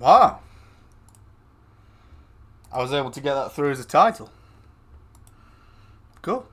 Wow. I was able to get that through as a title. Cool.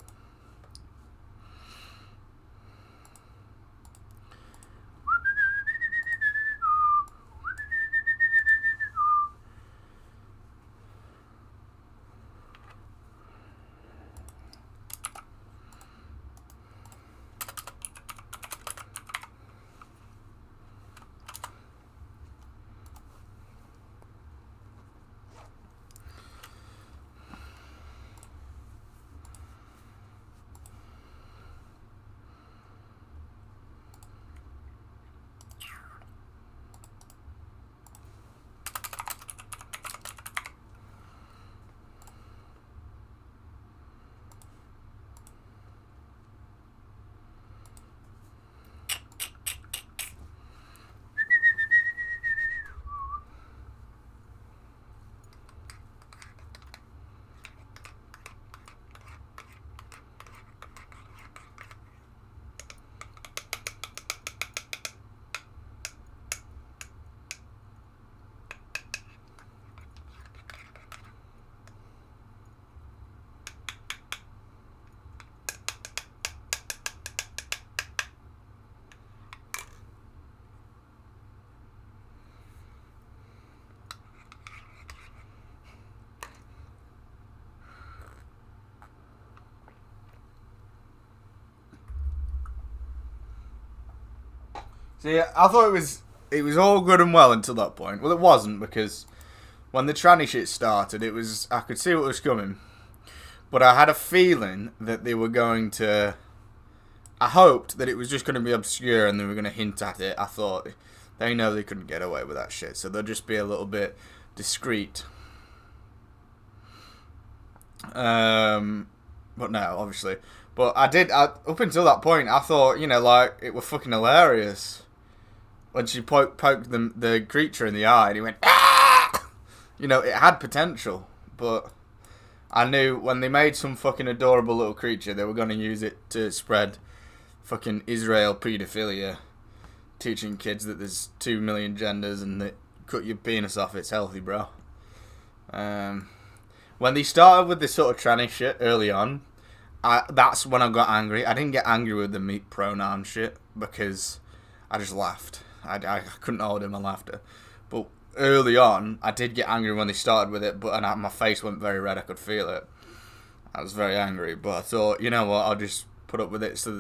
See, I thought it was all good and well until that point. Well, it wasn't, because when the tranny shit started, I could see what was coming, but I had a feeling that they were going to. I hoped that it was just going to be obscure and they were going to hint at it. I thought they know they couldn't get away with that shit, so they'll just be a little bit discreet. But no, obviously. But up until that point, I thought, like, it was fucking hilarious. When she poked the creature in the eye and he went, ah! It had potential. But I knew when they made some fucking adorable little creature, they were going to use it to spread fucking Israel pedophilia. Teaching kids that there's 2 million genders and that cut your penis off, it's healthy, bro. When they started with this sort of tranny shit early on, that's when I got angry. I didn't get angry with the meat pronoun shit because I just laughed. I couldn't hold in my laughter. But early on, I did get angry when they started with it, but my face went very red. I could feel it. I was very angry, but I thought, you know what, I'll just put up with it so I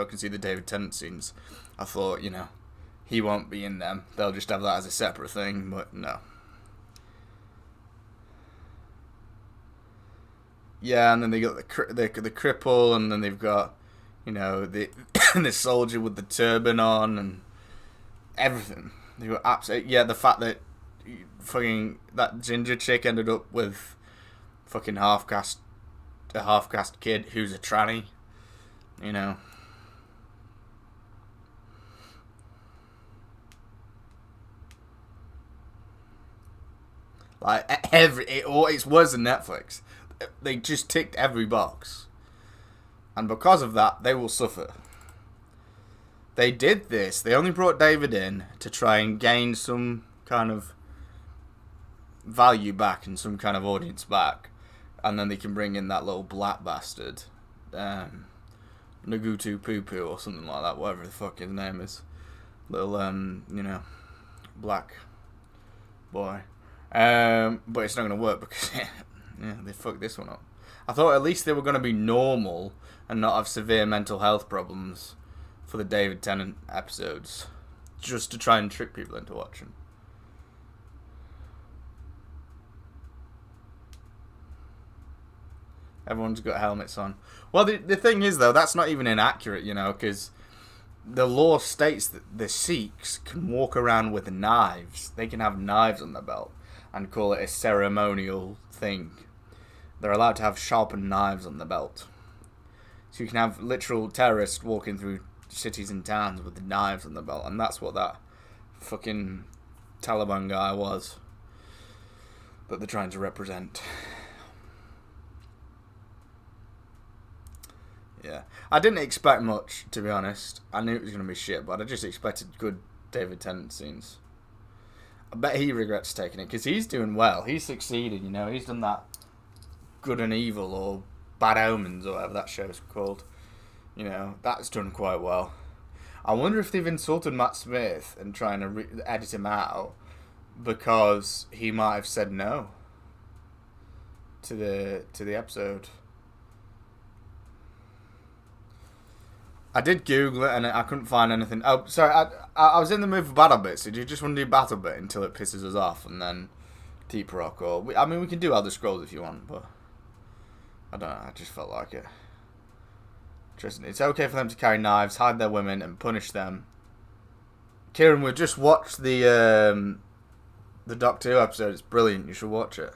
can see the David Tennant scenes. I thought, he won't be in them. They'll just have that as a separate thing, but no. Yeah, and then they got the cripple, and then they've got, the the soldier with the turban on, and everything. They were absolutely, the fact that fucking that ginger chick ended up with fucking a half-caste kid who's a tranny, Like it's worse than Netflix. They just ticked every box, and because of that, they will suffer. They did this. They only brought David in to try and gain some kind of value back and some kind of audience back, and then they can bring in that little black bastard, Nagutu Poo Poo or something like that, whatever the fuck his name is, little black boy. But it's not gonna work because they fucked this one up. I thought at least they were gonna be normal and not have severe mental health problems for the David Tennant episodes, just to try and trick people into watching. Everyone's got helmets on. Well, the thing is, though, that's not even inaccurate, because the law states that the Sikhs can walk around with knives. They can have knives on their belt and call it a ceremonial thing. They're allowed to have sharpened knives on the belt. So you can have literal terrorists walking through cities and towns with knives on the belt, and that's what that fucking Taliban guy was that they're trying to represent. Yeah, I didn't expect much, to be honest. I knew it was going to be shit, but I just expected good David Tennant scenes. I bet he regrets taking it because he's doing well. He's succeeded, you know. He's done that Good and Evil or Bad Omens or whatever that show's called. You know, that's done quite well. I wonder if they've insulted Matt Smith and trying to edit him out because he might have said no to the episode. I did Google it and I couldn't find anything. Oh, sorry, I was in the mood for Battlebit, so do you just want to do Battlebit until it pisses us off and then Deep Rock? Or we can do Elder Scrolls if you want, but I don't know, I just felt like it. Tristan, it's okay for them to carry knives, hide their women, and punish them. Kieran, we just watched the Doctor Who episode. It's brilliant. You should watch it.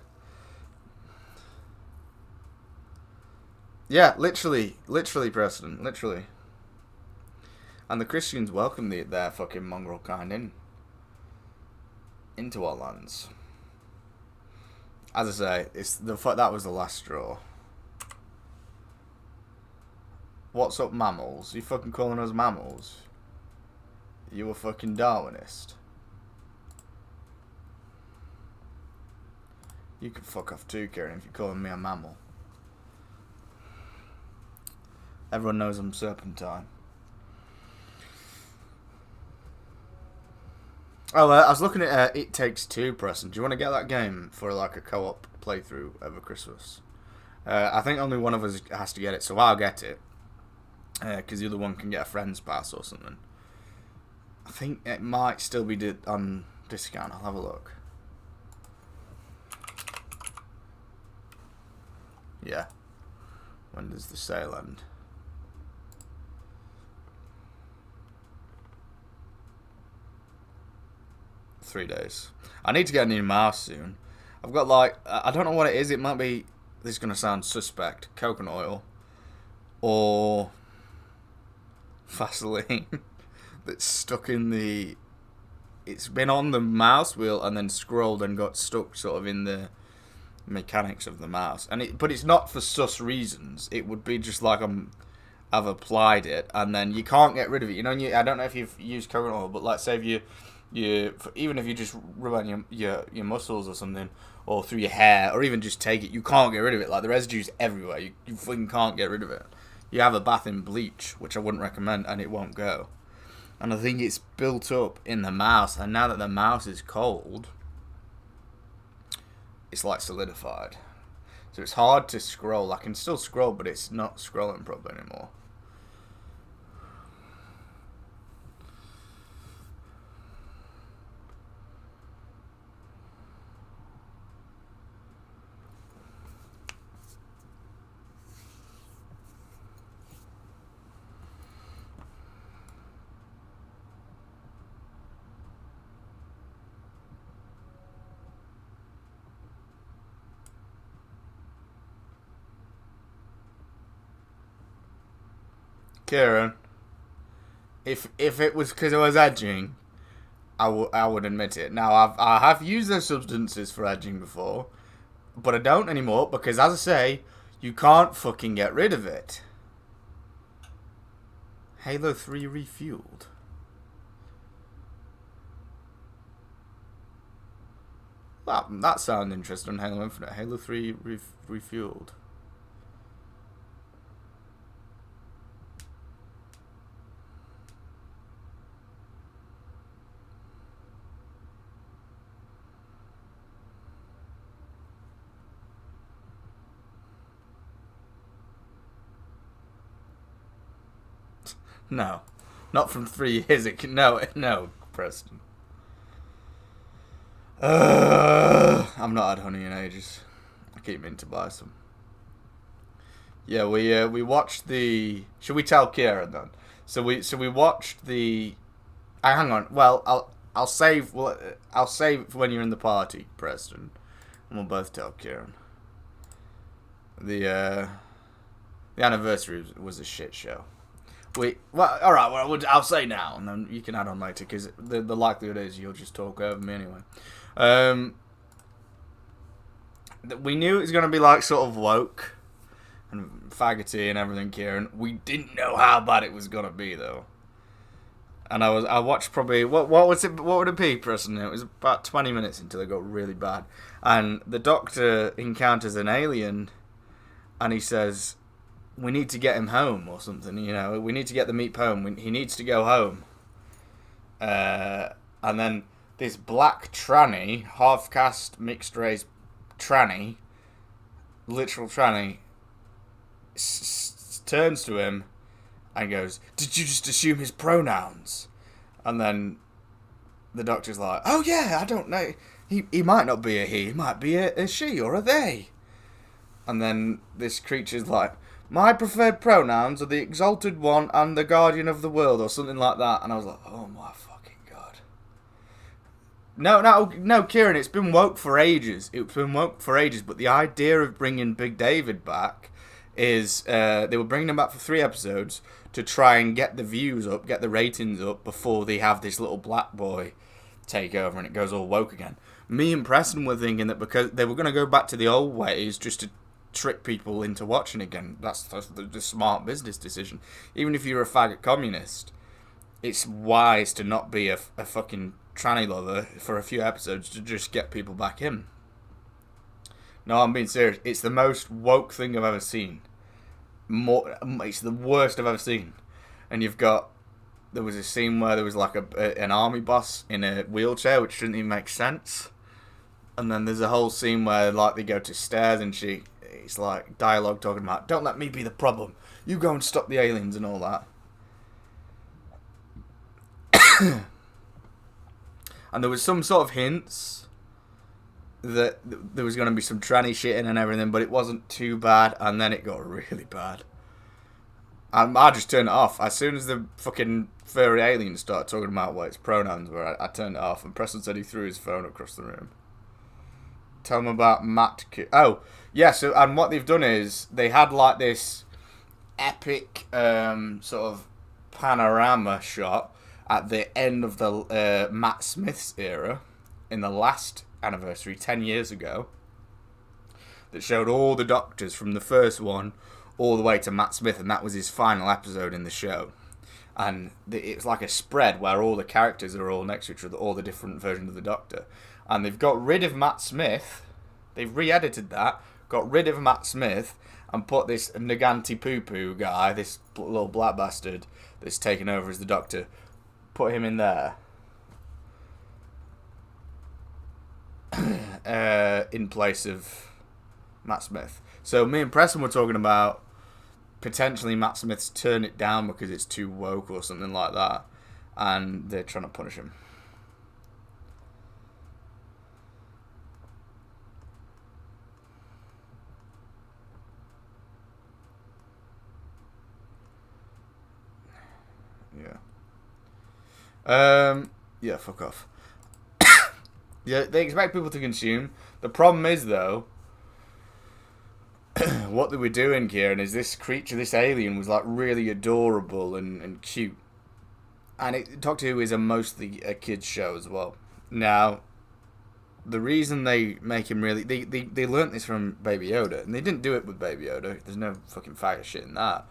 Yeah, literally, Preston, literally. And the Christians welcome their fucking mongrel kind into our lands. As I say, that was the last straw. What's up, mammals? You fucking calling us mammals? You a fucking Darwinist? You can fuck off too, Kieran, if you're calling me a mammal. Everyone knows I'm Serpentine. Oh, I was looking at It Takes Two, Preston. Do you want to get that game for like a co-op playthrough over Christmas? I think only one of us has to get it, so I'll get it. Because the other one can get a friend's pass or something. I think it might still be on discount. I'll have a look. Yeah. When does the sale end? $3 days. I need to get a new mouse soon. I've got I don't know what it is. It might be, this is going to sound suspect, coconut oil. Or Vaseline. That's stuck in the... It's been on the mouse wheel and then scrolled and got stuck sort of in the mechanics of the mouse. But it's not for sus reasons. It would be just like I've applied it and then you can't get rid of it. You know, I don't know if you've used coconut oil, but let's say if even if you just rub on your muscles or something, or through your hair, or even just take it, you can't get rid of it. Like, the residue's everywhere. You fucking can't get rid of it. You have a bath in bleach, which I wouldn't recommend, and it won't go. And I think it's built up in the mouse, and now that the mouse is cold, it's like solidified. So it's hard to scroll. I can still scroll, but it's not scrolling properly anymore. Kieran, if it was because I was edging, I would admit it. Now, I have used those substances for edging before, but I don't anymore because, as I say, you can't fucking get rid of it. Halo 3 refueled. That sounds interesting. Halo Infinite. Halo 3 refueled. No, not from 3 years. No, Preston. I've not had honey in ages. I keep meaning to buy some. Yeah, we watched the. Should we tell Kieran then? So we watched the. Hang on. Well, I'll save. Well, I'll save for when you're in the party, Preston, and we'll both tell Kieran. The anniversary was a shit show. All right. Well, I'll say now, and then you can add on later because the likelihood is you'll just talk over me anyway. We knew it was going to be like sort of woke and faggoty and everything, Kieran. We didn't know how bad it was going to be though. And I watched probably what was it? What would it be, Preston? It was about 20 minutes until it got really bad, and the Doctor encounters an alien, and he says, "We need to get him home or something. You know, we need to get the Meep home. He needs to go home." And then this black tranny, half caste mixed race tranny, literal tranny, turns to him and goes, "Did you just assume his pronouns?" And then the Doctor's like, "Oh yeah, I don't know. He might not be a he might be a she or a they." And then this creature's like, "My preferred pronouns are the Exalted One and the Guardian of the World," or something like that. And I was like, oh my fucking god. No, Kieran, it's been woke for ages. It's been woke for ages, but the idea of bringing Big David back is they were bringing him back for 3 episodes to try and get the views up, get the ratings up before they have this little black boy take over and it goes all woke again. Me and Preston were thinking that because they were going to go back to the old ways just to trick people into watching again. That's the smart business decision. Even if you're a faggot communist, it's wise to not be a fucking tranny lover for a few episodes to just get people back in. No, I'm being serious. It's the most woke thing I've ever seen. It's the worst I've ever seen. And there was a scene where there was like an army boss in a wheelchair, which didn't even make sense. And then there's a whole scene where like they go to stairs and it's like dialogue talking about, "Don't let me be the problem. You go and stop the aliens," and all that. And there was some sort of hints that there was going to be some tranny shitting and everything, but it wasn't too bad, and then it got really bad. And I just turned it off. As soon as the fucking furry aliens started talking about what its pronouns were, I turned it off, and Preston said he threw his phone across the room. Tell them about Matt. Oh, yeah, so, and what they've done is, they had like this epic sort of panorama shot at the end of the Matt Smith's era, in the last anniversary 10 years ago, that showed all the Doctors from the first one all the way to Matt Smith, and that was his final episode in the show. And it's like a spread where all the characters are all next to each other, all the different versions of the Doctor. And they've got rid of Matt Smith, they've re-edited that, got rid of Matt Smith, and put this Naganti Poo-Poo guy, this little black bastard that's taken over as the Doctor, put him in there. In place of Matt Smith. So me and Preston were talking about potentially Matt Smith's turn it down because it's too woke or something like that, and they're trying to punish him. Yeah, fuck off. Yeah, they expect people to consume. The problem is, though, what they were doing, Kieran, is this creature, this alien, was like really adorable and cute. And Doctor Who is mostly a kids show as well. Now, the reason they make him really... They learnt this from Baby Yoda, and they didn't do it with Baby Yoda. There's no fucking faggot shit in that.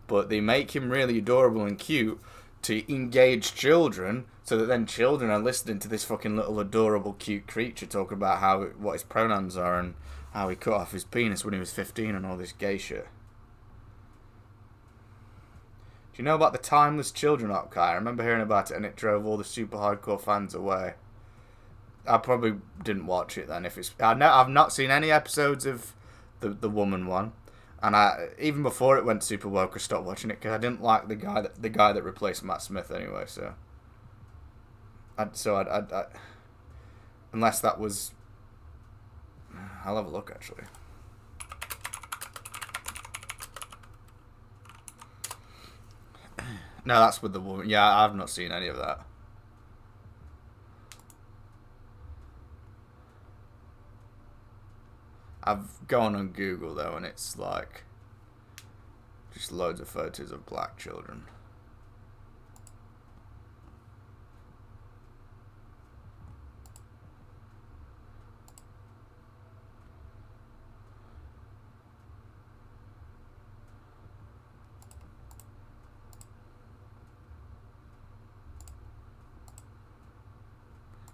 But they make him really adorable and cute to engage children, so that then children are listening to this fucking little adorable cute creature talk about what his pronouns are and how he cut off his penis when he was 15 and all this gay shit. Do you know about the Timeless Children arc? I remember hearing about it, and it drove all the super hardcore fans away. I probably didn't watch it then. I've not seen any episodes of the woman one. And even before it went super woke, I stopped watching it because I didn't like the guy that replaced Matt Smith anyway. So, unless that was, I'll have a look actually. No, that's with the woman. Yeah, I've not seen any of that. I've gone on Google though, and it's like just loads of photos of black children.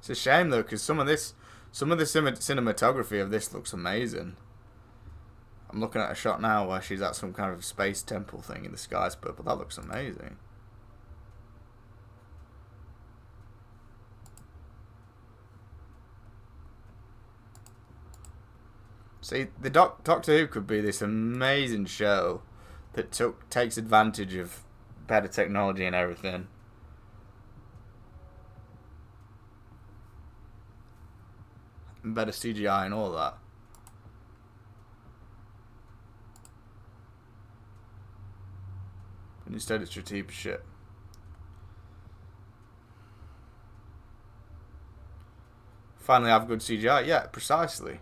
It's a shame though, because some of the cinematography of this looks amazing. I'm looking at a shot now where she's at some kind of space temple thing in the sky's purple. That looks amazing. See, the Doctor Who could be this amazing show that takes advantage of better technology and everything. And better CGI and all that. And instead it's cheap shit. Finally have good CGI. Yeah, precisely.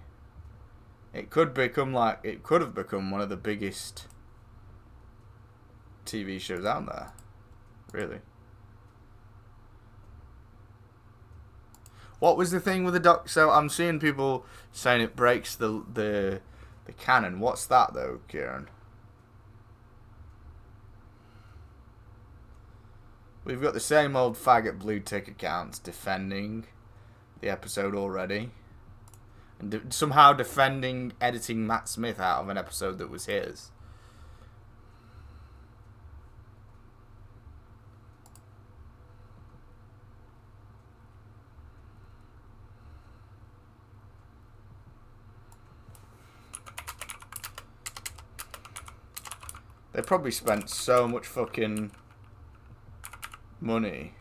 It could have become one of the biggest TV shows out there. Really. What was the thing with the doc? So I'm seeing people saying it breaks the canon. What's that though, Kieran? We've got the same old faggot blue tick accounts defending the episode already. And somehow defending editing Matt Smith out of an episode that was his. They probably spent so much fucking money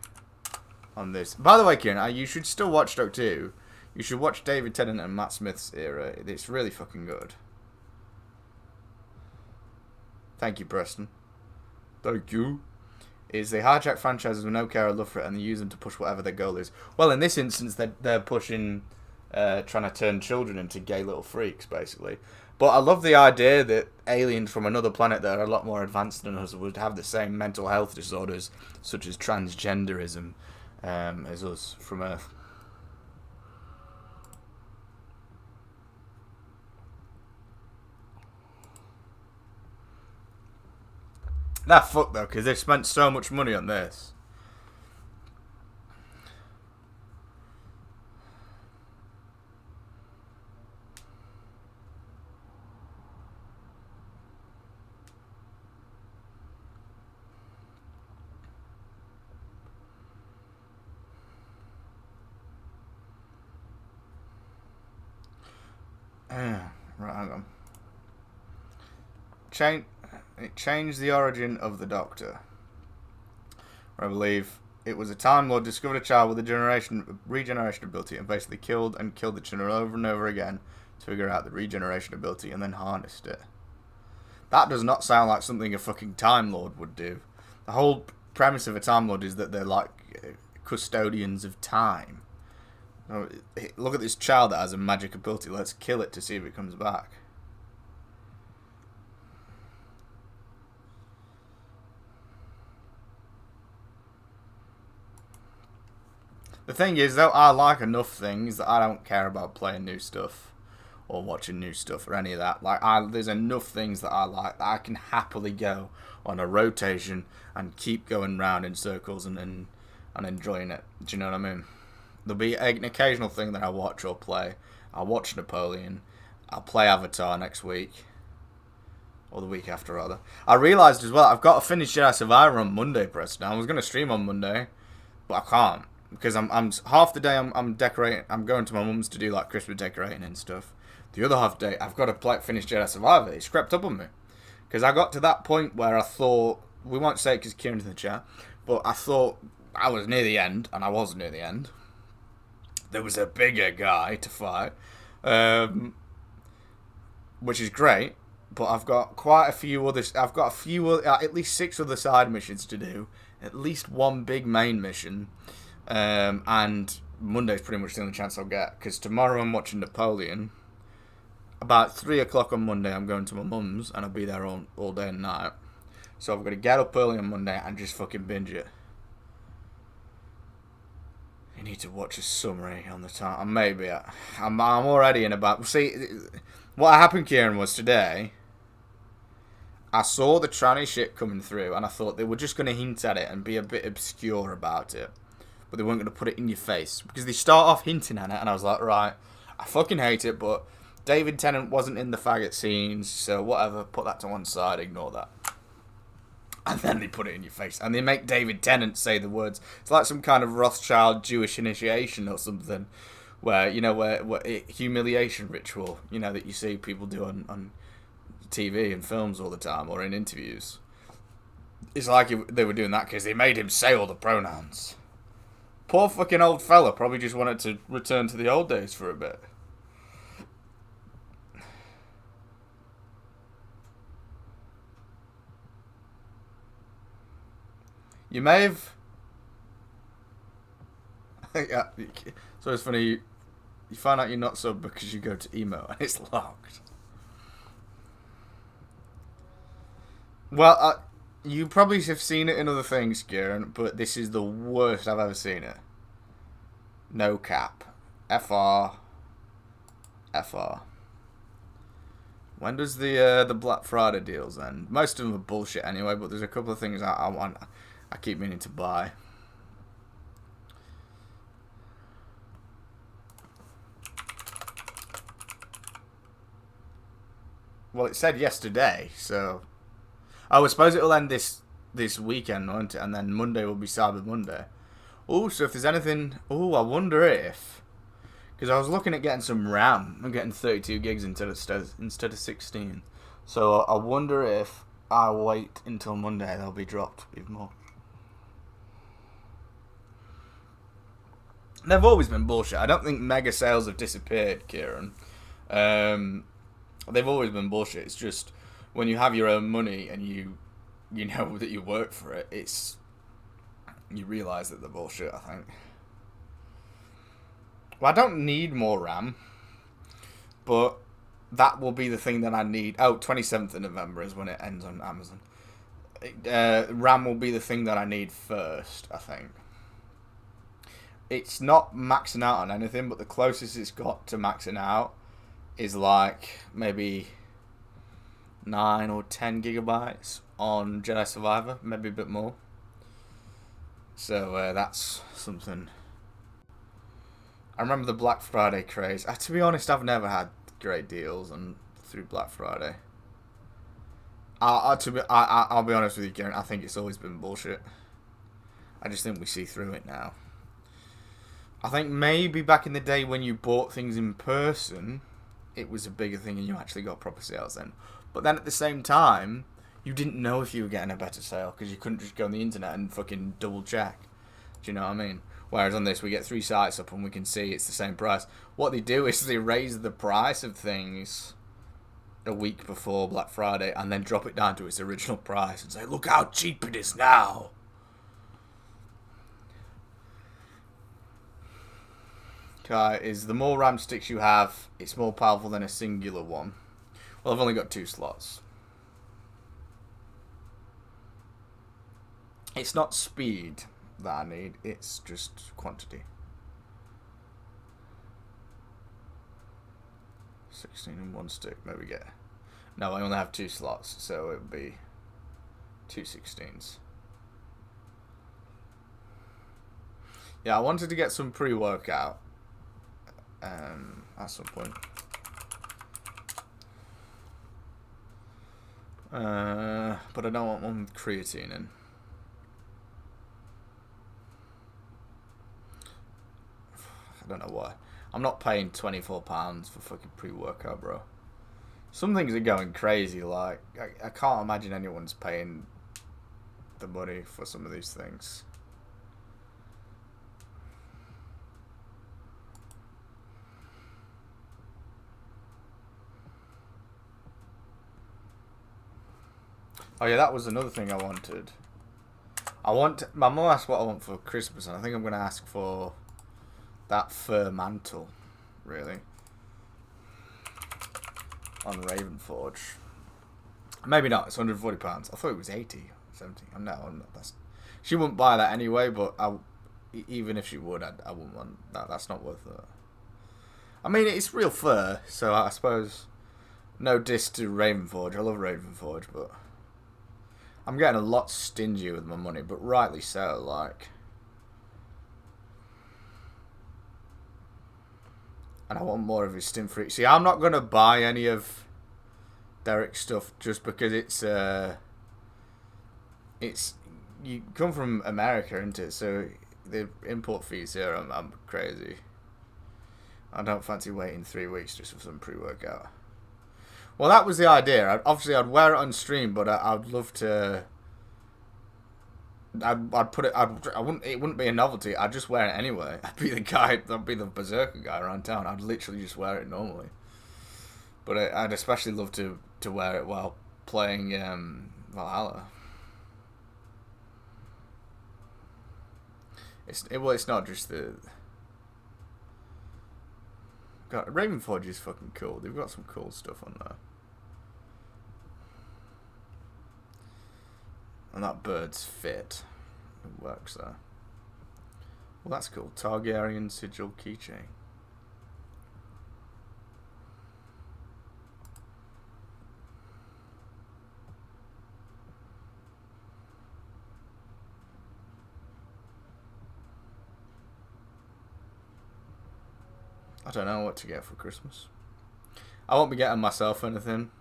on this. By the way, Kieran, you should still watch Doctor Who. You should watch David Tennant and Matt Smith's era. It's really fucking good. Thank you, Preston. Thank you. They hijack franchises with no care or love for it, and they use them to push whatever their goal is. Well, in this instance, they're pushing, trying to turn children into gay little freaks, basically. But I love the idea that aliens from another planet that are a lot more advanced than us would have the same mental health disorders, such as transgenderism, as us from Earth. That fucked though, because they spent so much money on this. Right, hang on. It changed the origin of the Doctor. I believe it was a Time Lord discovered a child with a regeneration ability and basically killed the children over and over again to figure out the regeneration ability and then harnessed it. That does not sound like something a fucking Time Lord would do. The whole premise of a Time Lord is that they're like custodians of time. Look at this child that has a magic ability. Let's kill it to see if it comes back. The thing is, though, I like enough things that I don't care about playing new stuff or watching new stuff or any of that. Like, there's enough things that I like that I can happily go on a rotation and keep going round in circles and enjoying it. Do you know what I mean? There'll be an occasional thing that I watch or play. I'll watch Napoleon. I'll play Avatar next week. Or the week after, rather. I realised as well, I've got to finish Jedi Survivor on Monday, Preston. I was going to stream on Monday, but I can't. Because I'm half the day I'm decorating. I'm going to my mum's to do like Christmas decorating and stuff. The other half day, I've got to finish Jedi Survivor. It's crept up on me. Because I got to that point where I thought, we won't say it because Kieran's in the chat, but I thought I was near the end, and I was near the end. There was a bigger guy to fight, which is great. But I've got quite a few others. I've got at least 6 other side missions to do. At least one big main mission. And Monday's pretty much the only chance I'll get. Because tomorrow I'm watching Napoleon. About 3 o'clock on Monday I'm going to my mum's. And I'll be there all day and night. So I've got to get up early on Monday and just fucking binge it. You need to watch a summary on the time. Maybe I'm already in about. See, what happened, Kieran, was today. I saw the tranny shit coming through, and I thought they were just going to hint at it and be a bit obscure about it. but they weren't going to put it in your face. Because they start off hinting at it, and I was like, right, I fucking hate it, but David Tennant wasn't in the faggot scenes, so whatever, put that to one side, ignore that. And then they put it in your face. And they make David Tennant say the words. It's like some kind of Rothschild Jewish initiation or something. Where, you know, where humiliation ritual, you know, that you see people do on TV and films all the time or in interviews. It's like they were doing that because they made him say all the pronouns. Poor fucking old fella probably just wanted to return to the old days for a bit. You may have... Yeah, so it's funny, you find out you're not sub because you go to email and it's locked. Well, you probably have seen it in other things, Kieran, but this is the worst I've ever seen it. No cap. FR. When does the Black Friday deals end? Most of them are bullshit anyway, but there's a couple of things I want. I keep meaning to buy. Well, it said yesterday, so... I suppose it'll end this weekend, won't it? And then Monday will be Cyber Monday. Oh, so if there's anything... Oh, I wonder if... Because I was looking at getting some RAM. I'm getting 32 gigs instead of 16. So I wonder if I wait until Monday, they'll be dropped even more. They've always been bullshit. I don't think mega sales have disappeared, Kieran. They've always been bullshit. It's just when you have your own money and you know that you work for it, you realise that they're bullshit, I think. Well, I don't need more RAM, but that will be the thing that I need. Oh, 27th of November is when it ends on Amazon. RAM will be the thing that I need first, I think. It's not maxing out on anything, but the closest it's got to maxing out is like maybe 9 or 10 gigabytes on Jedi Survivor, maybe a bit more. So that's something. I remember the Black Friday craze. To be honest, I've never had great deals through Black Friday. I'll be honest with you, Karen. I think it's always been bullshit. I just think we see through it now. I think maybe back in the day when you bought things in person, it was a bigger thing and you actually got proper sales then. But then at the same time, you didn't know if you were getting a better sale because you couldn't just go on the internet and fucking double check. Do you know what I mean? Whereas on this, we get 3 sites up and we can see it's the same price. What they do is they raise the price of things a week before Black Friday and then drop it down to its original price and say, look how cheap it is now. Is the more RAM sticks you have, it's more powerful than a singular one. Well, I've only got 2 slots. It's not speed that I need, it's just quantity. 16 in 1 stick, maybe get... No, I only have 2 slots, so it would be 2 16s. Yeah, I wanted to get some pre-workout. At some point. But I don't want one with creatine in. I don't know why. I'm not paying £24 for fucking pre-workout, bro. Some things are going crazy, like, I can't imagine anyone's paying the money for some of these things. Oh yeah, that was another thing I wanted. My mum asked what I want for Christmas, and I think I'm going to ask for that fur mantle, really, on Ravenforge. Maybe not, it's £140. I thought it was 80, 70. I'm not, she wouldn't buy that anyway, but even if she would, I wouldn't want that. That's not worth it. I mean, it's real fur, so I suppose no diss to Ravenforge. I love Ravenforge, but I'm getting a lot stingy with my money, but rightly so, like. And I want more of his stim free. See, I'm not going to buy any of Derek's stuff just because it's you come from America, isn't it? So the import fees here, I'm crazy. I don't fancy waiting 3 weeks just for some pre-workout. Well, that was the idea. Obviously, I'd wear it on stream, but I'd love to. I'd put it. I wouldn't. It wouldn't be a novelty. I'd just wear it anyway. I'd be the guy. I'd be the berserker guy around town. I'd literally just wear it normally. But I'd especially love to wear it while playing Valhalla. It's not just the. God, Ravenforge is fucking cool. They've got some cool stuff on there. And that bird's fit. It works there. Well, that's cool. Targaryen sigil keychain. I don't know what to get for Christmas. I won't be getting myself anything.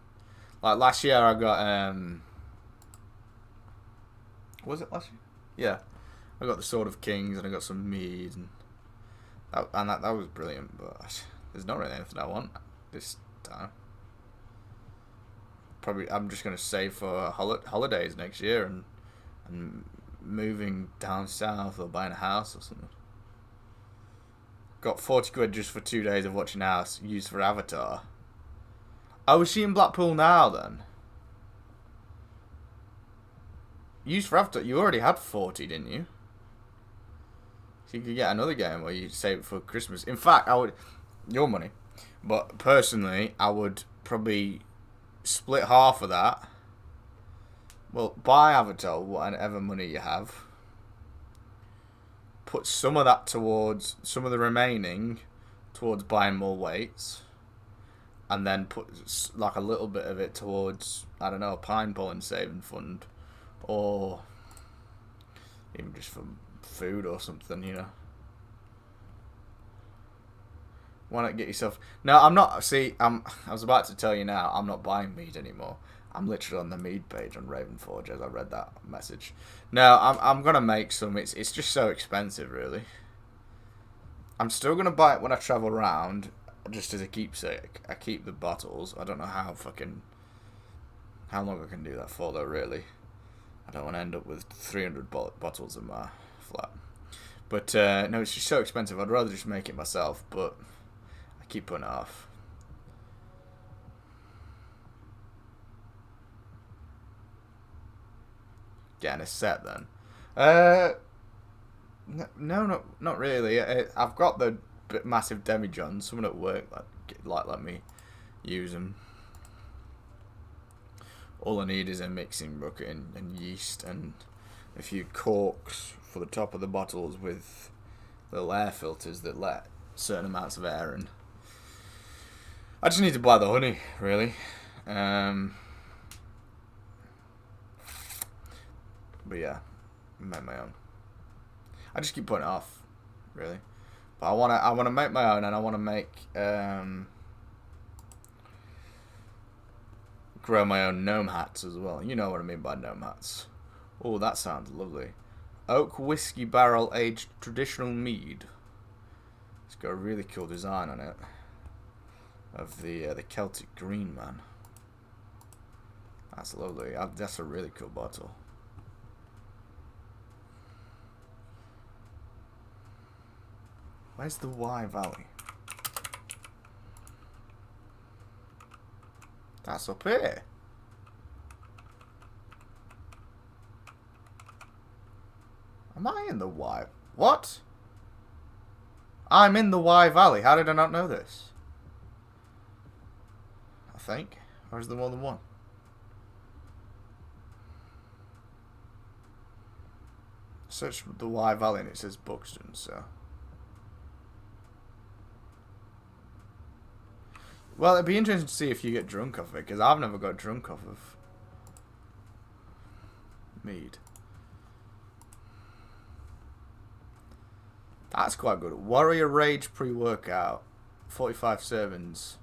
Like last year I got was it last year? Yeah. I got the Sword of Kings and I got some mead and that was brilliant, but there's not really anything I want this time. Probably I'm just gonna save for holidays next year and moving down south or buying a house or something. Got 40 quid just for 2 days of watching House used for Avatar. Oh, is she in Blackpool now then? Used for Avatar, you already had 40, didn't you? So you could get another game where you save it for Christmas. In fact, I would, your money, but personally, I would probably split half of that. Well, buy Avatar, whatever money you have. Put some of that towards, some of the remaining towards buying more weights. And then put like a little bit of it towards, I don't know, a pine pollen saving fund. Or even just for food or something, you know. Why not get yourself... No, I'm not... See, I was about to tell you now, I'm not buying mead anymore. I'm literally on the mead page on Ravenforge as I read that message. No, I'm going to make some. It's just so expensive, really. I'm still going to buy it when I travel around, just as a keepsake. I keep the bottles. I don't know how long I can do that for, though, really. I don't want to end up with 300 bottles in my flat. But, no, it's just so expensive. I'd rather just make it myself, but I keep putting it off. Getting a set, then. No, not really. I've got the massive demijohns. Someone at work let me use them. All I need is a mixing bucket and yeast and a few corks for the top of the bottles with little air filters that let certain amounts of air in. I just need to buy the honey, really. But yeah, make my own. I just keep putting it off, really. But I wanna make my own, and I wanna make grow my own gnome hats as well. You know what I mean by gnome hats. Oh, that sounds lovely. Oak whiskey barrel aged traditional mead. It's got a really cool design on it of the Celtic green man. That's lovely. That's a really cool bottle. Where's the Wye Valley? That's up here. Am I in the Wye? What? I'm in the Wye Valley. How did I not know this? I think. Or is there more than one? Search the Wye Valley and it says Buxton, so... Well, it'd be interesting to see if you get drunk off it, because I've never got drunk off of mead. That's quite good. Warrior Rage pre-workout. 45 servings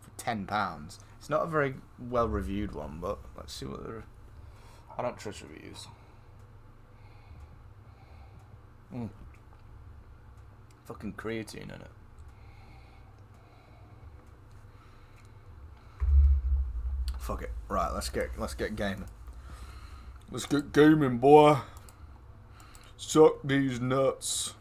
for £10. It's not a very well reviewed one, but let's see what they're. I don't trust reviews. Fucking creatine in it. Fuck it. Right, let's get gaming. Let's get gaming, boy. Suck these nuts.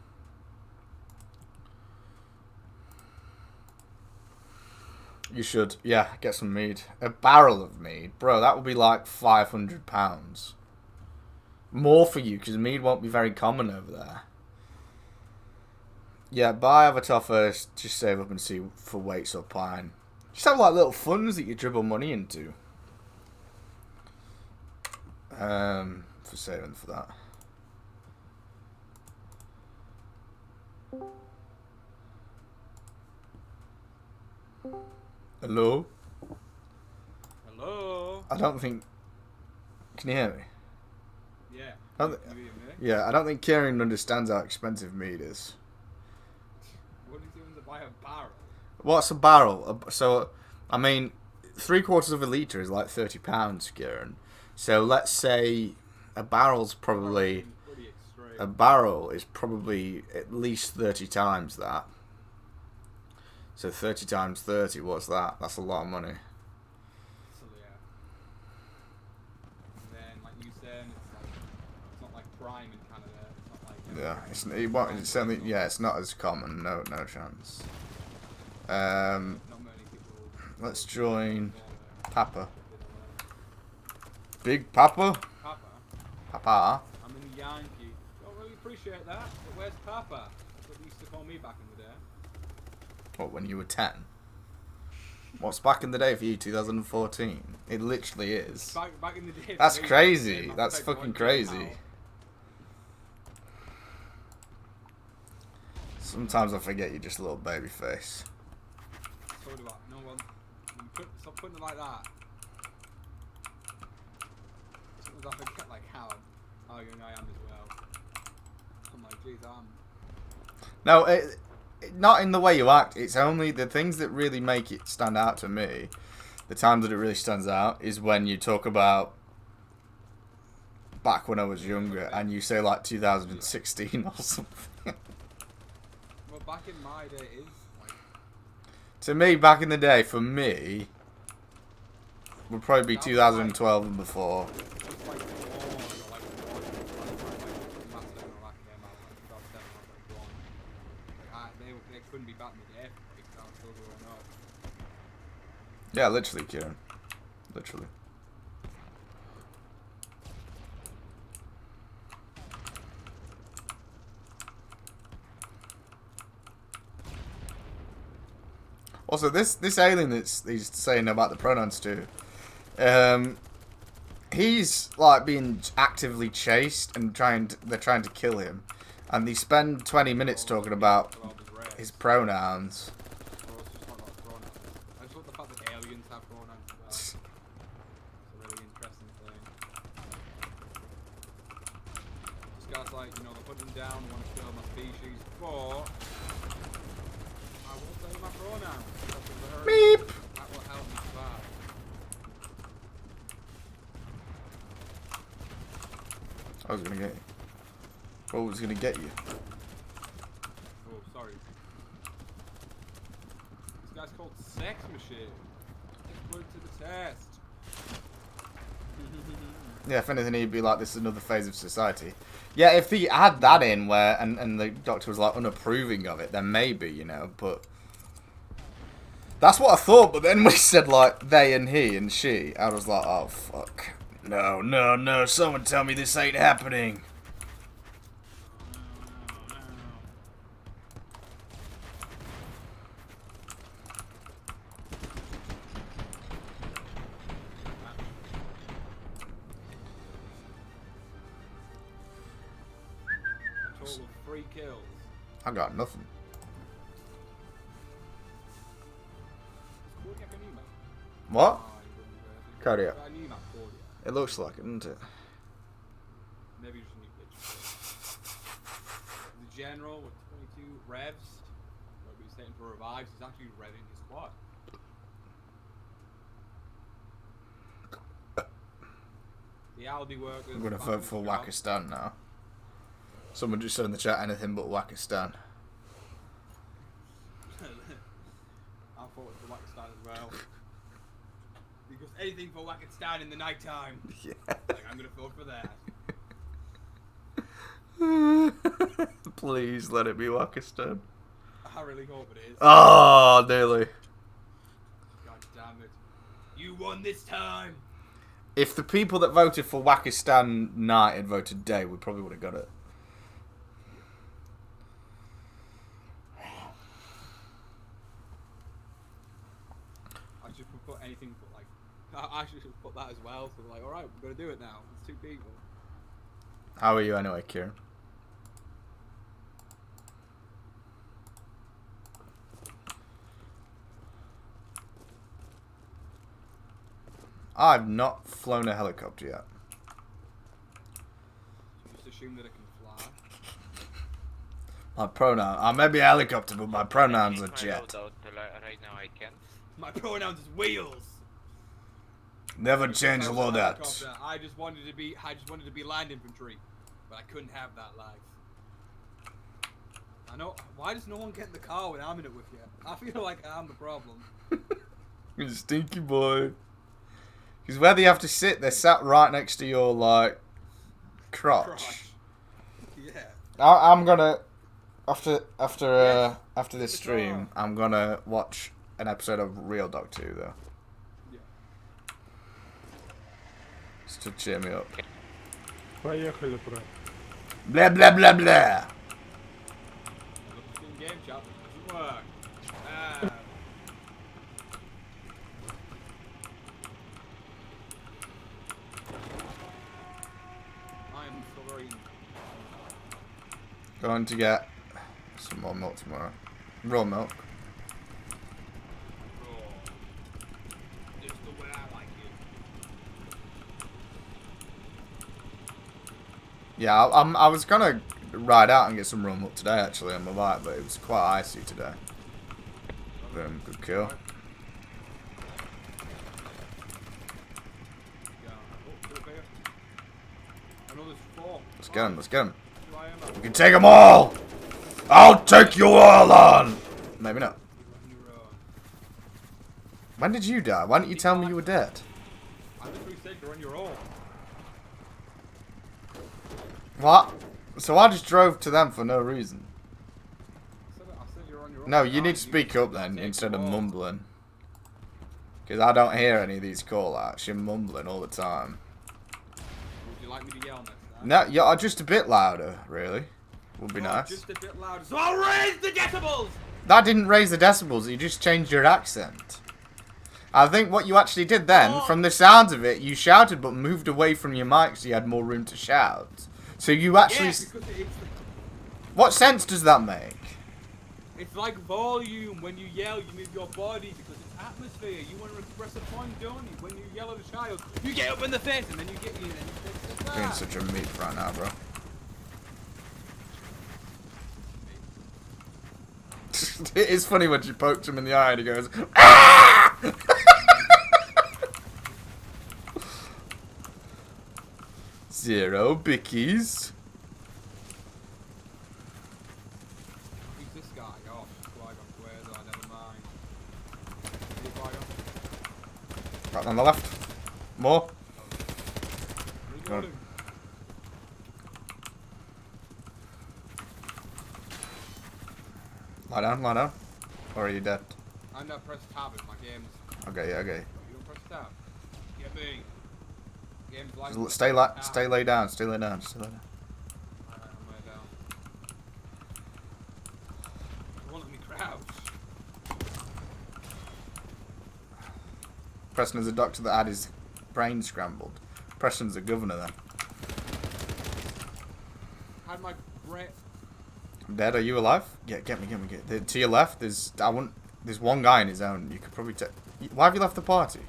You should, yeah, get some mead. A barrel of mead, bro. That would be like £500. More for you, because mead won't be very common over there. Yeah, buy Avatar first. Just save up and see for weights or pine. Just have like little funds that you dribble money into. For saving for that. Hello? Hello? I don't think... Can you hear me? Yeah. Yeah, I don't think Kieran understands how expensive meat is. What are you doing to buy a barrel? What's a barrel? So, I mean, 3/4 of a litre is like £30, Kieran. So let's say a barrel's probably... A barrel is probably at least 30 times that. So 30 times 30, what's that? That's a lot of money. So yeah. And then, like you said, it's not like prime in Canada. It's not like... It's certainly, yeah, it's not as common. No chance. Not many people... Let's join Papa. Big Papa? Papa? Papa? I'm in Yankee. Don't really appreciate that, but where's Papa? That's what they used to call me back in the day. What, when you were 10? What's back in the day for you, 2014? It literally is. Back in the day. That's crazy. That's fucking crazy. Sometimes I forget you're just a little baby face. So do I. No one. Stop putting it like that. Sometimes I forget like how young I am as well. I'm like, geez, No, not in the way you act. It's only the things that really make it stand out to me. The times that it really stands out is when you talk about back when I was younger and you say like 2016 or something. Well, back in my day is like... To me, back in the day, for me, would probably be 2012 and before. They couldn't be back in the day because I was still growing up. Yeah, literally, Kieran. Literally. Also, this alien that's he's saying about the pronouns too, he's like being actively chased and they're trying to kill him, and they spend 20 minutes talking about his pronouns. I just love the fact that aliens have pronouns as well. It's a really interesting thing. This guy's like, you know, they're putting down, they want to kill my species, but I will tell you my pronouns. Beep. That will help me survive. I was gonna get you. What was gonna get you? Oh, sorry. This guy's called Sex Machine. Let's put it to the test. Yeah, if anything, he'd be like, this is another phase of society. Yeah, if he had that in where, and the doctor was like unapproving of it, then maybe, you know, but... That's what I thought, but then we said like, they and he and she, I was like, oh, fuck. No, someone tell me this ain't happening. Total of 3 kills. I got nothing. What? Cardiac. It looks like it, doesn't it? Maybe you just need pictures. The general with 22 revs. That'd be he's setting for revives. He's actually revving his squad. The Aldi workers. I'm gonna vote for Wakistan now. Someone just said in the chat anything but Wakistan. I thought for Wakistan as well. Because anything for Wakistan in the night time. Yeah. Like, I'm gonna vote for that. Please let it be Wakistan. I really hope it is. Oh, nearly. God damn it. You won this time! If the people that voted for Wakistan night had voted day, we probably would have got it. I should put anything but like... I should put that as well, so like, alright, we're gonna do it now. It's 2 people. How are you anyway, Kieran? I've not flown a helicopter yet. Just assume that it can fly. My pronoun. I may be a helicopter, but my pronouns are jet. Right now I can't. My pronouns is wheels. Never change If I was a loadouts. helicopter, I just wanted to be land infantry, but I couldn't have that life. I know. Why does no one get in the car when I'm in it with you? I feel like I'm the problem. You stinky boy. Because where they have to sit, they're sat right next to your, like, crotch. Yeah. I'm gonna, after this stream, I'm gonna watch an episode of Real Dog 2, though. Yeah. Just to cheer me up. Поехали, брат. Blah, blah, blah, blah. Game chat doesn't work. Ah. I am sorry. Going to get some more milk tomorrow. Raw milk. Just the way I like it. Yeah, I was gonna ride out and get some raw milk today, actually, on my bike, but it was quite icy today. Boom, good kill. Yeah. Oh, good player. I know there's 4. Let's get him, let's get him. Who I am. We can take them all! I'll take you all on! Maybe not. When did you die? Why didn't you tell me you were dead? I literally said you're on your own. What? So I just drove to them for no reason. I said you're on your own. No, you need to speak up then, instead of mumbling. Because I don't hear any of these call-outs. You're mumbling all the time. Would you like me to yell next time? No, you're just a bit louder, really. Would be Oh, nice. just a bit louder. So I'll raise the decibels! That didn't raise the decibels, you just changed your accent. I think what you actually did then, from the sounds of it, you shouted but moved away from your mic so you had more room to shout. So you actually... Yeah, because What sense does that make? it's like volume. When you yell, you move your body because it's atmosphere. You want to express a point, don't you? When you yell at a child, you get up in the face and then you get you. Being such a meat right now, bro. It is funny when she poked him in the eye and he goes, "Ah!" Zero bickies. Who's this guy? Oh, Qui-Gon Squares. Oh, never mind. Hey, Qui-Gon. Right on the left. More. Reloading. Lie down, lie down. Or are you dead? I'm not press tab in my games. Okay, yeah, okay. You don't press tab. Get me. Games like Just stay lay down, stay lay down, stay lay down. Alright, I'm way down. It won't let me crouch. Preston is a doctor that had his brain scrambled. Preston's a governor then. Had my brain. I'm dead. Are you alive? Yeah, get me. To your left, there's one guy in his own. You could probably take. Why have you left the party?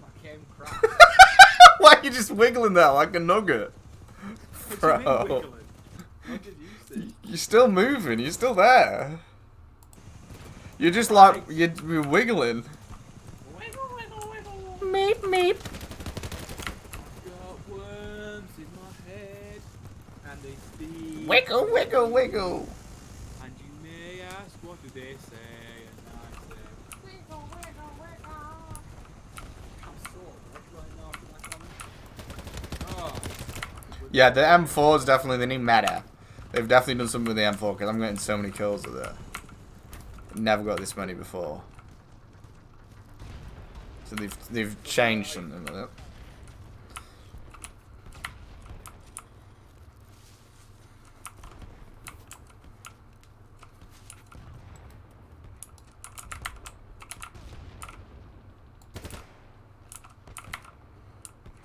My game crashed. Why are you just wiggling there like a nugget? What do you mean Bro, wiggling? How did you see? you're still moving. You're still there. You're just like, you're wiggling. Wiggle, wiggle, wiggle. Meep, meep. Got worms in my head, and they speak. Wiggle, wiggle, wiggle. And you may ask, what do they say? And I say, wiggle, wiggle, wiggle. I'm sore right now after that comment. Oh. Yeah, the M4 is definitely the new meta. They've definitely done something with the M4 because I'm getting so many kills with it. Never got this many before. So they've changed something with it.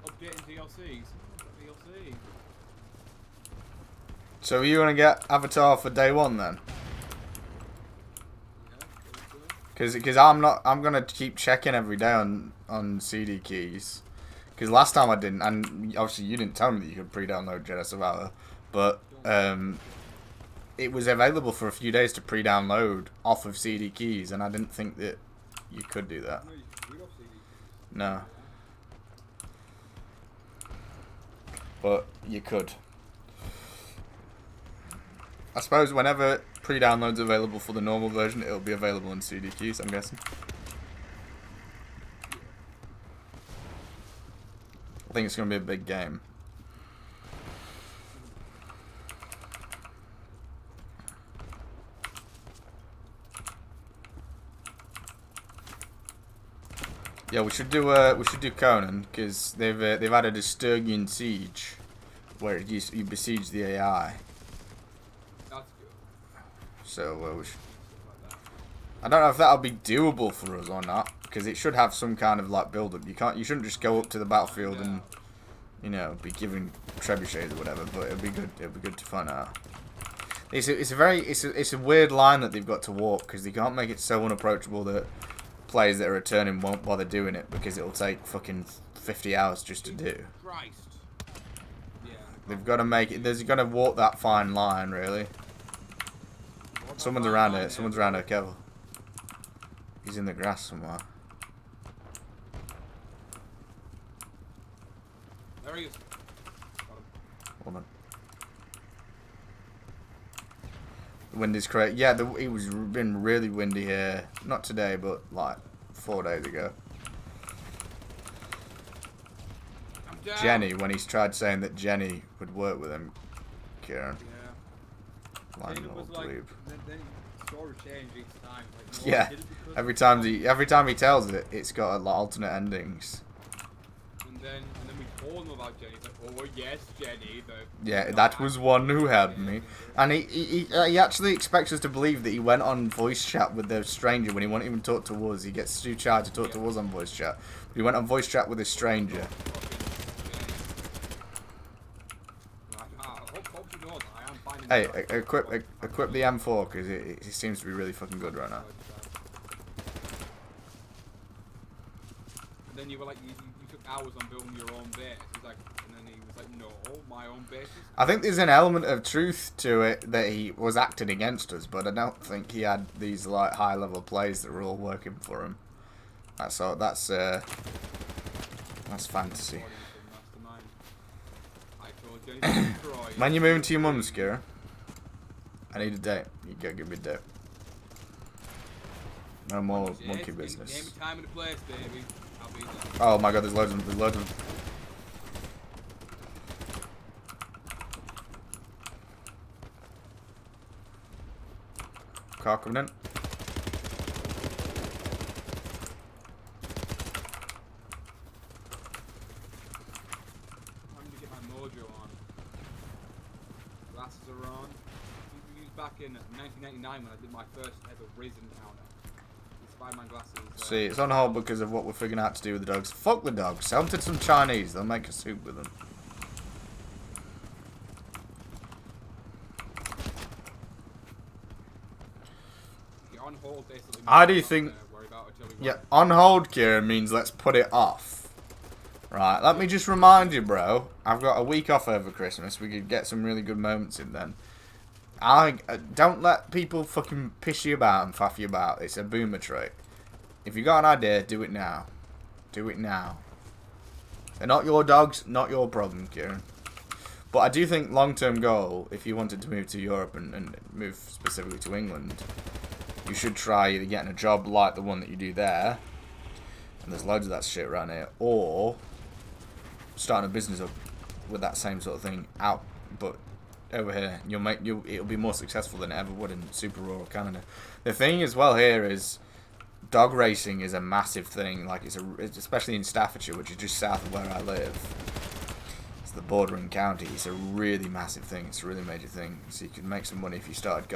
Updating DLCs. DLC. So are you gonna get Avatar for day one then? Because I'm gonna keep checking every day on CD keys. Because last time I didn't, and obviously you didn't tell me that you could pre-download Jedi Survivor, but it was available for a few days to pre-download off of CD keys, and I didn't think that you could do that. No. But you could. I suppose whenever pre-download's available for the normal version, it'll be available in CD keys, I'm guessing. I think it's going to be a big game. Yeah, we should do Conan because they've added a Sturgian siege where you besiege the AI. That's good. So we should, I don't know if that'll be doable for us or not because it should have some kind of like build up. You shouldn't just go up to the battlefield and be given trebuchets or whatever. But it'll be good. It'll be good to find out. It's a weird line that they've got to walk because they can't make it so unapproachable that players that are returning won't bother doing it because it'll take fucking 50 hours just to do. Christ. Yeah. They've got to make it. There's got to walk that fine line, really. Someone's around it. Someone's around it. Careful. He's in the grass somewhere. There he is. Hold on. The wind is crazy. Yeah, it was been really windy here. Not today, but like 4 days ago. I'm down. Jenny, when he's tried saying that Jenny would work with him, Kieran. Yeah. Line Then it will was like, believe. then story changed each time. Like, Yeah. I did it because Every time he tells it, it's got like, alternate endings. And then we told him about Jenny. He's like, oh yes, Jenny. Yeah, that was one who helped me. And he actually expects us to believe that he went on voice chat with the stranger when he won't even talk to us. He gets too charged to talk to us on voice chat. But he went on voice chat with a stranger. Hey, equip the M4 because it seems to be really fucking good right now. And then you were like, you took hours on building your own base. He's like, and then he was like, no, my own bases. I think there's an element of truth to it that he was acting against us, but I don't think he had these like high level plays that were all working for him. That's fantasy. When you moving to your mum's, Kira? I need a date. You gotta give me a date. No more monkey business. Name a time and a place, baby. I'll be there. Oh my god, there's loads of them. There's loads of them. Car coming in. I need to get my mojo on. Glasses are on. He was back in 1999 when I did my first ever Riz encounter. Spider-Man glasses. See, it's on hold because of what we're figuring out to do with the dogs. Fuck the dogs. Sell them to some Chinese. They'll make a soup with them. On hold, basically. How do you think? Yeah, on hold, Kieran, means let's put it off. Right, let me just remind you, bro. I've got a week off over Christmas. We could get some really good moments in then. Don't let people fucking piss you about and faff you about. It's a boomer trait. If you got an idea, do it now. Do it now. They're not your dogs, not your problem, Kieran. But I do think long-term goal, if you wanted to move to Europe and move specifically to England, you should try either getting a job like the one that you do there, and there's loads of that shit around here, or starting a business up with that same sort of thing out, but over here. It'll be more successful than it ever would in super rural Canada. The thing as well here is dog racing is a massive thing. Like it's especially in Staffordshire, which is just south of where I live. It's the bordering county. It's a really massive thing. It's a really major thing. So you could make some money if you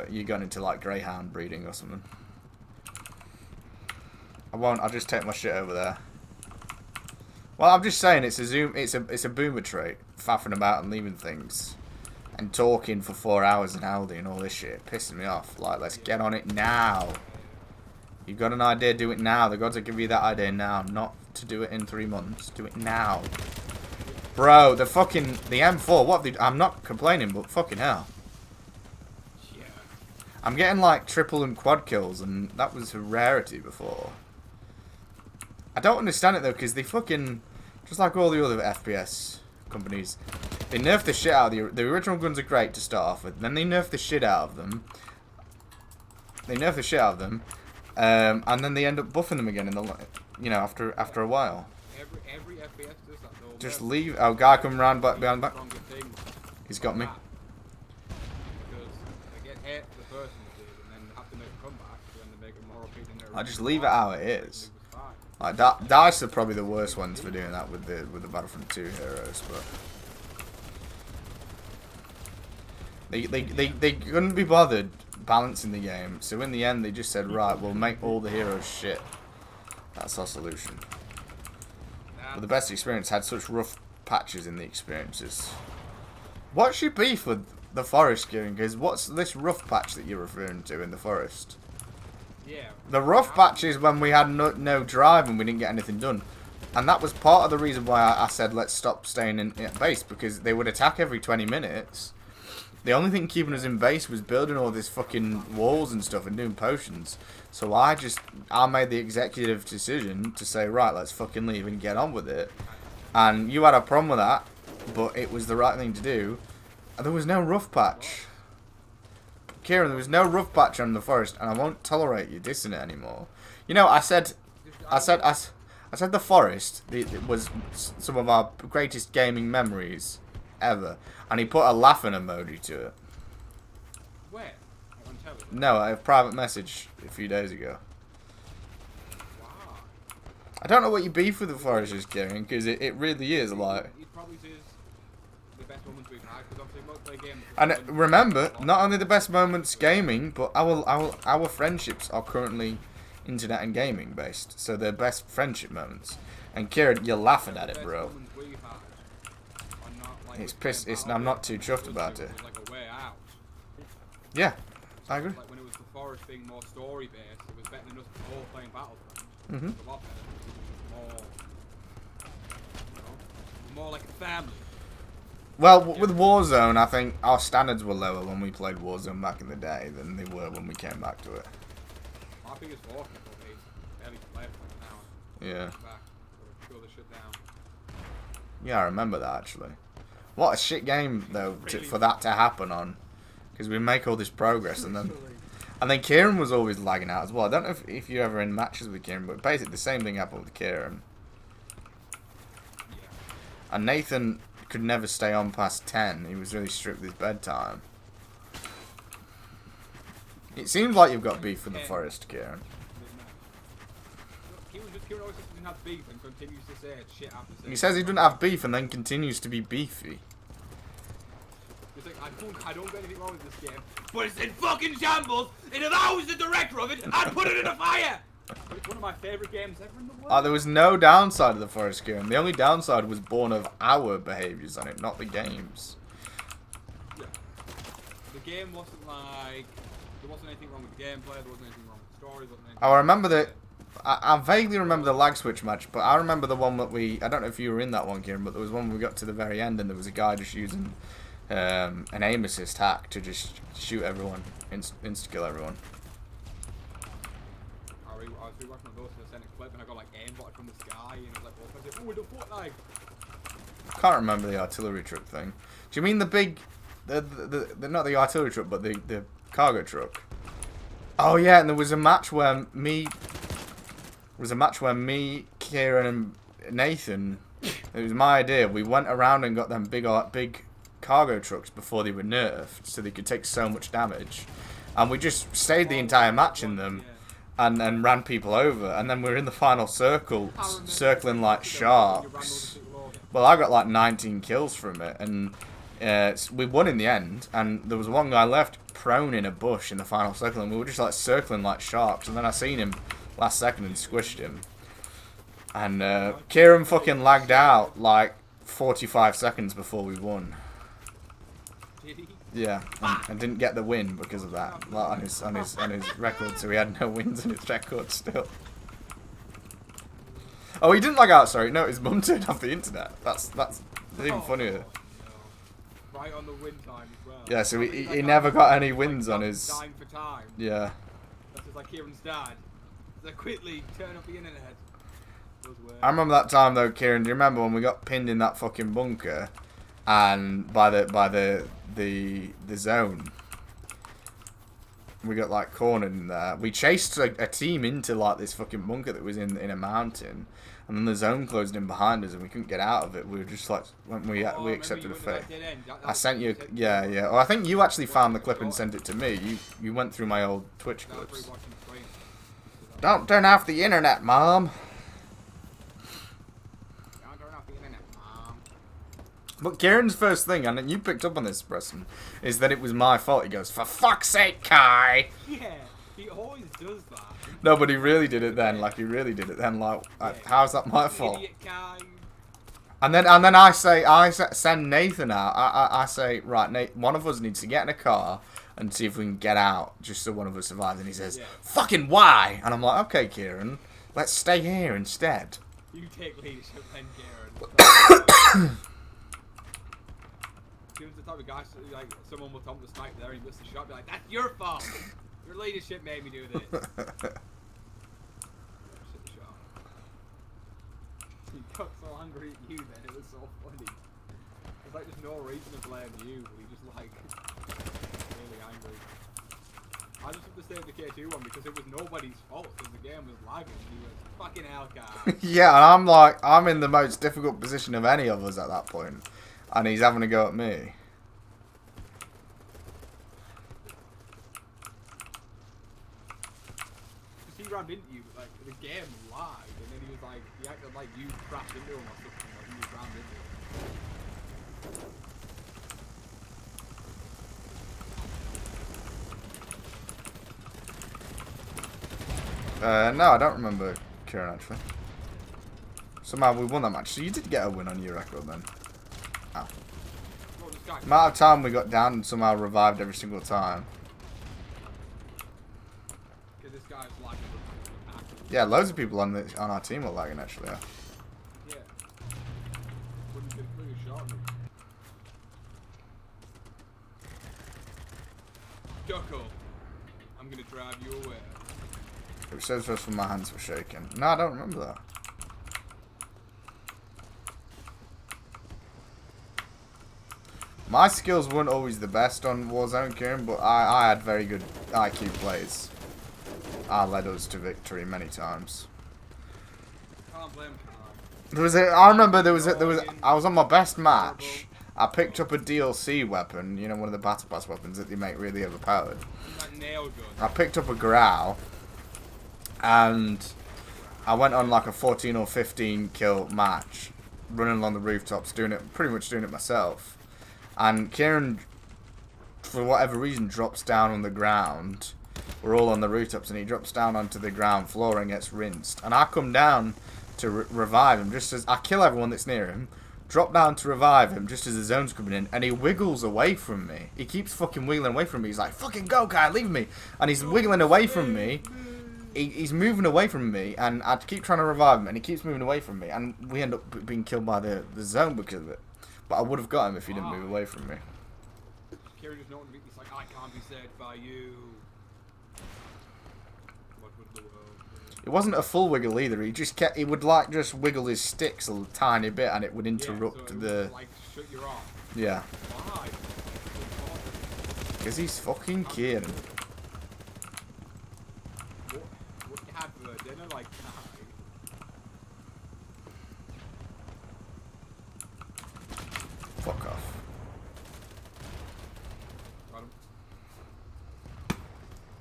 you got into like greyhound breeding or something. I won't. I'll just take my shit over there. Well, I'm just saying it's a boomer trait, faffing about and leaving things. And talking for 4 hours in Aldi and all this shit, pissing me off. Like, let's get on it now. You've got an idea, do it now. They've got to give you that idea now, not to do it in 3 months. Do it now. Bro, the M4, what have they, I'm not complaining, but fucking hell. Yeah. I'm getting like triple and quad kills, and that was a rarity before. I don't understand it though, because they fucking, just like all the other FPS companies, they nerf the shit out of the original guns are great to start off with. Then they nerf the shit out of them. And then they end up buffing them again in the, after a while. Every FPS does that though. Just leave. Oh, guy coming round back behind back. He's got me. Because they get hit the first one did, and then have to make a comeback, and then they make it more appealing. I just leave it how it is. Like DICE are probably the worst ones for doing that with the Battlefront 2 heroes, but they couldn't be bothered balancing the game, so in the end they just said, right, we'll make all the heroes shit. That's our solution. But the best experience had such rough patches in the experiences. What's your beef with the forest, Kieran? Because what's this rough patch that you're referring to in the forest? Yeah. The rough patch is when we had no drive and we didn't get anything done. And that was part of the reason why I said let's stop staying in base, because they would attack every 20 minutes. The only thing keeping us in base was building all these fucking walls and stuff and doing potions. So I made the executive decision to say, right, let's fucking leave and get on with it. And you had a problem with that, but it was the right thing to do. And there was no rough patch. Kieran, there was no rough patch on the forest, and I won't tolerate you dissing it anymore. You know, I said the forest it was some of our greatest gaming memories ever, and he put a laughing emoji to it. Where? On television? No, a private message a few days ago. Wow. I don't know what your beef with the forest is, Kieran, because it really is like. It probably is the best moments we've had, because obviously multiplayer games. And remember, not only the best moments gaming, but our friendships are currently internet and gaming based, so they're best friendship moments. And Kieran, you're laughing at it, bro. It's piss. I'm not too chuffed about it. Like a way out. Yeah, I agree. Like when it was the forest being more story based, it was better than us all playing Battlebit. Mhm. It was a lot better. It was more like a family. Well, with Warzone, I think our standards were lower when we played Warzone back in the day than they were when we came back to it. My biggest war for me, barely played for an hour. Yeah. Back, kill the shit down. Yeah, I remember that actually. What a shit game though for that to happen on, because we make all this progress and then Kieran was always lagging out as well. I don't know if you're ever in matches with Kieran, but basically the same thing happened with Kieran. Yeah. And Nathan could never stay on past 10. He was really strict with his bedtime. It seems like you've got beef with the forest, Kieran. Kieran always says he doesn't have beef and continues to say shit after saying. He says he doesn't have beef and then continues to be beefy. He's like, I don't get anything wrong with this game, but it's in fucking shambles, and if I was the director of it, I'd put it in a fire! But it's one of my favourite games ever in the world. There was no downside of the forest game. The only downside was born of our behaviours on it, not the game's. Yeah. The game wasn't like... There wasn't anything wrong with the gameplay, there wasn't anything wrong with the story, there wasn't anything I remember that. I vaguely remember the lag switch match, but I remember the one that I don't know if you were in that one, Kieran, but there was one we got to the very end and there was a guy just using an aim assist hack to just shoot everyone, insta kill everyone. I was rewatching those for the same clip and I got like aimbot from the sky and I was like, what was it? Oh, with a Fortnite! I can't remember the artillery truck thing. Do you mean the big, the not the artillery truck, but the cargo truck? Oh yeah, and there was a match where me, Kieran and Nathan, it was my idea. We went around and got them big cargo trucks before they were nerfed, so they could take so much damage, and we just stayed the entire match in them. And ran people over, and then we were in the final circle, circling like sharks. Well, I got like 19 kills from it, and we won in the end. And there was one guy left prone in a bush in the final circle, and we were just like circling like sharks. And then I seen him last second and squished him. And Kieran fucking lagged out like 45 seconds before we won. Yeah, and didn't get the win because of that, like on his record. So he had no wins in his record still. Oh, he didn't lag out. Sorry, no, his mum turned off the internet. That's even funnier. Right on the win time as well. Yeah, so he never got any wins on his. Time for time. Yeah. That's just like Kieran's dad. So quickly turn off the internet. I remember that time though, Kieran. Do you remember when we got pinned in that fucking bunker, and by the zone? We got like cornered in there. We chased a team into like this fucking bunker that was in a mountain, and then the zone closed in behind us, and we couldn't get out of it. We were just like, when we accepted a fate. I sent you, yeah. Oh, I think you actually found the clip and sent it to me. You went through my old Twitch clips. Don't turn off the internet, Mom. But Kieran's first thing, and you picked up on this, Preston, is that it was my fault. He goes, "For fuck's sake, Kai!" Yeah, he always does that. No, but he really did it then. Like, he really did it then. Like, how's that my fault? Idiot Kai. And then I send Nathan out. I say, right, Nate, one of us needs to get in a car and see if we can get out, just so one of us survives. And he says, "Fucking why?" And I'm like, "Okay, Kieran, let's stay here instead." You take leadership then, Kieran. Kieran's the type of guy, like, someone will tell him to snipe there and he missed the shot, be like, "That's your fault! Your leadership made me do this." He got so angry at you then, it was so funny. There's like just no reason to blame you, but he just like, really angry. I just took the save the K2 one because it was nobody's fault, because the game was lagging and he was, "Fucking hell, guys." Yeah, and I'm like, I'm in the most difficult position of any of us at that point. And he's having a go at me. He rammed into you, like, the game live, and then he was like, he acted like you crashed into him or something, like he was rammed into him. No, I don't remember Kieran actually. Somehow we won that match, so you did get a win on your record then. Oh. The amount of time we got down and somehow revived every single time. Yeah, loads of people on our team are lagging actually. Yeah. Wouldn't get through a shot. Ducko, I'm gonna drive you away. It says just when my hands were shaking. No, I don't remember that. My skills weren't always the best on Warzone, Kieran, but I had very good IQ plays. I led us to victory many times. Can't blame I remember I was on my best match. I picked up a DLC weapon, you know, one of the Battle Pass weapons that they make really overpowered. That nail gun. I picked up a growl, and I went on like a 14 or 15 kill match, running along the rooftops, pretty much doing it myself. And Kieran, for whatever reason, drops down on the ground. We're all on the rooftops, and he drops down onto the ground floor and gets rinsed. And I come down to revive him, just as I kill everyone that's near him, drop down to revive him, just as the zone's coming in, and he wiggles away from me. He keeps fucking wiggling away from me. He's like, "Fucking go, guy, leave me!" And he's wiggling away from me. He's moving away from me, and I keep trying to revive him, and he keeps moving away from me, and we end up being killed by the zone because of it. But I would have got him if he didn't move away from me. Kieran just not he's like, I can't be saved by you. What would the world do? It wasn't a full wiggle either. He would like just wiggle his sticks a tiny bit, and it would interrupt so it the. would, like shut you off. Yeah. Why? Because he's fucking Kieran. What you had for dinner, like tonight? Fuck off. Got him.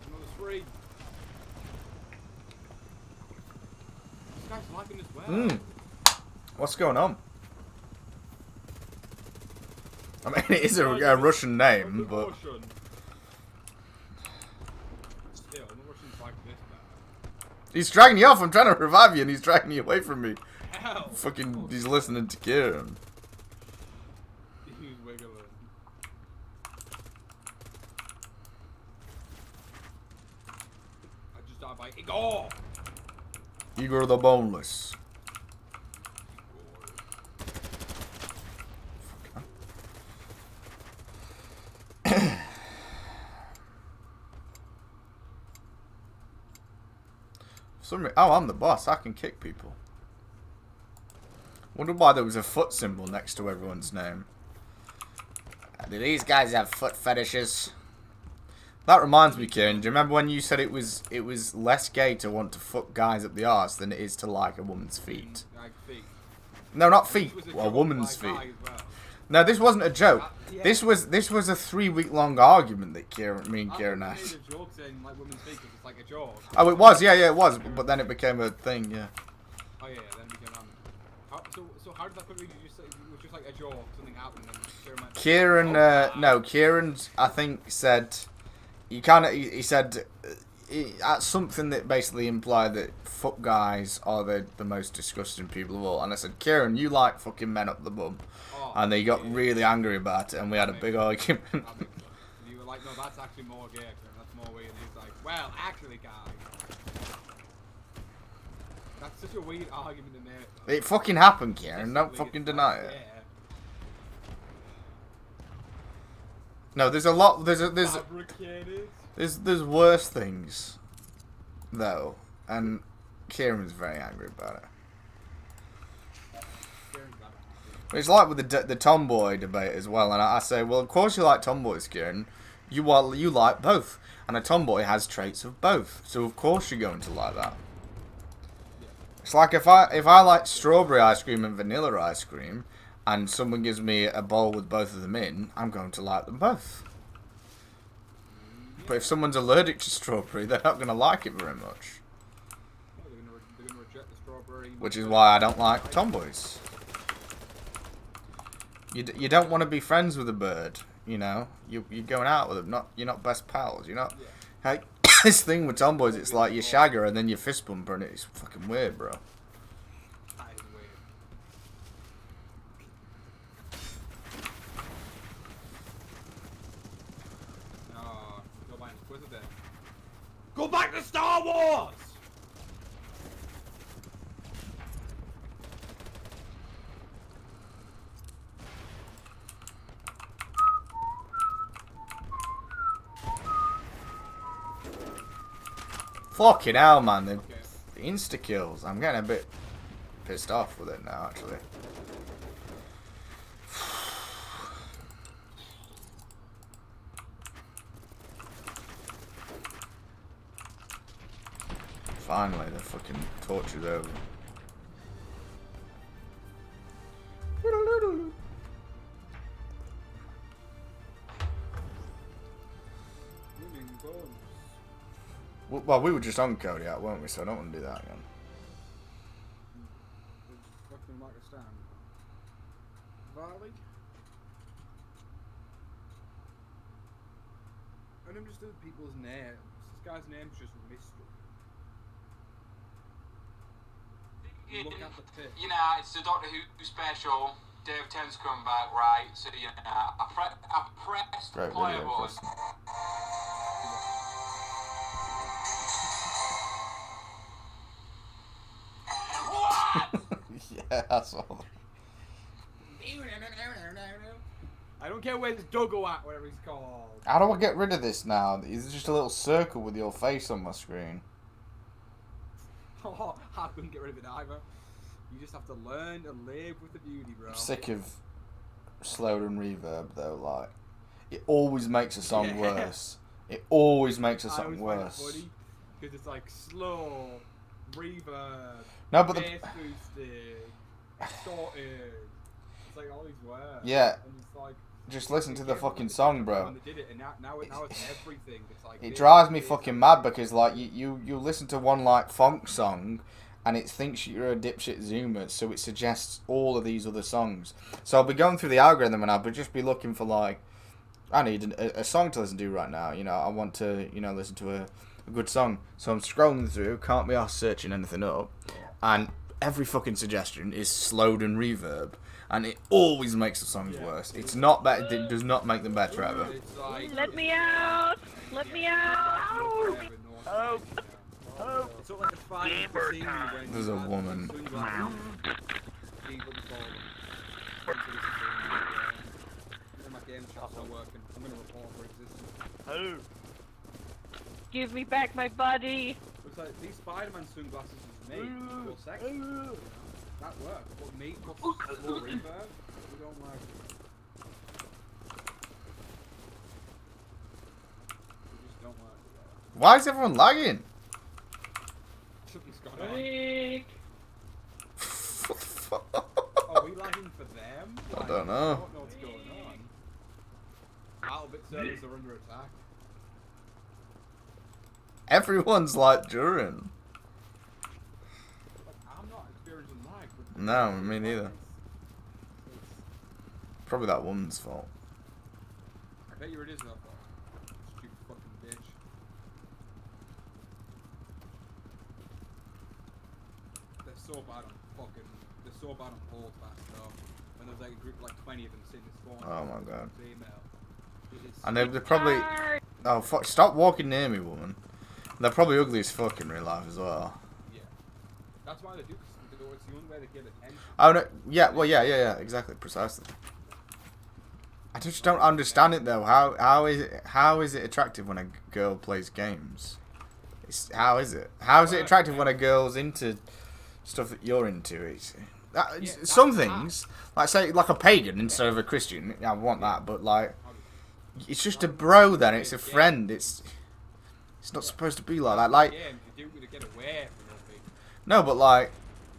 Another spree. This guy's lagging as well. What's going on? I mean, it is a Russian name, but... Russian. Still, the Russians like this bad. He's dragging you off. I'm trying to revive you, and he's dragging you away from me. Hell! Fucking, he's listening to Kieran. He's wiggling. I just died by Igor! Igor the Boneless. Oh, I'm the boss. I can kick people. Wonder why there was a foot symbol next to everyone's name. Do these guys have foot fetishes? That reminds me, Kieran. Do you remember when you said it was less gay to want to fuck guys up the arse than it is to like a woman's feet? Like feet. No, not feet. This was Well, a joke woman's by feet. guy as well. No, this wasn't a joke. Yeah. This was a 3-week-long argument that me and Kieran I had. made a joke saying like women's feet because it's like a joke. Oh, it was. Yeah, it was. But then it became a thing. Yeah. Oh yeah, then it became so how did that put me? Did you say it was just like a joke, something happened and Kieran, no, Kieran, I think said, he said something that basically implied that fuck guys are the most disgusting people of all. And I said, Kieran, you like fucking men up the bum. Oh, And they got really angry about it, and we had a big argument. And you were like, no, that's actually more gay, Kieran, that's more weird. And he's like, well, actually, guys. That's such a weird argument to make. It fucking happened, Kieran. Don't fucking deny it. Yeah. No, there's a lot. There's Fabricated. there's worse things, though, and Kieran's very angry about it. It's like with the tomboy debate as well, and I say, well, of course you like tomboys, Kieran. You like both, and a tomboy has traits of both, so of course you're going to like that. It's like if I like strawberry ice cream and vanilla ice cream, and someone gives me a bowl with both of them in, I'm going to like them both. But if someone's allergic to strawberry, they're not going to like it very much. They're gonna reject the strawberry. Which is why I don't like tomboys. You don't want to be friends with a bird, you know. You're going out with them. You're not best pals. You're not. Yeah. Like, this thing with tomboys, it's like you shag her and then you fist bump her, and it's fucking weird, bro. That is weird. Oh, go back to Twitter then. Go back to Star Wars! Fucking hell, man. The Okay. insta kills. I'm getting a bit pissed off with it now, actually. Finally, the fucking torture's over. Winning bonus. Well, we were just on Kodiak, weren't we? So I don't want to do that again. Fucking like a stand. Valley? Ununderstood people's names. This guy's name's just mystery. Look at the pit. You know, it's the Doctor Who special. Dave Tennant's come back, right? So, you know, I pressed Great play video, button. Chris. What? Yeah, I saw that. I don't care where it's Duggo at, whatever he's called. How do I get rid of this now? It's just a little circle with your face on my screen. Oh, I couldn't get rid of it either. You just have to learn to live with the beauty, bro. I'm sick of slowed and reverb though. Like, it always makes a song worse. It always makes a song worse. Because it's like slow, reverb, No, but bass boosted, distorted. It's like all these words. Yeah. And it's like, just listen to the fucking song, bro. when they did it, and now it's everything. It's like It drives me fucking mad because like you listen to one like funk song, and it thinks you're a dipshit zoomer, so it suggests all of these other songs. So I'll be going through the algorithm and I'll just be looking for like, I need a song to listen to right now. You know, I want to listen to a good song. So I'm scrolling through, can't be arsed searching anything up, and every fucking suggestion is slowed and reverb, and it always makes the songs worse. It's not better. It does not make them better ever. Let me out! Let me out! Oh. Oh. It's sort of like a fine scene when There's a woman. Oh. Give me back my body! It's like these Spider-Man sunglasses was made for sex. That works. But me, what's slow reverb? We don't like it. We just don't work together. Why is everyone lagging? Something's gone on. What the fuck? Are we lagging for them? I Like, don't know. I don't know what's going on. Battlebit servers are under attack. Everyone's like during. Like, I'm not experiencing lag. But No, me neither. Probably that woman's fault. I bet you it is that fault. Stupid fucking bitch. They're so bad on fucking. They're so bad on hold fast though. When there's like a group of like 20 of them sitting in spawn. Oh my god. Female. And they're probably. Oh fuck! Stop walking near me, woman. They're probably ugly as fuck in real life as well. Yeah. That's why they do. Cause it's the only way they get attention. Oh no! Yeah. Well, yeah. Exactly. Precisely. I just don't understand it though. How is it attractive when a girl plays games? How is it? How is it attractive when a girl's into stuff that you're into? Some things, like say like a pagan instead of a Christian. I want that, but like, it's just a bro. Then it's a friend. It's not supposed to be like that. Like, no, but like,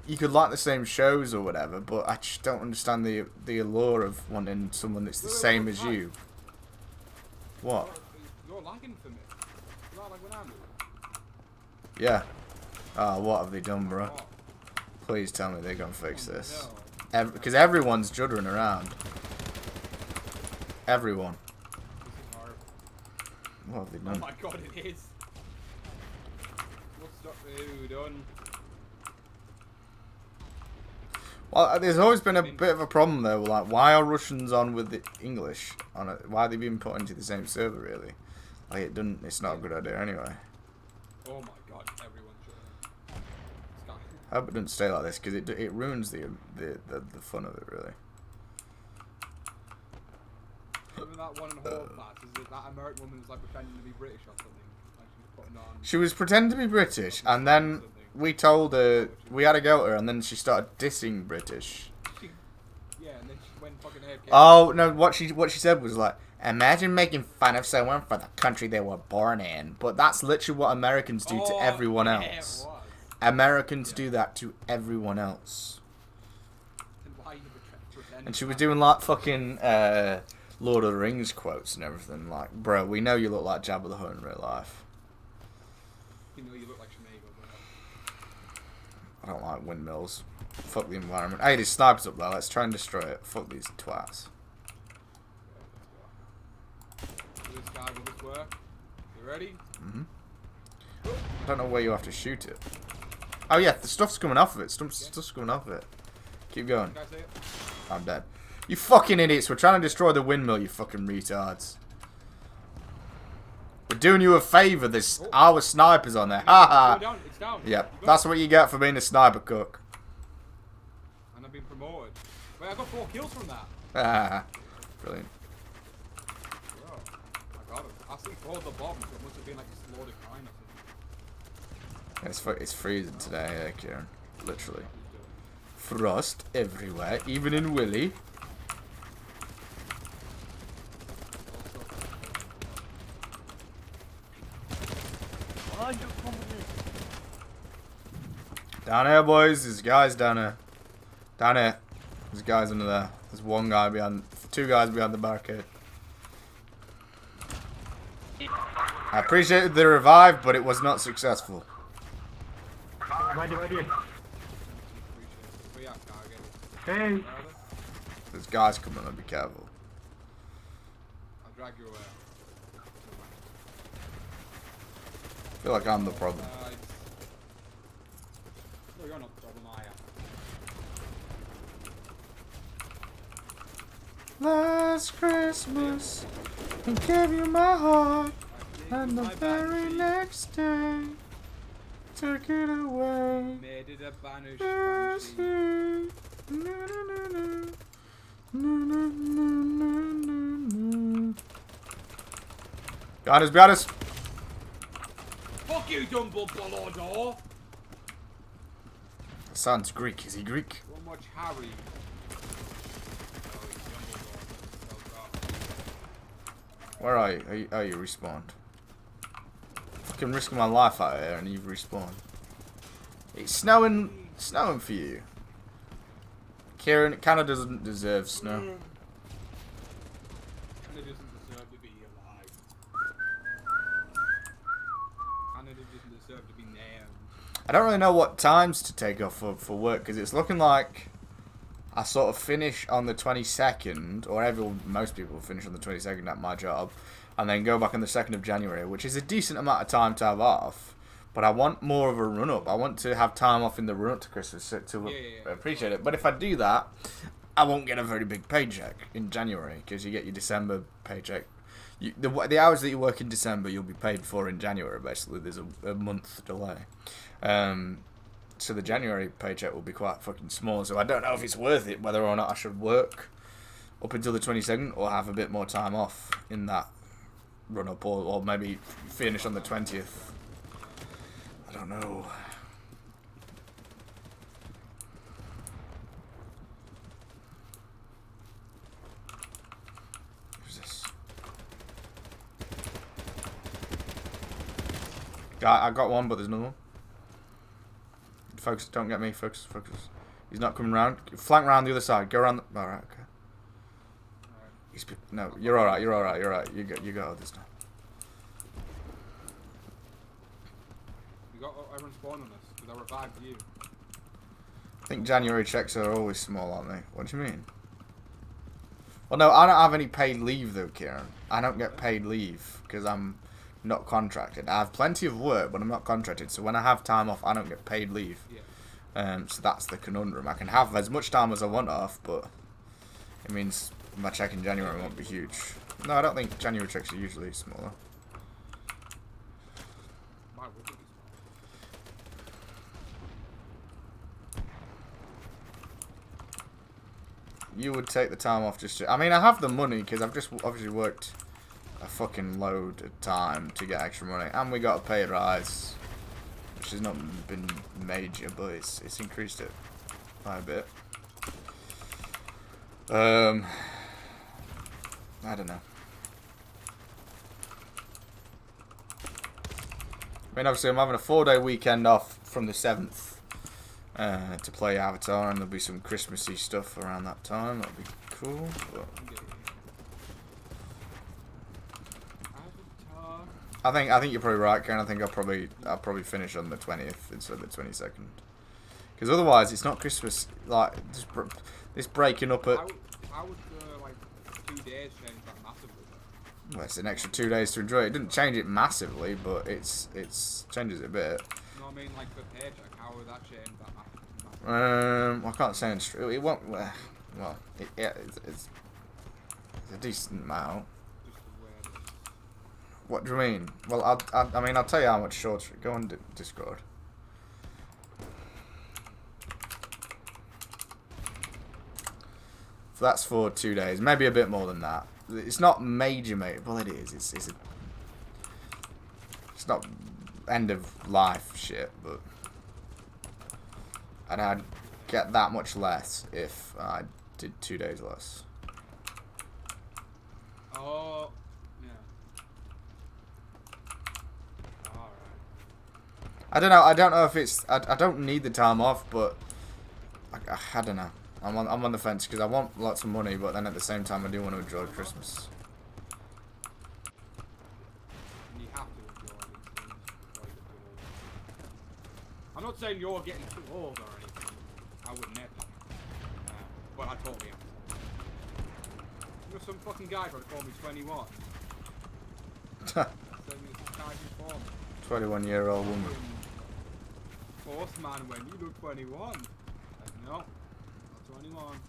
you could like the same shows or whatever, but I just don't understand the allure of wanting someone that's the same as you. What? You're lagging for me. You're not like when I move. Yeah. Oh, what have they done, bro? Please tell me they're gonna fix this. Because everyone's juddering around. Everyone. What have they done? Oh my god, it is. What's up? Ooh, done. Well, there's always been a bit of a problem though. Like, why are Russians on with the English on it? Why are they being put into the same server? Really? Like, it doesn't. It's not a good idea anyway. Oh my god, everyone's joining. I hope it doesn't stay like this because it ruins the fun of it really. Remember that one in Hall class? Is it that American woman was like pretending to be British or something? Like she was putting on. She was pretending to be British, and then we told her we had to go at her, and then she started dissing British. Yeah, and then she went fucking AFK. Oh no! What she said was like, imagine making fun of someone for the country they were born in. But that's literally what Americans do to everyone else. Americans do that to everyone else. Then why are you pretending? And she was doing like fucking Lord of the Rings quotes and everything. Like, bro, we know you look like Jabba the Hutt in real life. You know you look like Shmego, bro. I don't like windmills. Fuck the environment. Hey, there's snipers up there. Let's try and destroy it. Fuck these twats. Will this guy, will this work? You ready? I don't know where you have to shoot it. Oh yeah, the stuff's coming off of it. Stuff's coming off of it. Keep going. Can I say it? I'm dead. You fucking idiots. We're trying to destroy the windmill, you fucking retards. We're doing you a favour. There's our snipers on there. Haha. It's down. It's down. Yep. That's what you get for being a sniper cook. And I've been promoted. Wait, I got 4 kills from that. Haha. Brilliant. C4 the bomb, so it must have been like a slow decline or something. It's freezing today, Kieran. Literally. Frost everywhere, even in Willy. Down here, boys. There's guys down here. Down here. There's guys under there. There's one guy behind, two guys behind the barricade. I appreciated the revive, but it was not successful. Hey! There's guys coming up, be careful. I'll drag you away. I feel like I'm the problem. No, you're not the problem, are you? Last Christmas, I gave you my heart, and the very next day, took it away. Made it a banish. Yes, you. No, no, no, no. No, no, no, no, no. Behind us, behind us. Fuck you, Dumbledore! That sounds Greek. Is he Greek? So much Harry. Oh, he's Dumbledore. Where are you? Oh, you respawned. Fucking risking my life out here and you've respawned. It's snowing for you. Kieran, Canada doesn't deserve snow. Canada doesn't deserve to be alive. Canada doesn't deserve to be named. I don't really know what times to take off for work because it's looking like I sort of finish on the 22nd, or most people finish on the 22nd at my job, and then go back on the 2nd of January, which is a decent amount of time to have off. But I want more of a run-up. I want to have time off in the run-up to Christmas to appreciate it. But if I do that, I won't get a very big paycheck in January because you get your December paycheck. The hours that you work in December, you'll be paid for in January, basically. There's a month delay. So the January paycheck will be quite fucking small. So I don't know if it's worth it, whether or not I should work up until the 22nd or have a bit more time off in that run-up, or maybe finish on the 20th. I don't know. Who's this? I got one, but there's another one. Focus, don't get me. Focus. He's not coming round. Flank round the other side. Go around. Alright, okay. No, you're alright. You're alright. You got this now. Got everyone spawn on us because I revived you. I think January checks are always small, aren't they? What do you mean? Well, no, I don't have any paid leave though, Kieran. I don't get paid leave because I'm not contracted. I have plenty of work, but I'm not contracted. So when I have time off, I don't get paid leave. Yeah. So that's the conundrum. I can have as much time as I want off, but it means my check in January won't be huge. No, I don't think January checks are usually smaller. Why would it be small? You would take the time off just to... I mean, I have the money because I've just obviously worked a fucking load of time to get extra money. And we got a pay rise, which has not been major, but it's increased it by a bit. I don't know. I mean, obviously I'm having a 4-day weekend off from the 7th. To play Avatar, and there'll be some Christmassy stuff around that time. That'll be cool. But I think you're probably right, Karen. I think I'll probably finish on the 20th instead of the 22nd. Because otherwise, it's not Christmas. Like this breaking up at. How would like 2 days change that massively? Well, it's an extra 2 days to enjoy it. It didn't change it massively, but it's changes it a bit. No, I mean like the paycheck. How would that change that massively? I can't say it won't. Well, it's a decent amount. What do you mean? Well, I mean, I'll tell you how much shorter. Go on Discord. So that's for 2 days, maybe a bit more than that. It's not major, mate. Well, it is. It's It's not end of life shit, but I'd get that much less if I did 2 days less. Oh, yeah. Alright. I don't know. I don't know if it's. I don't need the time off, but I don't know. I'm on the fence because I want lots of money, but then at the same time I do want to enjoy Christmas. And you have to enjoy these things before you get too old. I'm not saying you're getting too old or anything. I would never. But I totally am. You know, some fucking guy tried to call me 21. Send me some charging form. 21-year-old woman. Postman, when you look 21. Like, no, not 21.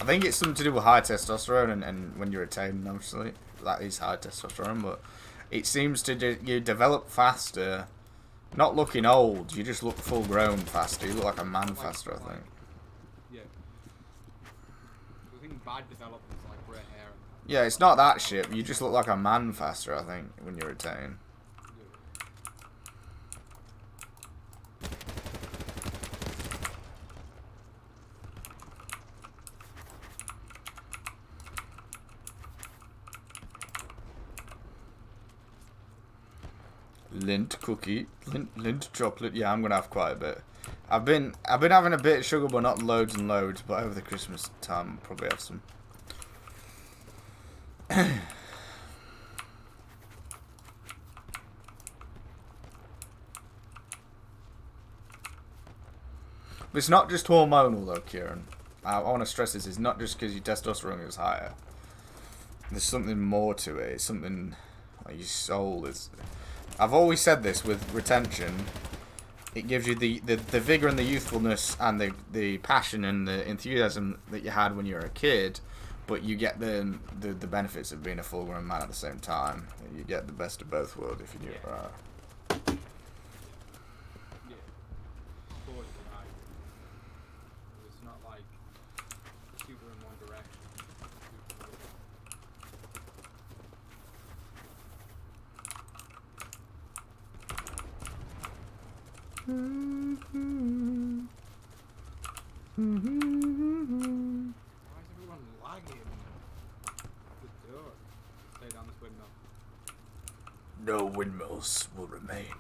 I think it's something to do with high testosterone and when you're attaining, obviously. That is high testosterone, but it seems to you develop faster. Not looking old, you just look full grown faster. You look like a man faster, I think. Yeah. I think bad development's like grey hair. Yeah, it's not that shit. You just look like a man faster, I think, when you're attaining. Lint cookie, lint chocolate. Yeah, I'm gonna have quite a bit. I've been having a bit of sugar, but not loads and loads. But over the Christmas time, I'll probably have some. But it's not just hormonal though, Kieran. I want to stress this: it's not just because your testosterone is higher. There's something more to it. It's something like your soul is. I've always said this with retention. It gives you the vigor and the youthfulness and the passion and the enthusiasm that you had when you were a kid, but you get the benefits of being a full-grown man at the same time. You get the best of both worlds if you do it right. Yeah. Totally right. It's not like super in one direction. Why is everyone lagging? The door. Stay down this window. No windmills will remain.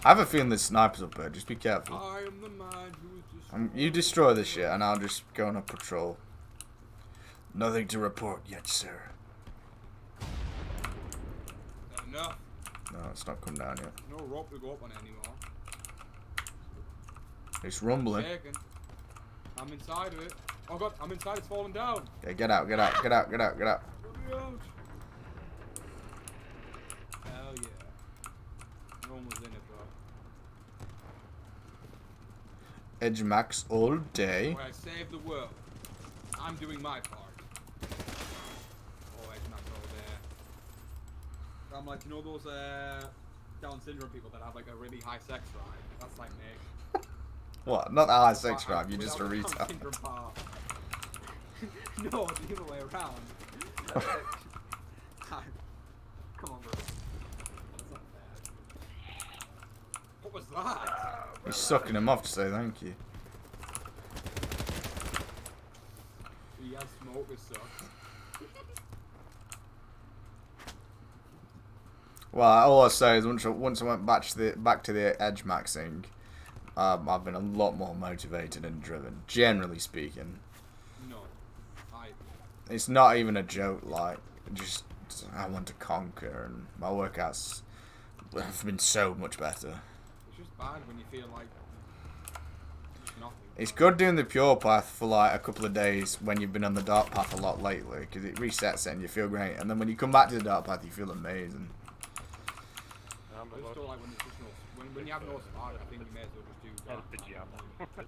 I have a feeling there's snipers up there. Just be careful. I am the man who is You destroy this shit, and I'll just go on a patrol. Nothing to report yet, sir. enough. No, it's not come down yet. No rope to go up on it anymore. It's rumbling. Shaking. I'm inside of it. Oh god, I'm inside, it's falling down. Okay, get out, get out, get out, get out, get out. Let me out. Hell yeah. No one was in it, bro. Edge max all day. Where I save the world. I'm doing my part. Oh, Edge max all day. I'm like, you know those Down syndrome people that have like a really high sex drive? That's like me. What? Not the high sex drive, you're just a Without the Down retard. syndrome part. No, the other way around. Come on, bro. That's not bad. What was that? He's sucking him off to say thank you. He has smoke as such. Well, all I say is once I went back to the edge maxing, I've been a lot more motivated and driven, generally speaking. No. It's not even a joke, like, just, I want to conquer, and my workouts have been so much better. It's just bad when you feel like there's nothing. It's good doing the pure path for like a couple of days when you've been on the dark path a lot lately, because it resets it and you feel great, and then when you come back to the dark path you feel amazing. I just feel like when there's just no, when you have no spark, I think you may as well just do dark path.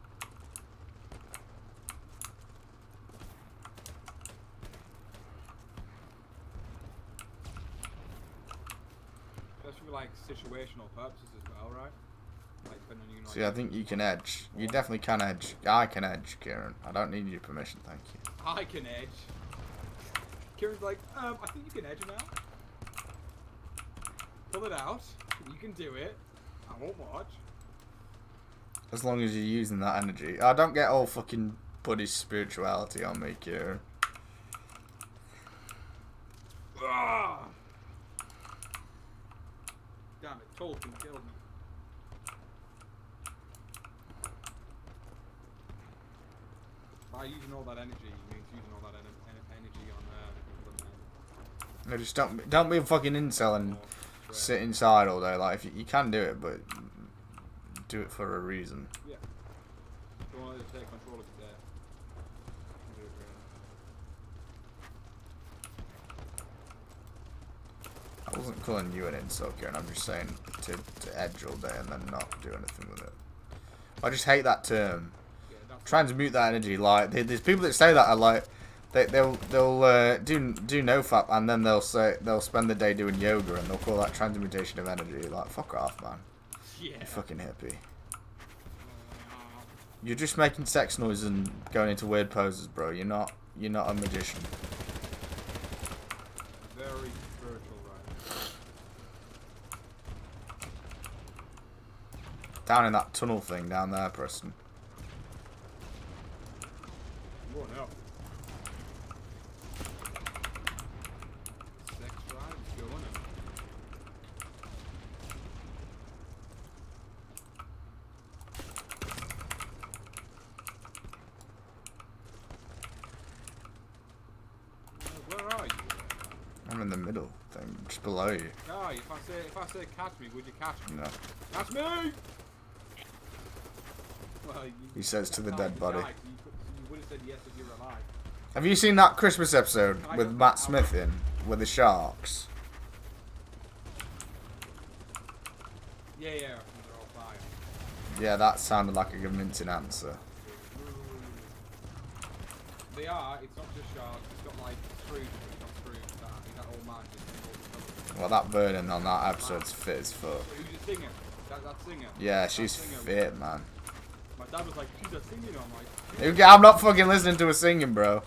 Especially for like situational purposes as well, right? Like depending on you. See, I think you can edge. You definitely can edge. I can edge, Kieran. I don't need your permission, thank you. I can edge. Kieran's like, I think you can edge now. Pull it out. You can do it. I won't watch. As long as you're using that energy. I don't get all fucking buddy spirituality on me, Kieran. Ah! Damn it, Tolkien killed me. By using all that energy, you mean using all that energy on No, just don't be a fucking incel and sit inside all day. Like, if you can do it, but do it for a reason. Yeah. Don't want to take control of it there. Do it really. I wasn't calling you an incel, Kieran. I'm just saying to edge all day and then not do anything with it. I just hate that term. Yeah, Transmute that energy. Like, there's people that say that are like, they'll do nofap and then they'll spend the day doing yoga and they'll call that transmutation of energy. Like, fuck off, man. yeah. You fucking hippie. You're just making sex noises and going into weird poses, bro. You're not a magician. Very spiritual, right? Down in that tunnel thing down there, Preston. I'm going up. Sex drive is going up. Where are you? I'm in the middle thing, just below you. No, if I say catch me, would you catch me? No. Catch me! Well, He says to the you dead body. died, so you would have said yes if you were alive. Have you seen that Christmas episode with Matt Smith in with the sharks? Yeah, they're all fire. Yeah, that sounded like a convincing answer. They are. It's not just sharks. It's got like Scrooge. It's not Scrooge. That old man. Well, that burden on that episode's fit as fuck. Who's the singer? That singer. Yeah, That she's singer. fit, man. My dad was like, she's a singer. I'm like, I'm not fucking listening to her singing, bro.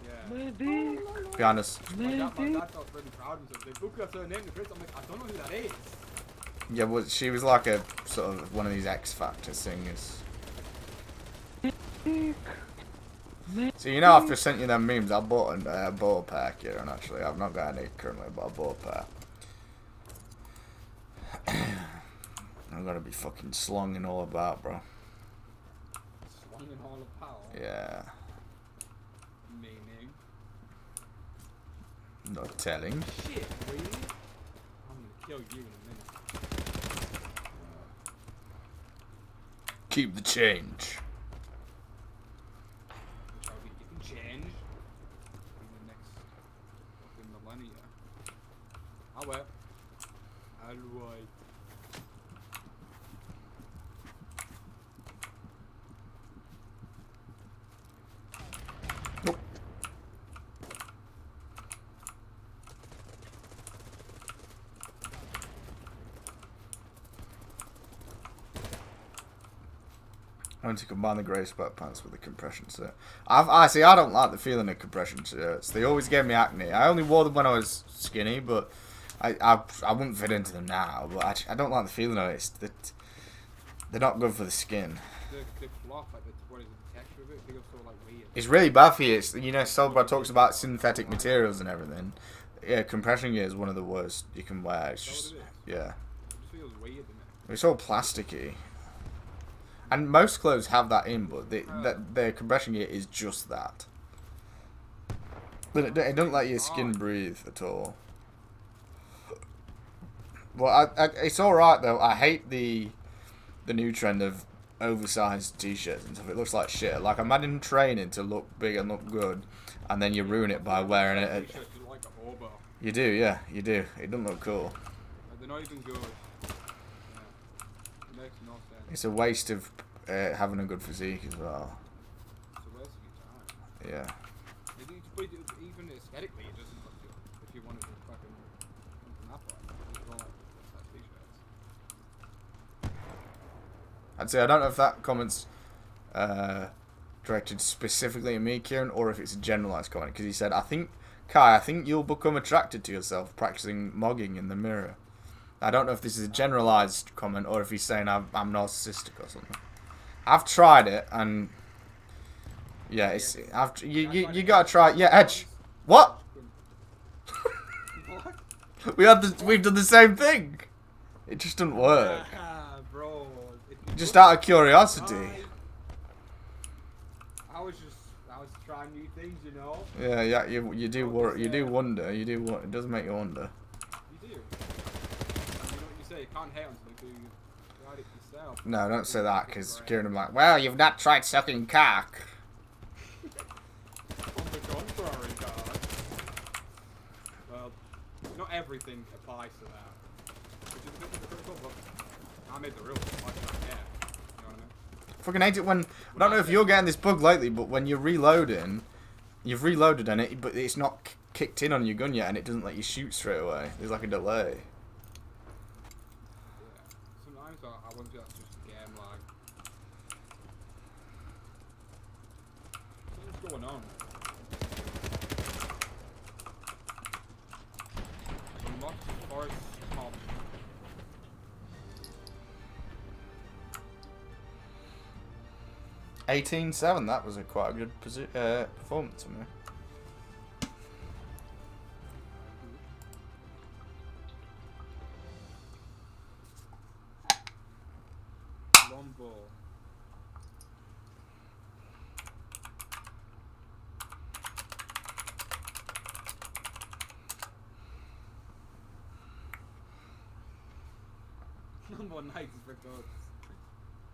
yeah. Be honest. My dad felt really proud of himself. They booked us her name to Chris. I'm like, I don't know who that is. Yeah, well, she was like a sort of one of these X Factor singers. So you know, after I sent you them memes, I bought a ball pack here, and actually, I've not got any currently, but I bought a pack. I'm gonna be fucking slonging all about, bro. Swung in all of power. Yeah. Meaning. Not telling. Shit, really? I'm gonna kill you in a minute. Keep the change. Which I'll be getting change in the next fucking millennia. Ah ouais. Alright. Nope. I want to combine the grey sweatpants with the compression shirt. I see. I don't like the feeling of compression shirts. They always gave me acne. I only wore them when I was skinny, but I wouldn't fit into them now. But I don't like the feeling of it. It's that they're not good for the skin. The cloth, like what is it, the texture of it? It feels so like weird. It's really bad for you. It's, you know, Solbrad talks about synthetic materials and everything. Yeah, compression gear is one of the worst you can wear. It's just, yeah. It just feels weird, doesn't it? It's all plasticky. And most clothes have that in, but the compression gear is just that. But it doesn't let your skin breathe at all. Well, it's alright though. I hate the new trend of oversized t-shirts and stuff. It looks like shit. Like, imagine training to look big and look good, and then you ruin it by wearing it. T-shirts look like a hobo. You do, yeah, you do. It doesn't look cool. Like, they're not even good. Yeah. It makes no sense. It's a waste of having a good physique as well. It's a waste of your time. Yeah. Even aesthetically, it doesn't look good. If you wanted to fucking nap on it, it's all like t-shirts. I'd say I don't know if that comment's directed specifically at me, Kieran, or if it's a generalised comment. Because he said, I think Kai, I think you'll become attracted to yourself practicing mogging in the mirror. I don't know if this is a generalised comment or if he's saying I'm narcissistic or something. I've tried it and yeah, it's you gotta try it. Yeah, Edge. What? What? We've done the same thing. It just didn't work. Bro. Just out of curiosity. I was trying new things, you know. Yeah, you do wonder. It does make you wonder. You do. And you know what you say? You can't hate on something until you tried it yourself. No, don't say that, because Kieran will be like, well, you've not tried sucking cock. On the contrary, guys. Well, not everything applies to that. Which is a bit hypocritical, but I made the rules. I don't care. You know what I mean? Fucking hate it when, I don't know if you're getting this bug lately, but when you're reloading, you've reloaded and but it's not kicked in on your gun yet and it doesn't let you shoot straight away. There's like a delay. Yeah. Sometimes I wonder if that's just a game lag. What's going on? Unlocked forest top. 18-7, that was quite a good performance from me. Lombo. Lombo Knight is for goats.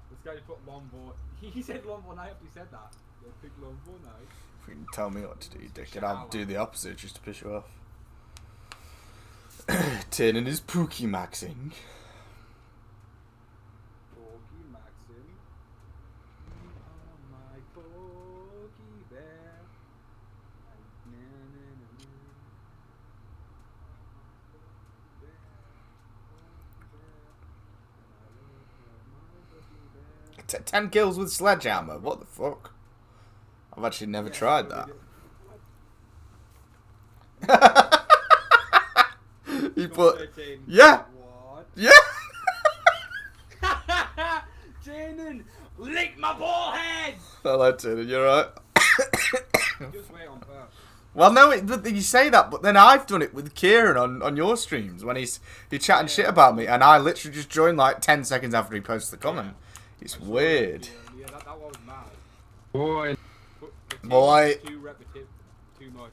This guy just put Lombo. He said Lombo Knight after he said that. Yeah, pick Lombo Knight. If you can tell me what to do, you dickhead, I'll do the opposite just to piss you off. Turning his Pookie Maxing. Pokey Maxim. You are my Pokey Bear. Na, na, na, na. Pokey Bear. 10 kills with sledgehammer, what the fuck? I've actually never tried that. You put... 13. Yeah! What? Yeah! Jaden, lick my ball head! Hello, Tiernan, you're right. Just wait on purpose. Well, no, you say that, but then I've done it with Kieran on your streams when he's chatting shit about me, and I literally just joined like 10 seconds after he posts the comment. It's weird. Yeah, that was mad. Boy. But the team Boy. was too repetitive, too much.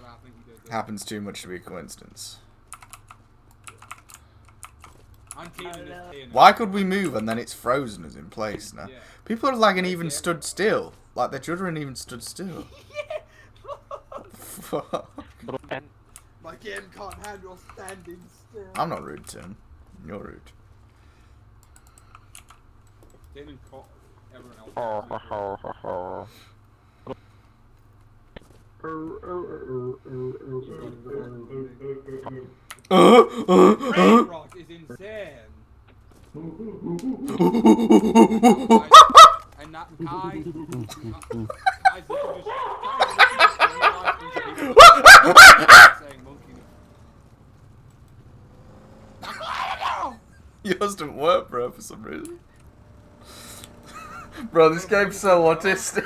That I think you did. Happens too much to be a coincidence. I'm teaming this team. Why could we move and then it's frozen as in place now? Yeah. People are lagging even stood still. Like they're juddering even stood still. Fuck. My game can't handle standing still. I'm not rude, Tim. You're rude. Damon caught everyone else. Brain rot is insane. And that guy, saying monkey. Yours didn't work, bro, for some reason. Bro, this game's so autistic.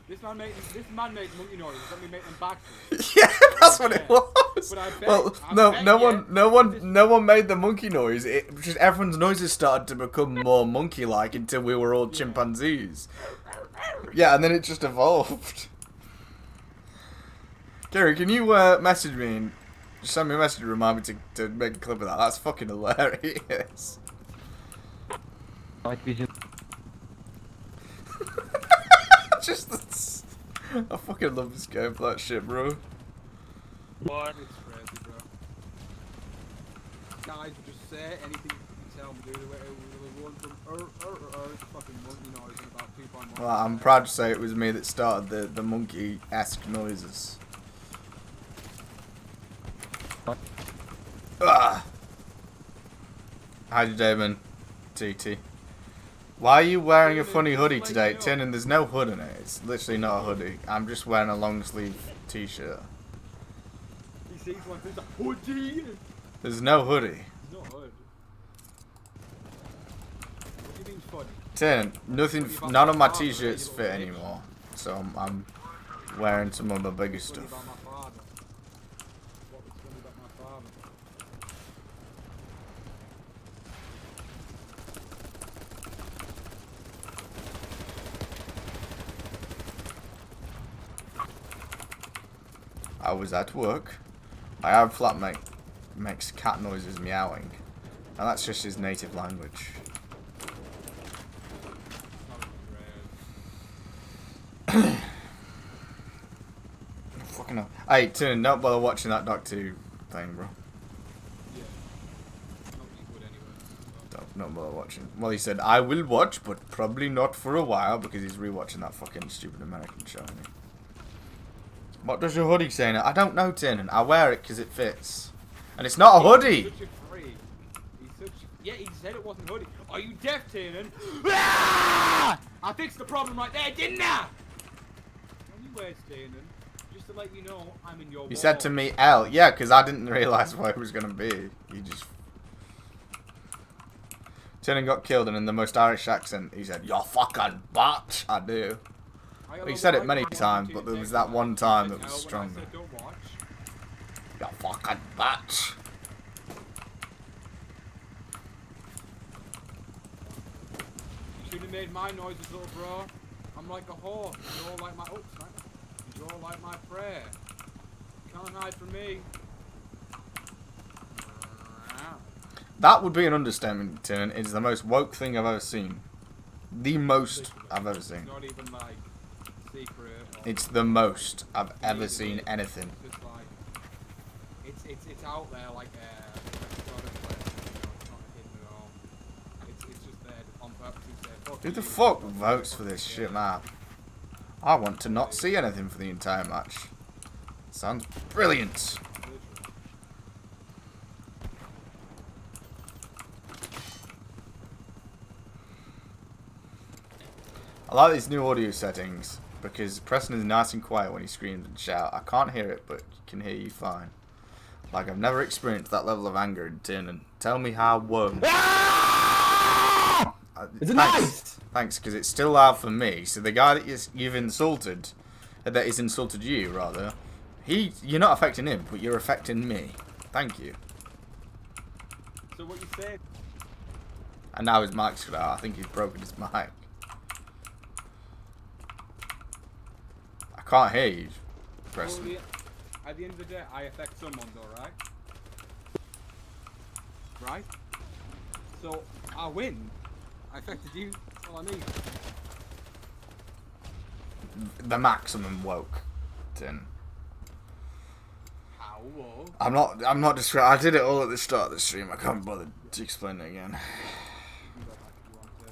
This man made monkey noises. Let me make them back to you. Yeah, that's what it was. But I bet, Well, I no, bet no one made the monkey noise. It just everyone's noises started to become more monkey-like until we were all chimpanzees. Yeah, and then it just evolved. Gary, can you message me and just send me a message to remind me to make a clip of that? That's fucking hilarious. Night vision. I fucking love this game for that shit, bro. What? It's crazy, bro. Guys, just say anything you tell me, do the way we run from fucking monkey noise in about 2.1. Well, I'm proud to say it was me that started the monkey-esque noises. How's your day been, TT? Why are you wearing a Tiernan, funny just hoodie let today? you know. Tiernan, there's no hood in it. It's literally not a hoodie. I'm just wearing a long sleeve t-shirt. He sees one, there's a hoodie. There's no hoodie. There's no hood. What do you mean funny? Tiernan, nothing. What about None of my father, eh, you t-shirts little fit bitch? anymore. So I'm wearing some of the bigger What's funny stuff. about my father? What was funny about my father? I was at work. My Arab flatmate makes cat noises meowing. And that's just his native language. Not even red. Fucking hell. Hey, Tiernan, don't bother watching that Doctor Who thing, bro. Yeah. Not really good anyway. Don't bother watching. Well, he said, I will watch, but probably not for a while, because he's rewatching that fucking stupid American show. Isn't he? What does your hoodie say now? I don't know, Tiernan. I wear it because it fits. And it's not a hoodie! He's such a freak. He's such. Yeah, he said it wasn't hoodie. Are you deaf, Tiernan? Ah! I fixed the problem right there, didn't I? Anyway, Tiernan, just to let you know, I'm in your. You said to me, L. Yeah, because I didn't realise what it was going to be. You just... Tiernan got killed, and in the most Irish accent, he said, "You fucking bitch." I do. He said it many times, but there was that one time that was stronger. You fucking bitch. You should have made my noises, little bro. I'm like a horse. You're like my You're like my prayer. Can't hide from me. That would be an understatement, Tiernan. It's the most woke thing I've ever seen. The most I've ever It's seen. not even like secret. Or It's the most I've ever seen anything. It's just like it's out there like it's not hidden at all. It's just there on purpose to say fuck Who the you, fuck fuck votes you, for fuck this you. shit map? I want to not see anything for the entire match. Sounds brilliant. Literally. I like these new audio settings because Preston is nice and quiet when he screams and shouts. I can't hear it, but can hear you fine. Like, I've never experienced that level of anger in Tiernan. Tell me how won't. Is it nice? Thanks, because it's still loud for me. So the guy that you've insulted, that has insulted you, rather, you're not affecting him, but you're affecting me. Thank you. So what you said? And now his mic's cut out. I think he's broken his mic. I can't hear you, Preston. Well, at the end of the day, I affect someone though, right? Right? So I win. I affected you. That's all I mean. The maximum woke, Tin. How? Whoa. I'm not describing. I did it all at the start of the stream. I can't bother to explain it again. You can go back if you want to.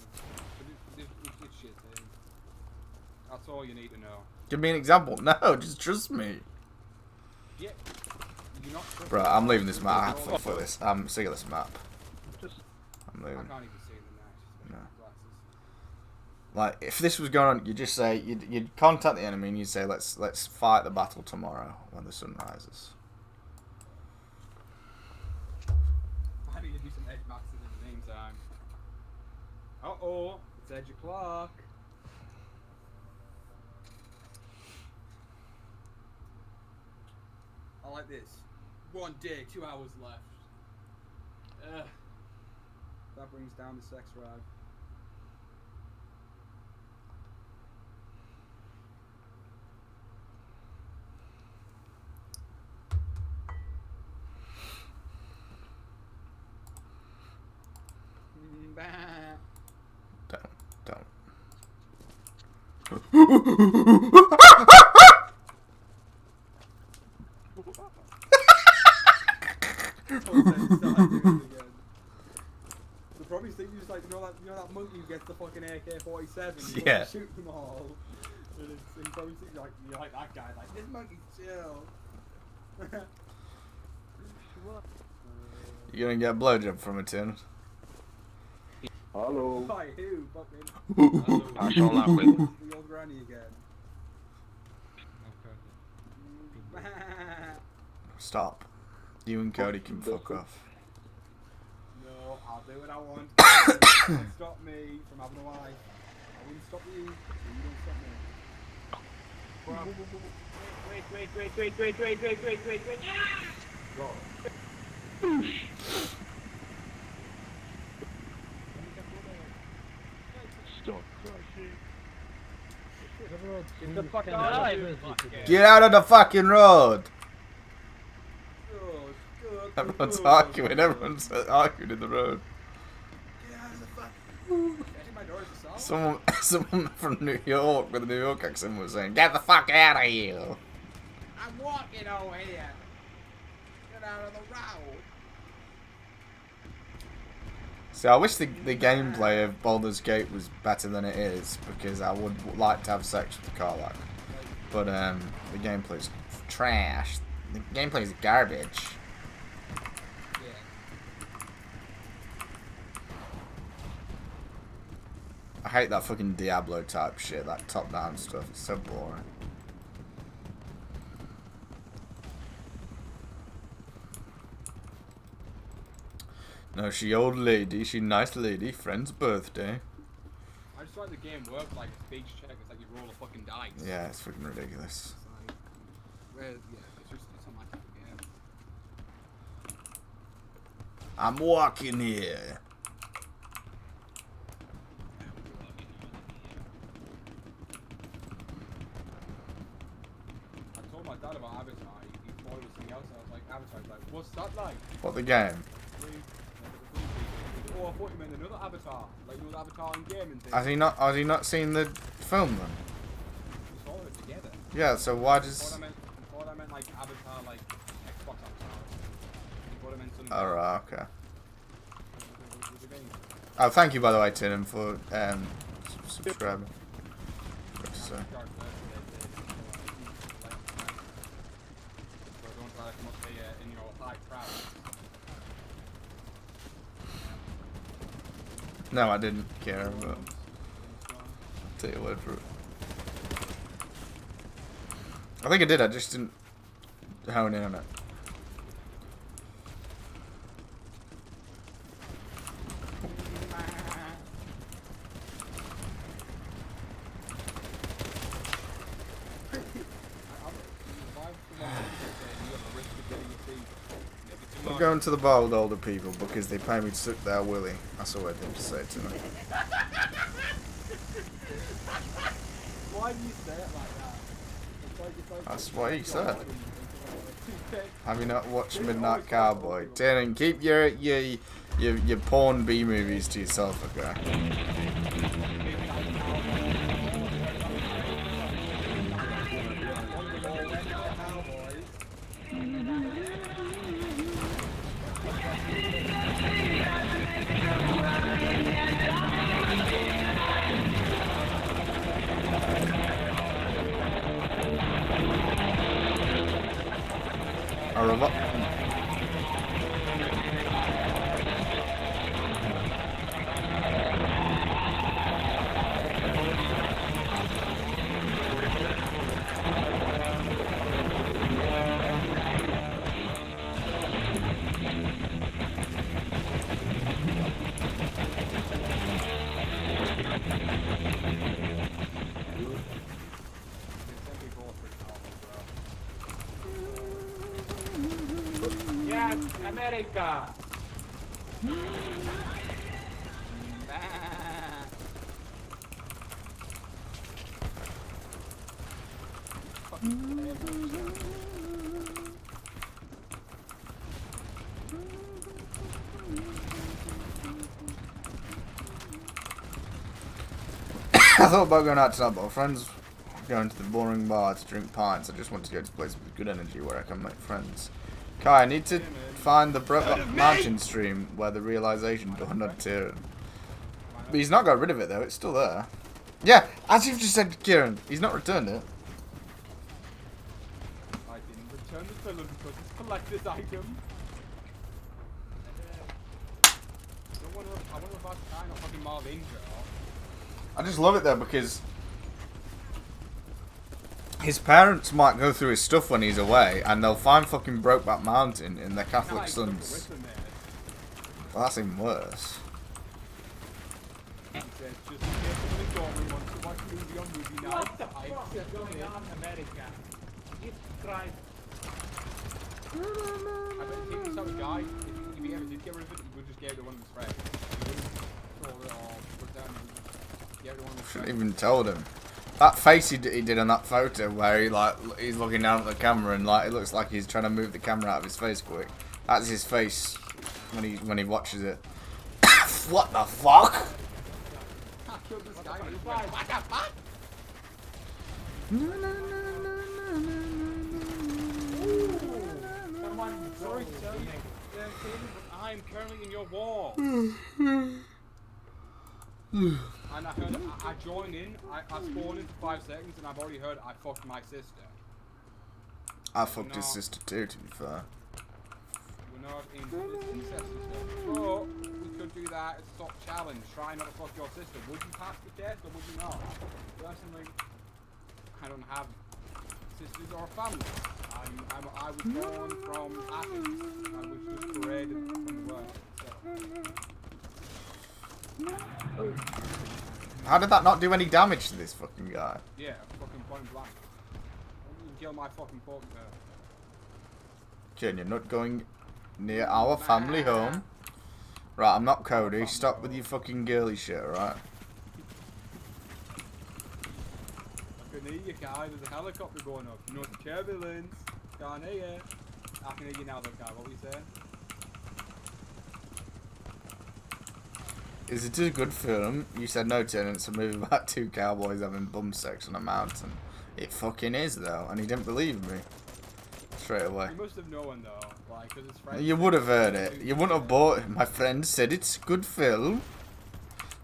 But it's shit, Dave. That's all you need to know. Give me an example. No, just trust me. Yeah. You're not Bro, I'm leaving this map. I have to for this. I'm sick of this map. I'm I leaving. can't even see in the night. No. Glasses. Like, if this was going on, you'd just say you'd contact the enemy and you'd say let's fight the battle tomorrow when the sun rises. I need to do some edge maxes in the meantime. Uh-oh. It's edge o'clock. I like this. 1 day, 2 hours left. Ugh. That brings down the sex drive. Don't. They'll probably think you just like you know that monkey who gets the fucking AK-47. Yeah. Shoot them all. And he probably thinks you're like that guy. Like this monkey chill. You're gonna get a blowjob from a tin. Hallo. Hi, who? Fuck me. Waar zal nou met? The old granny again. Stop. You and Cody can fuck off. No, I'll do what I want. You won't stop me from having a wife. I wouldn't stop you, so you don't stop me. Wait. Go. Stop crushing. Get the fuck out of here. Get out of the fucking road! Oh, good. Everyone's arguing. Everyone's arguing in the road. Get out of the fuck. Getting my door to solve. Someone from New York with a New York accent was saying, "Get the fuck out of here!" I'm walking over here. Get out of the road. See, I wish the gameplay of Baldur's Gate was better than it is, because I would like to have sex with Karlach. But the gameplay's trash. The gameplay's garbage. Yeah. I hate that fucking Diablo type shit, that top-down stuff. It's so boring. No, she old lady, she nice lady, friend's birthday. I just like the game works like a speech check. It's like you roll a fucking dice. Yeah, it's fucking ridiculous. It's like, it's a massive game. I'm walking here. I told my dad about Avatar. He thought it was something else. I was like, Avatar. He's like, what's that like? What, the game? Oh, I thought you meant another Avatar. Like, you know, the Avatar in game and things. Has he not seen the film then? We saw it together. Yeah, so why I does... thought I meant like Avatar, like Xbox Avatar. I thought I meant something Alright, okay. else. What do you mean? Oh, thank you, by the way, Tinem, for subscribing. So, Dark birthday, so don't try to come up here in your high crowd. no, I didn't care, but I'll take your word for it. I think I did, I just didn't hone in on it. I'm going to the bar with older people because they pay me to suck their willy. That's a weird thing to say to me. Why do you say it like that? It's like That's what he said. Okay. Have you not watched Midnight Cowboy? Darren, keep your porn B movies to yourself, okay? Yes, America. I thought about going out tonight, but my friends going to the boring bar to drink pints. I just want to go to a place with good energy where I can make friends. Kai, I need to find the Brokeback Mountain stream where the realization dawned on Tyrion. But he's not got rid of it though, it's still there. Yeah, as you've just said, Kieran, he's not returned it. I didn't return the film because it's collector's item. I wonder if I'd kind of fucking Marvin girl. I just love it though because his parents might go through his stuff when he's away, and they'll find fucking Brokeback Mountain in their Catholic sons. Well, that's even worse. He says, just in case somebody thought we want to watch movie on movie night. What the fuck is going on in America? Jesus Christ. I bet he was some guy, if he ever did get rid of it, he would just give it to one of his friends. He wouldn't throw it or put it down, he would just give it to one of his Shouldn't friends. even told him. That face he did on that photo where he's looking down at the camera and like it looks like he's trying to move the camera out of his face quick. That's his face when he watches it. What the fuck? I killed this guy and he went, what the fuck? Someone Sorry to tell you, but I'm currently in your wall. And I heard, I joined in, I spawned in for 5 seconds and I've already heard I fucked my sister. I fucked his sister too, to be fair. We're not into this incest and stuff. But we could do that as a top challenge. Try not to fuck your sister. Would you pass the test or would you not? Personally, I don't have sisters or a family. I was born from Athens. I was just created from the world. So. How did that not do any damage to this fucking guy? Yeah, fucking point blank. You can kill my fucking pork there. Jen, you're not going near our family home. Right, I'm not Cody. Stop with your fucking girly shit, alright? I can hear you, guy. There's a helicopter going up. You know the turbulence. Can't hear you. I can hear you now, though, guy. What were you saying? Is it a good film? You said no, Tim. It's a movie about two cowboys having bum sex on a mountain. It fucking is, though, and he didn't believe me. Straight away. You must have known, though. Like, because his friends... You would have heard it. You wouldn't have bought it. My friend said it's a good film.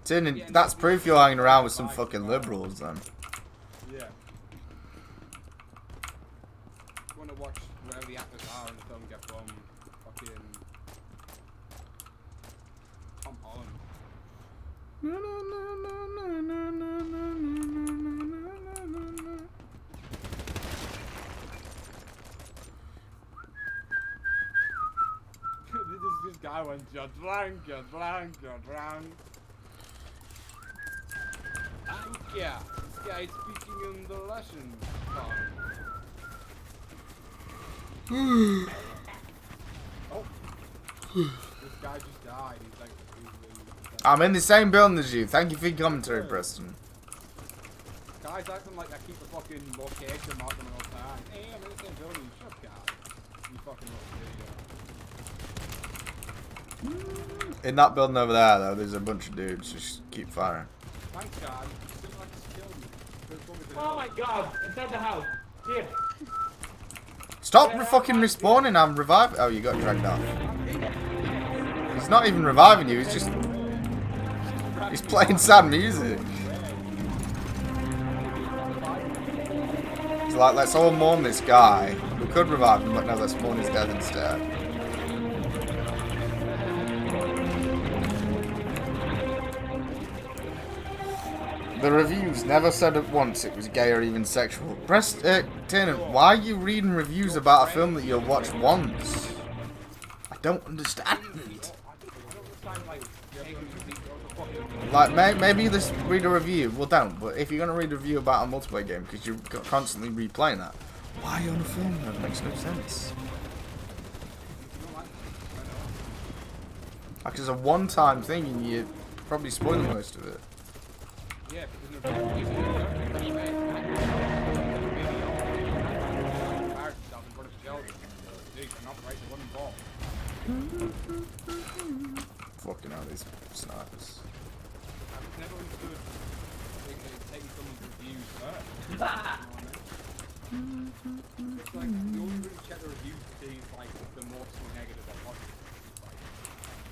Tin, that's proof you're hanging around with some fucking liberals, then. Yeah. You want to watch whatever the actors are in the film get from fucking... Tom Holland. This guy went, you're drunk, you're drunk, you're drunk. Yeah, this guy is speaking in the Russian tongue. Oh. This guy just died. He's like, I'm in the same building as you. Thank you for your commentary, Preston. guys acting like I keep a fucking location marking all the time. Hey, I'm in the same building. Shut up, guy. You fucking little idiot. In that building over there, though, there's a bunch of dudes. Just keep firing. Thanks, God. You seem like you killed me. Could've told me to Oh my god! Inside the house! Here! Stop fucking respawning. I'm reviving. Oh, you got dragged off. He's not even reviving you. He's just... He's playing sad music. He's like, let's all mourn this guy. We could revive him, but no, let's mourn his death instead. The reviews never said at once it was gay or even sexual. Tennant, why are you reading reviews about a film that you'll watch once? I don't understand. Like, maybe let's read a review. Well, don't. But if you're going to read a review about a multiplayer game, because you're constantly replaying that, why are you on a film? That makes no sense. Like, it's a one-time thing, and you're probably spoiling most of it. Yeah, because no reason to Fucking hell, these snipers. I've never understood taking someone's reviews first. It's like, you only really check the reviews to see like the mostly negative or positive. It's like,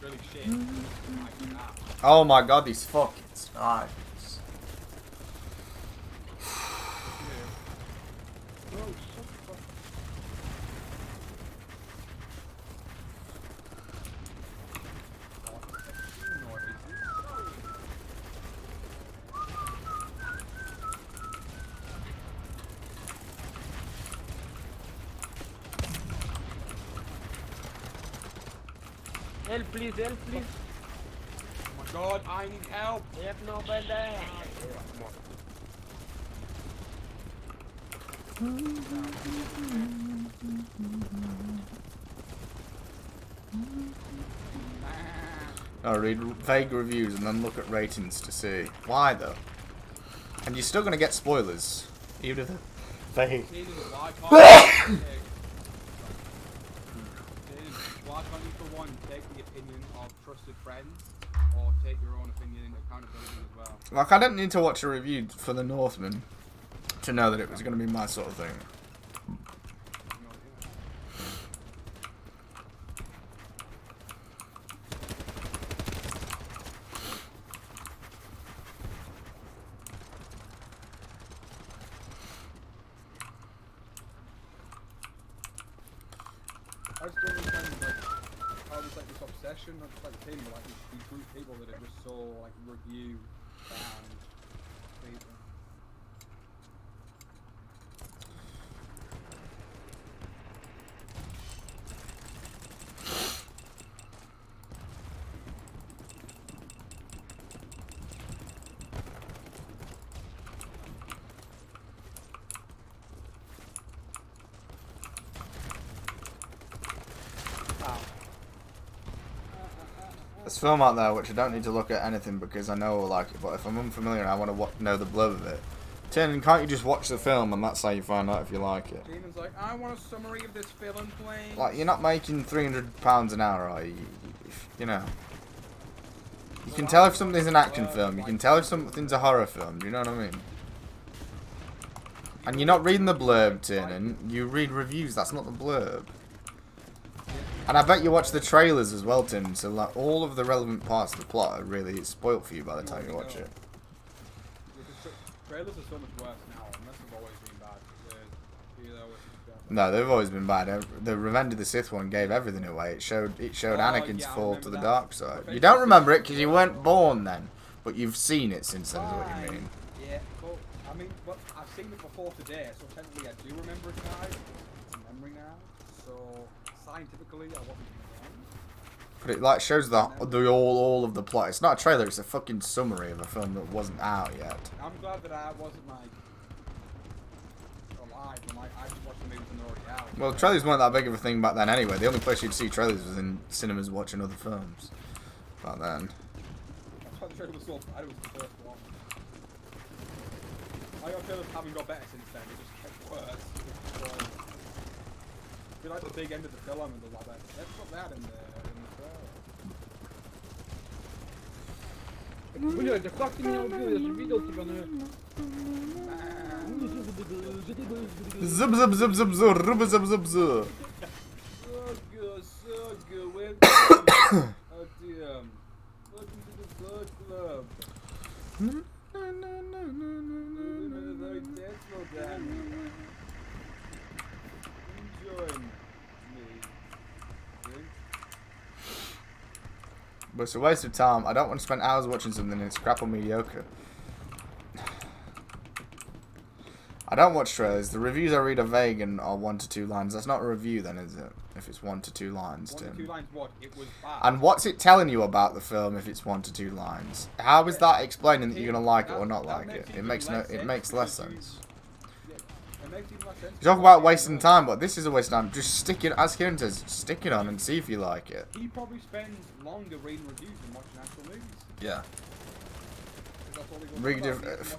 really shit. Like that. Oh my god, these fucking snipers. Help, please, help, please. Oh my god, I need help. Help, nobody. No, read vague reviews and then look at ratings to see. Why though? And you're still gonna get spoilers, even if they're vague. Why can't you, for one, take the opinion of trusted friends, or take your own opinion into accountability as well? Like, I don't need to watch a review for The Northman to know that it was gonna be my sort of thing. I just don't understand like how there's like this obsession, not just like him, but like these group of people that are just so like review bound people. There's film out there which I don't need to look at anything because I know I like it, but if I'm unfamiliar and I want to know the blurb of it, Tin, can't you just watch the film and that's how you find out if you like it? Demon's like, I want a summary of this film, please. Like, you're not making £300 an hour, are you? You know. You can tell if something's an action film, you can tell if something's a horror film, do you know what I mean? And you're not reading the blurb, Tin, and you read reviews, that's not the blurb. And I bet you watch the trailers as well, Tim, so like all of the relevant parts of the plot are really spoilt for you by the time you watch it. Trailers are so much worse now, unless they've always been bad. No, they've always been bad. The Revenge of the Sith one gave everything away. It showed Anakin's fall to the dark side. You don't remember it because you weren't born then, but you've seen it since then, is what you mean. Yeah, but I mean, but I've seen it before today, so technically I do remember it now. It's a memory now, so scientifically I wasn't wrong. But it like shows the all of the plot. It's not a trailer. It's a fucking summary of a film that wasn't out yet. I'm glad that I wasn't like alive when I just watched the movies when they're already out. Well, trailers weren't that big of a thing back then anyway. The only place you'd see trailers was in cinemas watching other films back then. That's why the trailer was so bad. It was the first one. I got trailers haven't got better since then. They just kept worse. I feel like the big end of the film and the like that. Let's put that in the trailer. Блядь, а как ты меня убил? Я же видел тебя, но... Zub zub zub zub zub rub zub zub zub. So good, we're done. Oh dear. Welcome to the Blood Club. We're very dental then. Join me. Drink. But it's a waste of time. I don't want to spend hours watching something and it's crap or mediocre. I don't watch trailers. The reviews I read are vague and are 1 to 2 lines. That's not a review then, is it? If it's 1 to 2 lines, 1 Tim. to 2 lines what? It was bad. And what's it telling you about the film if it's 1 to 2 lines? How is that explaining that you're gonna like it or not like it? It makes less sense. It makes even less sense. You talk about wasting time, but this is a waste of time. Just stick it, as Kieran says, stick it on and see if you like it. He probably spends longer reading reviews than watching actual movies. Yeah. That's all he goes Read about, it- watching reviews.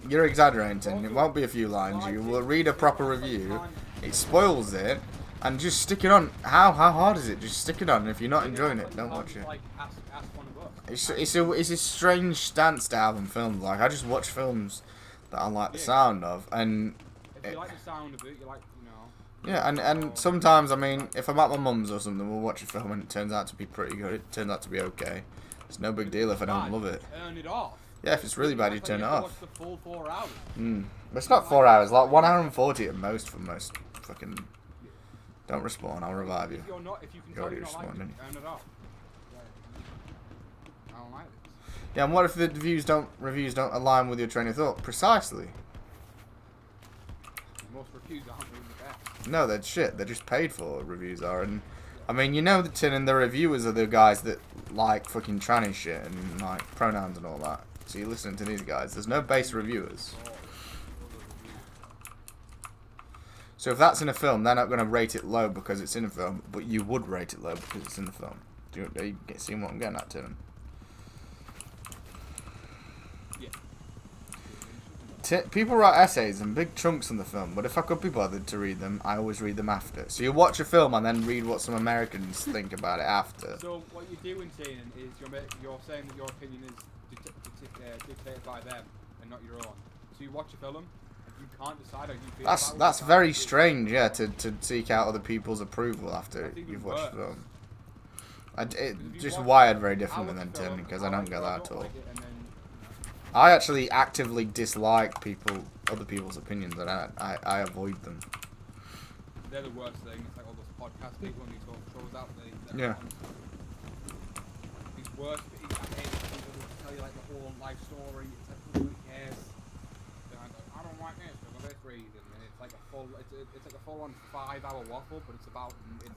You're exaggerating. It won't be a few lines. You will read a proper review. It spoils it, and just stick it on. How hard is it? Just stick it on. And if you're not enjoying it, don't watch it. Like, ask one of us. It's a strange stance to have in films. Like I just watch films that I like the sound of, and If you like the sound of it, you like, you know. yeah, and sometimes I mean, if I'm at my mum's or something, we'll watch a film and it turns out to be pretty good. It turns out to be okay. It's no big deal if I don't love it. Turn it off. Yeah, if it's really bad, you turn it have to off. Watch the full 4 hours. But it's not 4 hours. Like 1 hour and 40 at most for most. Fucking. Don't respawn. I'll revive you. If you're not, if you can You tell already you're not like respawned, it, didn't turn it off. I don't like this. Yeah, and what if the reviews don't align with your train of thought? Precisely. Most reviews aren't really the best. No, they're shit. They're just paid for. Reviews are, and I mean, you know that Tin and the reviewers are the guys that like fucking tranny shit and like pronouns and all that. So you're listening to these guys. There's no base reviewers. So if that's in a film, they're not going to rate it low because it's in a film, but you would rate it low because it's in the film. Do you see what I'm getting at, Tin? People write essays in big chunks in the film, but if I could be bothered to read them, I always read them after. So you watch a film and then read what some Americans think about it after. So what you're doing, Tane, is you're saying that your opinion is dictated by them and not your own. So you watch a film, and you can't decide how you feel about it. That's very strange, yeah, to seek out other people's approval after you've watched the film. Just wired very differently than Tin, because I don't get that at all. I actually actively dislike other people's opinions, and I avoid them. They're the worst thing. It's like all those podcast people and these talk shows out there. Yeah. These worst. I hate people who tell you like the whole life story. It's like who cares? I don't like this for this reason. And it's like a full. It's like a full-on 5-hour waffle, but it's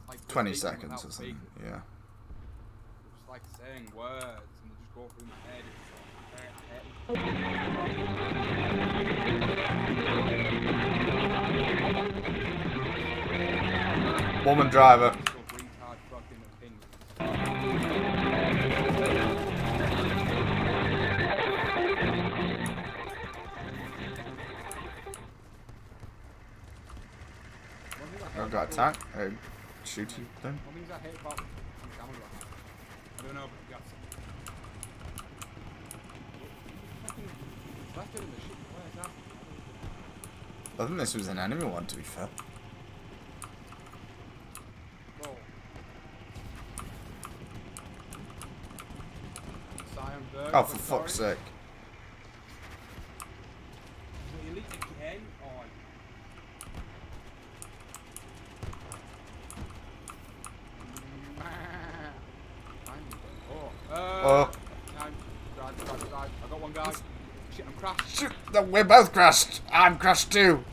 like 20 seconds or something. Yeah. It's just like saying words and they just go through my head. Woman driver. I've got attack. Shoot you then. I don't know, but you got some. I think this was an enemy one, to be fair. Oh, for fuck's sake. Oh. I got one guy. Shit, I'm crashed. Shit, we're both crashed. I'm crashed too.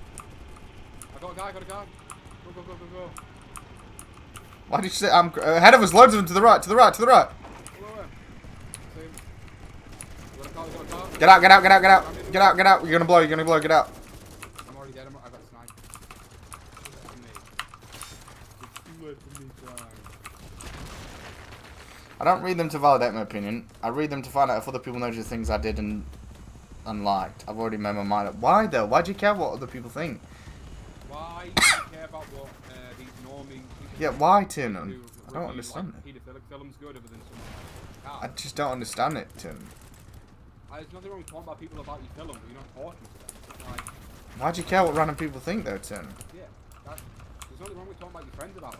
I got a guy. Go, go, go, go, go. Why did you say I'm ahead of us? Loads of them to the right, to the right, to the right. Get out, get out, get out, get out. Get out, get out. You're gonna blow, you're gonna blow, get out. I'm already dead. I got sniped. I don't read them to validate my opinion. I read them to find out if other people notice things I did and unliked. I've already made my mind up. Why though? Why do you care what other people think? Why do you care about what these normie people? Yeah, why, Tim? I don't understand it. I just don't understand it, Tim. There's nothing wrong with talking about people about your film, but you're not talking to them. Like, why do you care what random people think, though, Tim? Yeah, there's nothing wrong with talking about your friends about it.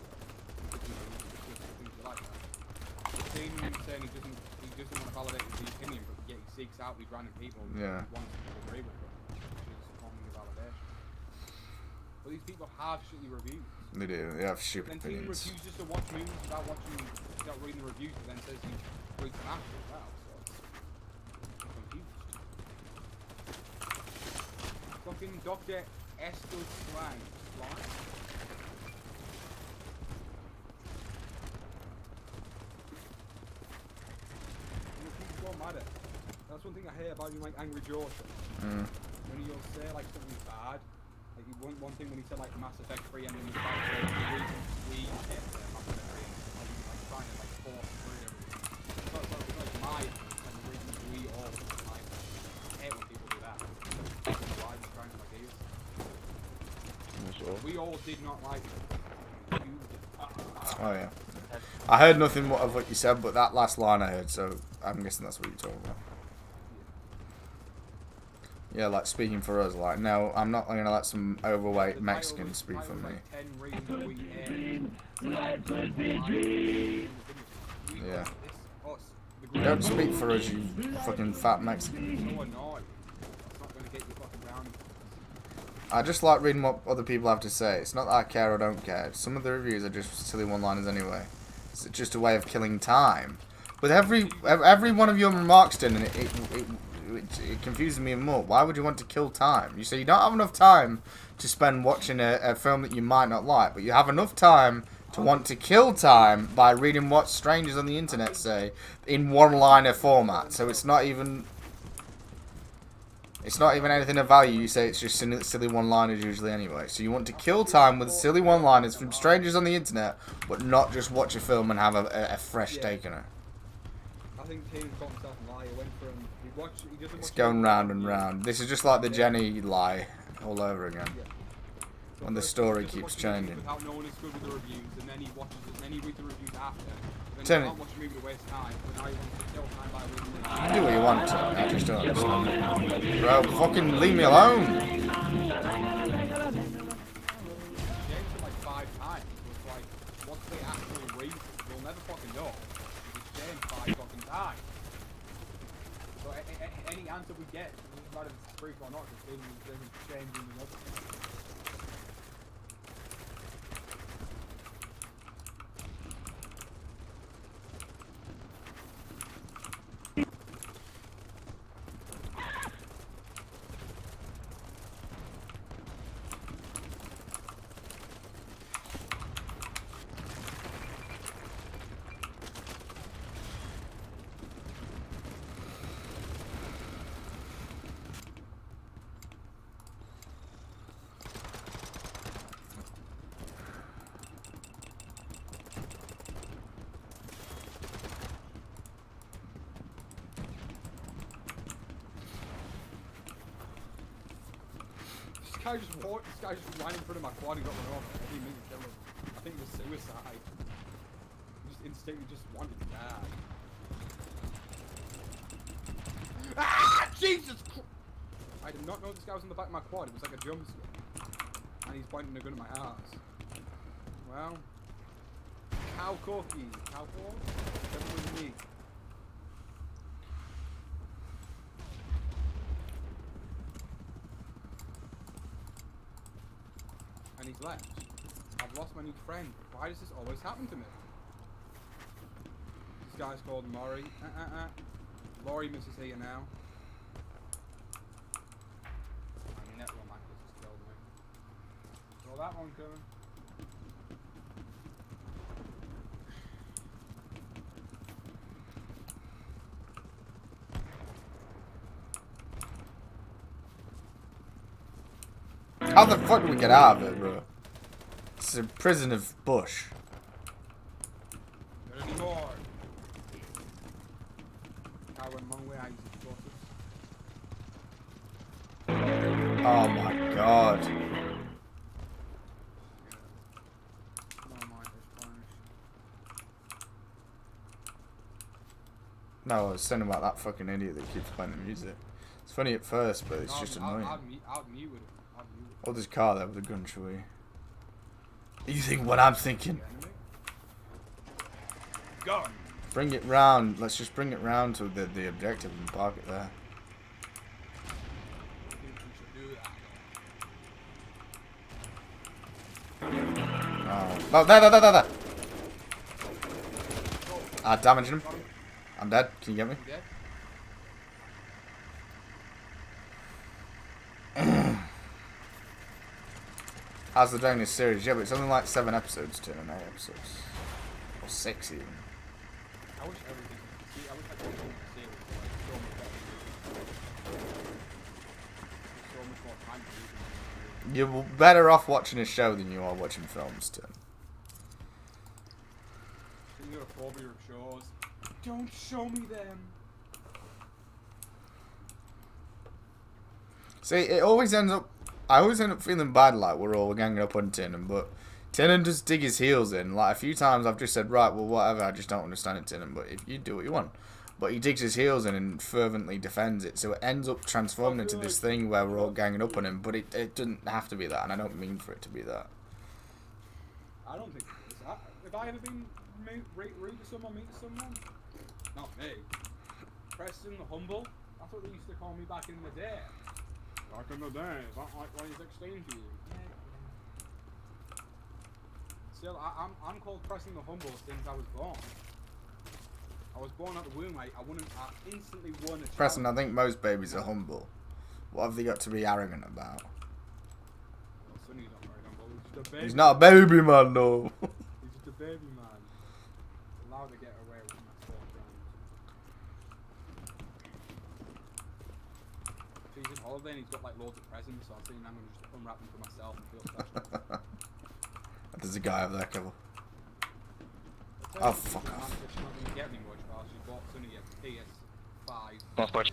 Things like that. Tim saying he doesn't want to validate his opinion, but yet he seeks out these random people and wants to agree with them, which is forming a validation. But these people have shitty reviews. They do. They have stupid opinions. And then Tim refuses just to watch movies without reading the reviews, but then says he reads them after as well. Fucking Dr. Esther Slang. People don't matter. That's one thing I hear about you, like Angry Joe. When you'll say like something bad, like you one thing when he said like Mass Effect 3 and then you start saying the reason we hate Mass Effect 3 and like trying to like force 3 of it. So it's like my and the reason we all like hate when people do that. We all did not like it. Oh yeah. I heard nothing of what you said, but that last line I heard, so I'm guessing that's what you're talking about. Yeah, like speaking for us, like, no, I'm not gonna let some overweight Mexican speak for me. Yeah. Don't speak for us, you fucking fat Mexican. I just like reading what other people have to say. It's not that I care or don't care. Some of the reviews are just silly one-liners anyway. It's just a way of killing time. With every one of your remarks, Din, and it confuses me more. Why would you want to kill time? You say you don't have enough time to spend watching a film that you might not like, but you have enough time to want to kill time by reading what strangers on the internet say in one-liner format. So it's not even anything of value. You say it's just silly one-liners usually anyway. So you want to kill time with silly one-liners from strangers on the internet, but not just watch a film and have a fresh take on it. I think Taylor's got himself a lie. He went from he doesn't It's watch going any round and reviews. round. This is just like the Jenny lie all over again. Yeah. So And the first story he doesn't keeps watch the movie changing. Without knowing it's good with the reviews, and then he watches it, and then he reads the reviews after. Then Tell he me- can't watch the movie to waste time. But now he wants to kill time by reading the You do what you want to. I just don't understand. Bro, fucking leave me alone. James it like 5 times. So it's like, what's the actual reason? We'll never fucking know. It's James 5 fucking times. So any answer we get, it doesn't matter if it's truth or not, because there's James in another. This guy just ran in front of my quad and got run over. I didn't mean to kill him. I think it was suicide. He just instinctively just wanted to die. Ah! Jesus Christ! I did not know this guy was in the back of my quad. It was like a jump scare. And he's pointing a gun at my ass. Well. Cow cookie. Cow pork? That was me. And he's left. I've lost my new friend. Why does this always happen to me? This guy's called Maury. Laurie misses here now. I mean, that one might just killed me. Saw that one coming. How the fuck do we get out of it, bro? It's a prison of bush. There's more. I went one way, I used explosives. Oh my god. No, mine is punished. No, I was saying about that fucking idiot that keeps playing the music. It's funny at first, but it's just annoying. I'll mute with it. I'll mute it. Oh, there's a car there with a gun, shall we? You think what I'm thinking? Gun! Bring it round. Let's just bring it round to the objective and park it there. I think we should do that. Oh, there. Ah, damaging him. I'm dead. Can you get me? You dead? How's the doing this series? Yeah, but it's only like 7 episodes to 8 episodes. Or 6 even. I wish everything. See, I wish I could go to the series for like so much better. So much more time to read. You're better off watching a show than you are watching films, Tim. You got a phobia of shows. Don't show me them. See, it always ends up... I always end up feeling bad like we're all ganging up on Tinnen, but Tinnen just dig his heels in. Like, a few times I've just said, right, well, whatever, I just don't understand it, Tinnen, but if you do what you want. But he digs his heels in and fervently defends it, so it ends up transforming into this thing where we're all ganging up on him, but it doesn't have to be that, and I don't mean for it to be that. I don't think it is. Have I ever been rude to someone, mean to someone? Not me. Preston the Humble? That's what they used to call me back in the day. Back in the day, is that like when he's 16 to you? Still, I'm called Preston the Humble since I was born. I was born out the womb, I instantly won a child. Preston, I think most babies are humble. What have they got to be arrogant about? Well, Sonny's not very humble, he's just a baby. He's not a baby, man, no. He's just a baby man. Allowed to get away with my 4 grand. So he's on holiday and he's got like loads of presents, so I was thinking I'm gonna just unwrap them for myself and feel special. There's a guy over there, Kevin. Oh, fuck off. She's not gonna get me much, but she bought Sonny a PS5. Not much.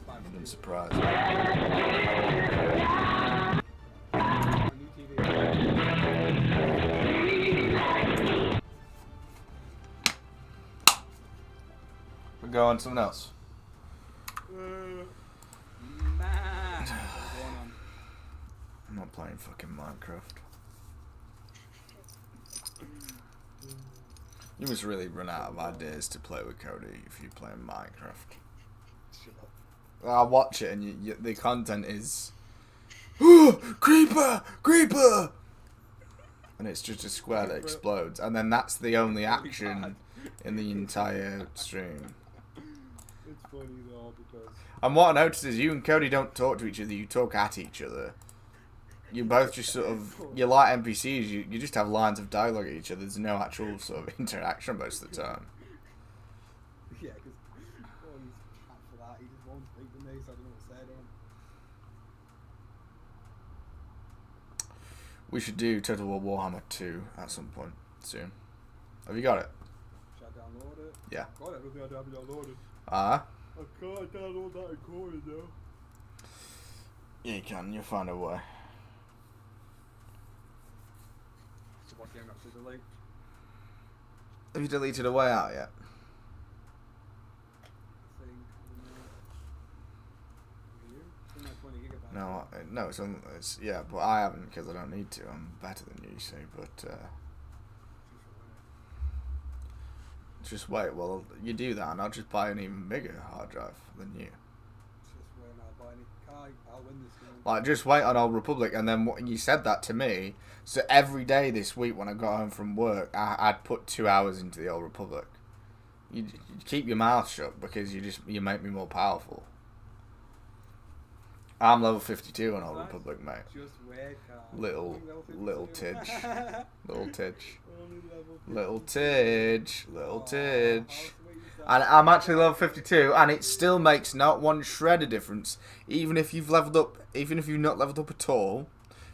I'm surprised. A new TV. We're going something else. Man, what's going on? I'm not playing fucking Minecraft. You must really run out of ideas to play with Cody if you play Minecraft. I watch it and the content is creeper, creeper, and it's just a square that explodes, and then that's the only action in the entire stream. It's funny though because And what I noticed is you and Cody don't talk to each other; you talk at each other. You both just sort of, you're like NPCs. You just have lines of dialogue at each other. There's no actual sort of interaction most of the time. yeah, because he's cat for that. He just won't speak to me, so I don't know what to say to him. We should do Total War Warhammer 2 at some point soon. Have you got it? Should I download it? Yeah. God, I don't think I have it downloaded. Ah? I can't download that recording though. Yeah, you can. You'll find a way. So what game actually delete? Have you deleted a way out yet? I think. You? It's in like 20 gigabytes. No, it's yeah, but I haven't because I don't need to. I'm better than you, see. But just wait. Well, you do that, and I'll just buy an even bigger hard drive than you. Just wait, I'll buy any. I'll win this game. Like, just wait on Old Republic, and then you said that to me. So every day this week when I got home from work, I'd put 2 hours into the Old Republic. You keep your mouth shut because you make me more powerful. I'm level 52 on Old Republic, mate. Just wait, Carl. Little Tidge. Little Tidge. Only level 52. Little Tidge. Little Aw, Tidge. how sweet is that? And I'm actually level 52, and it still makes not one shred of difference. Even if you've leveled up, even if you've not leveled up at all,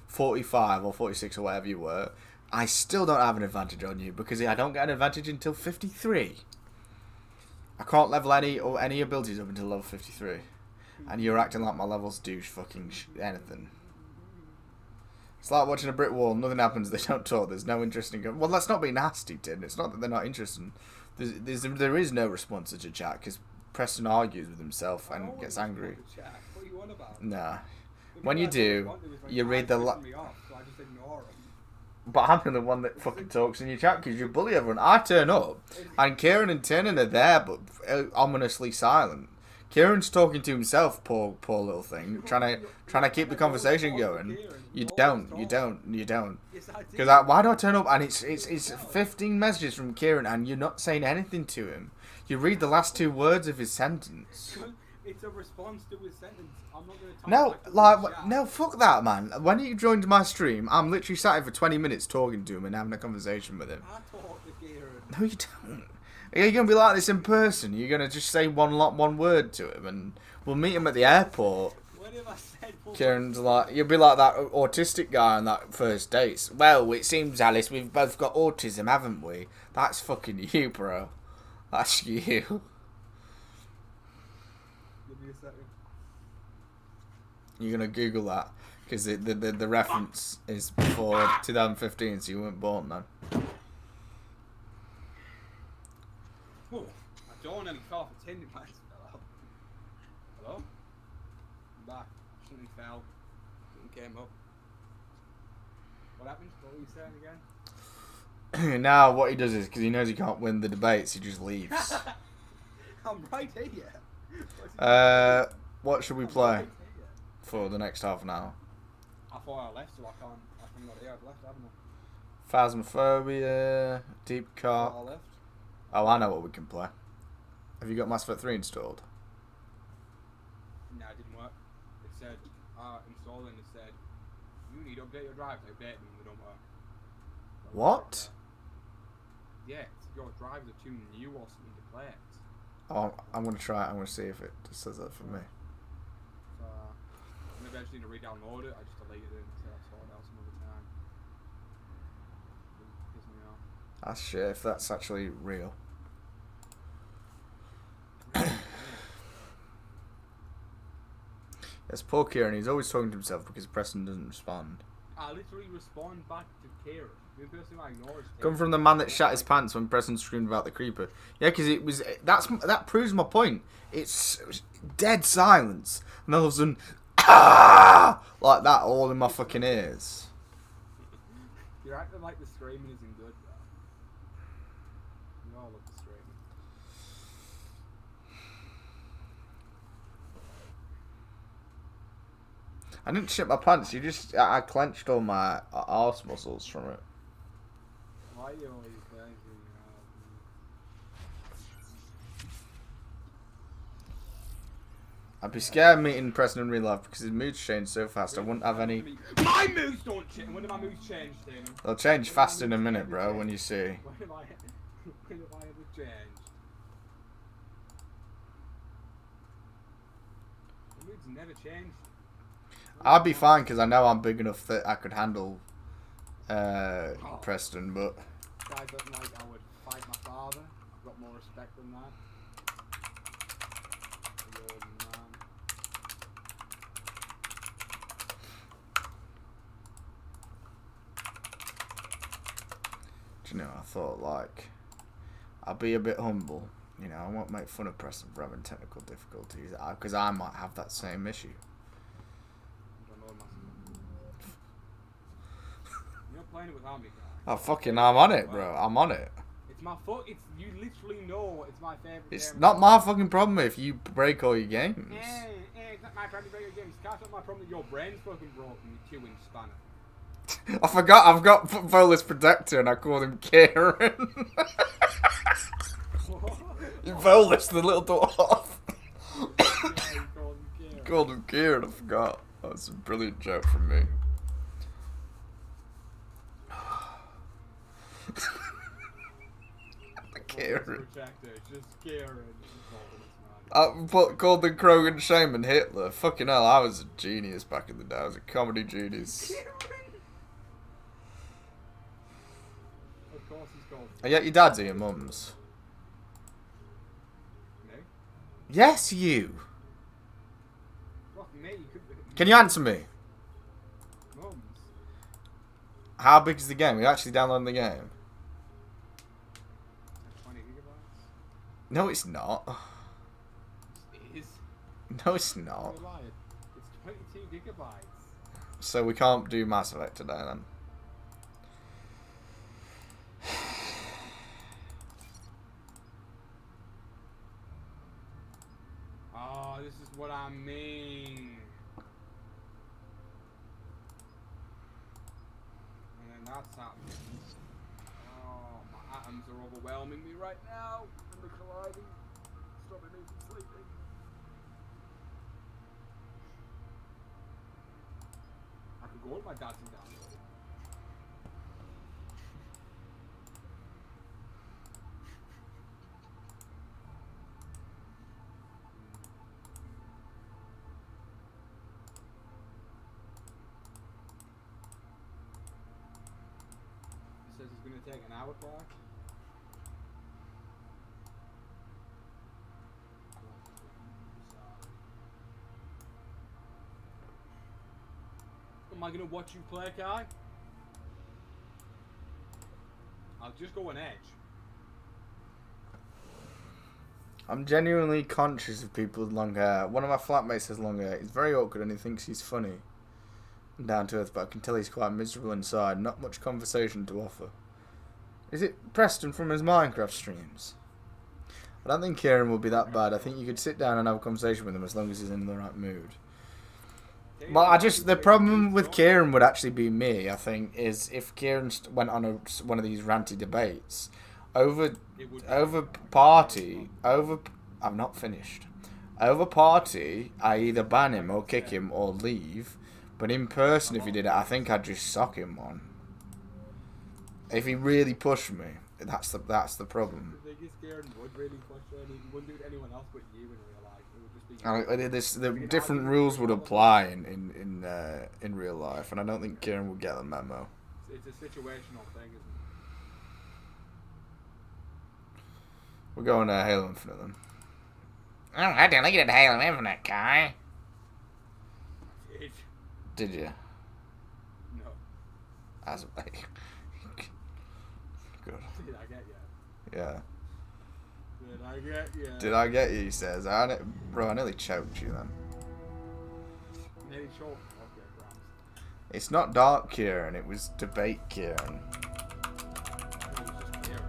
45 or 46 or whatever you were, I still don't have an advantage on you because I don't get an advantage until 53. I can't level any abilities up until level 53. And you're acting like my levels do fucking anything. It's like watching a brick wall. Nothing happens. They don't talk. There's no interest in going. Well, let's not be nasty, Tim. It's not that they're not interested. There is no response to chat because Preston argues with himself and gets angry. What are you on about? Nah. When you do, you read the. So I just ignore him. But I'm the one that fucking talks in your chat because you bully everyone. I turn up, and Kieran and Tiernan are there, but ominously silent. Kieran's talking to himself, poor little thing, trying to keep the conversation going. You don't. Yes, I did. Because why do I turn up and it's 15 messages from Kieran and you're not saying anything to him? You read the last 2 words of his sentence. It's a response to his sentence. I'm not going to talk No, back to like his chat. no, fuck that, man. When you joined my stream, I'm literally sat here for 20 minutes talking to him and having a conversation with him. I talk to Kieran. No, you don't. Are you gonna be like this in person? You're gonna just say one word to him, and we'll meet him at the airport. What have I said? Kieran's like, you'll be like that autistic guy on that first date. Well, it seems, Alice, we've both got autism, haven't we? That's fucking you, bro. That's you. Give me a second. You're gonna Google that because the reference is before 2015, so you weren't born then. Oh, I don't want any call for 10 minutes. Hello? I'm back. Something fell. Something came up. What happened? What were you saying again? Now what he does is, because he knows he can't win the debates, he just leaves. I'm right here. What should we I'm play right here. for the next half an hour? I thought I left, so I'm not here. I've left, haven't Phasmophobia, Deep I? Cut. I left. Oh, I know what we can play. Have you got Mass Effect 3 installed? No, it didn't work. It said, installing, it said, you need to update your drive. I updated them, they don't work. What? yet. Your drivers are too new or something to play it. Oh, I'm gonna try it. I'm gonna see if it says that for me. So maybe I just need to re-download it. I just deleted it until I saw it out some other time. It pisses me off. That's shit. If that's actually real. Yes, poor Kieran. He's always talking to himself because Preston doesn't respond. I literally respond back to Kieran. The person I ignore is Come from the man that shat his pants when Preston screamed about the creeper. Yeah, because it was that proves my point. It's dead silence, and all of a sudden, like that, all in my fucking ears. You're acting like the screaming isn't good, though. We all love the screaming. I didn't shit my pants. I clenched all my arse muscles from it. Why are you always clenching I'd be scared meeting Preston in real life because his moods change so fast. I wouldn't have any. My moods don't change. When do my moods change, Damon? They'll change fast in a minute, bro. When you see. When have I ever changed? My moods never changed. I'd be fine because I know I'm big enough that I could handle Preston, but. Guys don't like I would fight my father. I've got more respect than that. The old man. Do you know, I thought, like, I'll be a bit humble. You know, I won't make fun of Preston for having technical difficulties because I might have that same issue. You're not playing it without me, guys. Oh, fucking, I'm on it, bro. I'm on it. It's my foot. It's you literally know it's my favorite. It's game. not my fucking problem if you break all your games. It's not my problem to break your games. It's not my problem that your brain's fucking broken, you 2-inch spanner. I forgot I've got Volus Protector and I called him Kieran. Volus, the little dwarf. Yeah, you Called him Kieran, I forgot. That was a brilliant joke from me. Kieran. Just Kieran. I called the Krogan Shaman Hitler. Fucking hell, I was a genius back in the day. I was a comedy genius. Of course he's called. Are you at your dad's or your mum's? No? Yes, you. Fuck me, you could be. Can you answer me? Mums. How big is the game? Are you actually downloading the game? 20 gigabytes? No, it's not. It is. No, it's not. You're lying. It's 22 gigabytes. So we can't do Mass Effect today then. Oh, this is what I mean. And then that's happening. Oh, my atoms are overwhelming me right now. And they're colliding. Stopping me from sleeping. I could go with my dad's and download it. It says it's going to take an hour clock. Am I going to watch you play, Kai? I'll just go on edge. I'm genuinely conscious of people with long hair. One of my flatmates has long hair. He's very awkward and he thinks he's funny and down to earth, but I can tell he's quite miserable inside. Not much conversation to offer. Is it Preston from his Minecraft streams? I don't think Kieran will be that bad. I think you could sit down and have a conversation with him as long as he's in the right mood. Well, the problem with Kieran would actually be me, I think, is if Kieran went on one of these ranty debates over party, I'm not finished. Over party, I either ban him or kick him or leave. But in person, if he did it, I think I'd just sock him one. If he really pushed me. That's the problem. The thing is, Kieran would really question. He wouldn't do it to anyone else but you in real life. It would just be. The different rules would apply in real life, and I don't think Kieran would get the memo. It's a situational thing, isn't We're going Halo Infinite then. Oh, I deleted Halo Infinite, Kai. it? Did you? No. As a good. Did I get you? Yeah. Did I get you? Did I get you? He says. Bro, I nearly choked you then. Nearly choked. Okay, Grams. It's not Dark Kieran. It was Debate Kieran. It was just Kieran.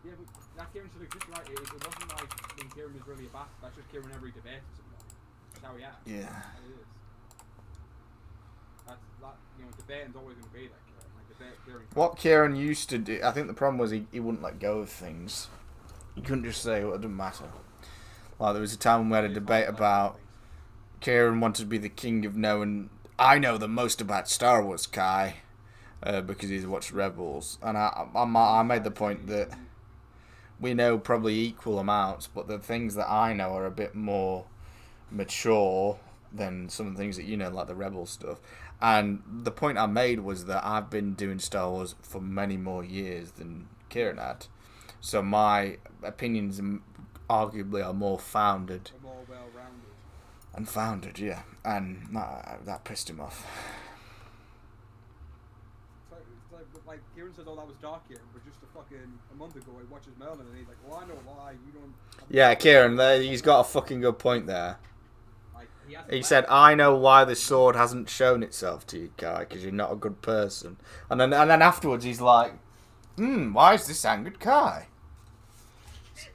Yeah, but that Kieran should exist, right? It wasn't like when Kieran was really a bastard. That's just Kieran every debate or something. That's how he acts. Yeah. That's how he is. Debating's always going to be that Kieran. Like, debate Kieran. What Kieran used to do, I think the problem was he wouldn't let go of things. He couldn't just say, well, it doesn't matter. Like, there was a time when we had a debate about Kieran wanted to be the king of knowing, I know the most about Star Wars, Kai, because he's watched Rebels. And I made the point that we know probably equal amounts, but the things that I know are a bit more mature than some of the things that you know, like the Rebel stuff. And the point I made was that I've been doing Star Wars for many more years than Kieran had. So my opinions arguably are more founded. They're more well-rounded. And founded, yeah. And that pissed him off. It's like Kieran says, oh, that was Dark Kieran, but just a month ago he watches Merlin and he's like, well, I know why, you don't... Yeah, Kieran, he's got a fucking good point there. Like, He said, I know why the sword hasn't shown itself to you, Kai, because you're not a good person. And then afterwards he's like, why is this angered Kai?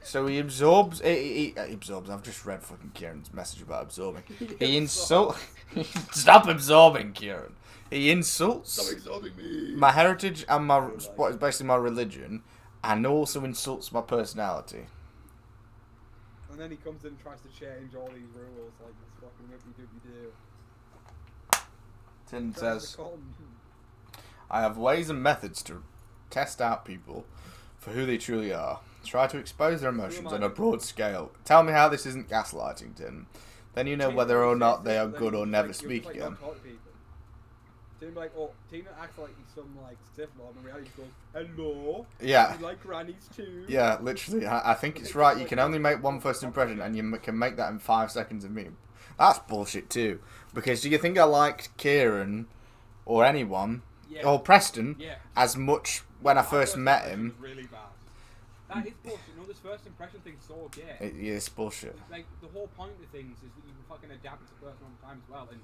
So he absorbs, he absorbs, I've just read fucking Kieran's message about absorbing. He insults, stop absorbing, Kieran. He insults stop absorbing me. My heritage and what is basically my religion, and also insults my personality. And then he comes in and tries to change all these rules, like this fucking whippy-doopy-doo. Tin says, I have ways and methods to test out people for who they truly are. Try to expose their emotions on a broad scale. Tell me how this isn't gaslighting, Tin. Then you know whether or not they are good or never speak again. Tina be like, oh, Tina acts like he's some like stiff lord, and in reality he goes, hello. Yeah. You like grannies too. Yeah, literally. I think it's right. You can only make one first impression, and you can make that in 5 seconds of me. That's bullshit too. Because do you think I liked Kieran or anyone or Preston as much when I first met him? Really bad. That is bullshit. You know, this first impression thing's so gay. It's bullshit. Like, the whole point of things is that you can fucking adapt to the person all the time as well, and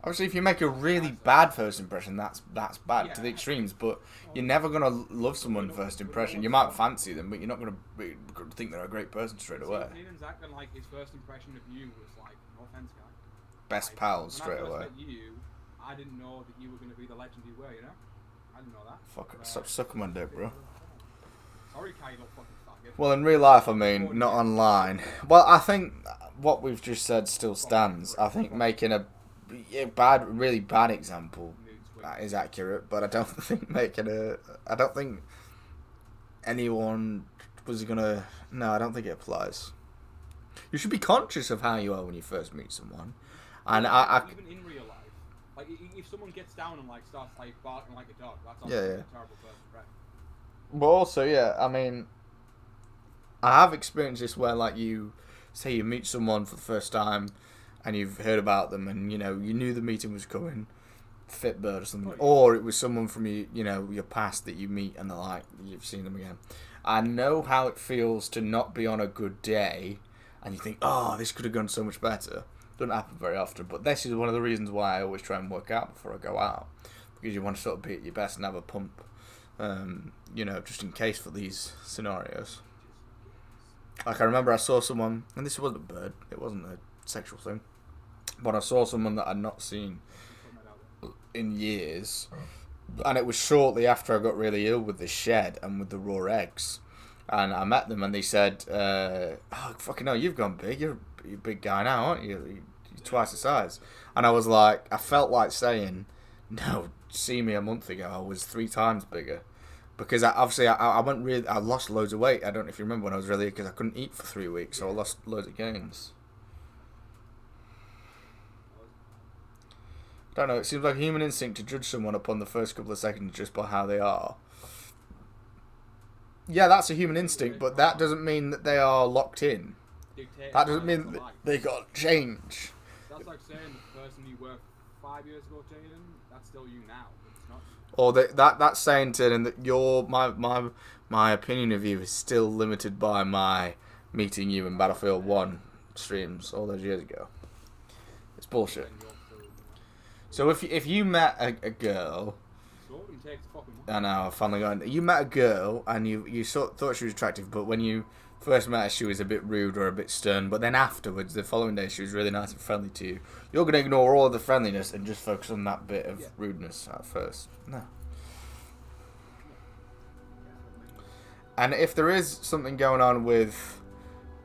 obviously if you make a really bad first impression, that's bad to the extremes, but you're never going to love someone first impression. You might fancy them, but you're not going to think they're a great person straight away. Nathan's acting like his first impression of you was like, no offense, guy. Best pals straight away. When I first met you, I didn't know that you were going to be the legend you were, you know? I didn't know that. Fuck it, stop sucking my dick, bro. Sorry, Kai, you don't fucking faggot. Well, in real life, I mean, not online. Well, I think what we've just said still stands. I think making a really bad example is accurate, but I don't think I don't think anyone was gonna. No, I don't think it applies. You should be conscious of how you are when you first meet someone, and even in real life, like if someone gets down and like starts like barking like a dog, that's yeah. a terrible person, right? But also, yeah, I mean, I have experienced this where, like, you say you meet someone for the first time, and you've heard about them, and you knew the meeting was coming, Fitbird or something, or it was someone from your past that you meet, and they're like, you've seen them again. I know how it feels to not be on a good day, and you think, oh, this could have gone so much better. Doesn't happen very often, but this is one of the reasons why I always try and work out before I go out, because you want to sort of be at your best and have a pump. Just in case for these scenarios. Like, I remember I saw someone, and this wasn't a bird, it wasn't a sexual thing, but I saw someone that I'd not seen in years, and it was shortly after I got really ill with the shed and with the raw eggs, and I met them, and they said, oh, fucking hell, you've gone big, you're a big guy now, aren't you? You're twice the size. And I was like, I felt like saying, No, see me a month ago, I was 3 times bigger. Because I lost loads of weight. I don't know if you remember when I was really, because I couldn't eat for 3 weeks, so I lost loads of gains. Don't know, it seems like human instinct to judge someone upon the first couple of seconds just by how they are. Yeah, that's a human instinct, but that doesn't mean that they are locked in. That doesn't mean that they got change. That's like saying the person you were 5 years ago, Jaden, that's still you now. It's not. Or that's saying, Jaden, that my opinion of you is still limited by my meeting you in Battlefield 1 streams all those years ago. It's bullshit. So if you met a girl, I know, I'm finally going. You met a girl and you thought she was attractive, but when you first met her, she was a bit rude or a bit stern. But then afterwards, the following day, she was really nice and friendly to you. You're gonna ignore all of the friendliness and just focus on that bit of rudeness at first. No. And if there is something going on with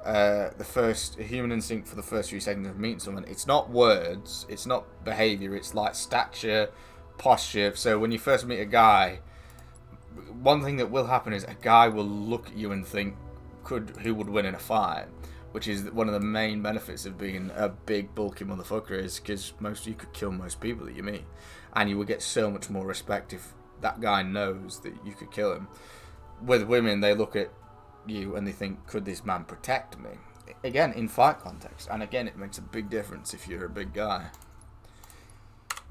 the first human instinct for the first few seconds of meeting someone, it's not words, it's not behaviour, it's like stature, posture. So when you first meet a guy, one thing that will happen is a guy will look at you and think, who would win in a fight? Which is one of the main benefits of being a big, bulky motherfucker, is because you could kill most people that you meet, and you would get so much more respect if that guy knows that you could kill him. With women, they look at you and they think, could this man protect me? Again, in fight context, and again, it makes a big difference if you're a big guy.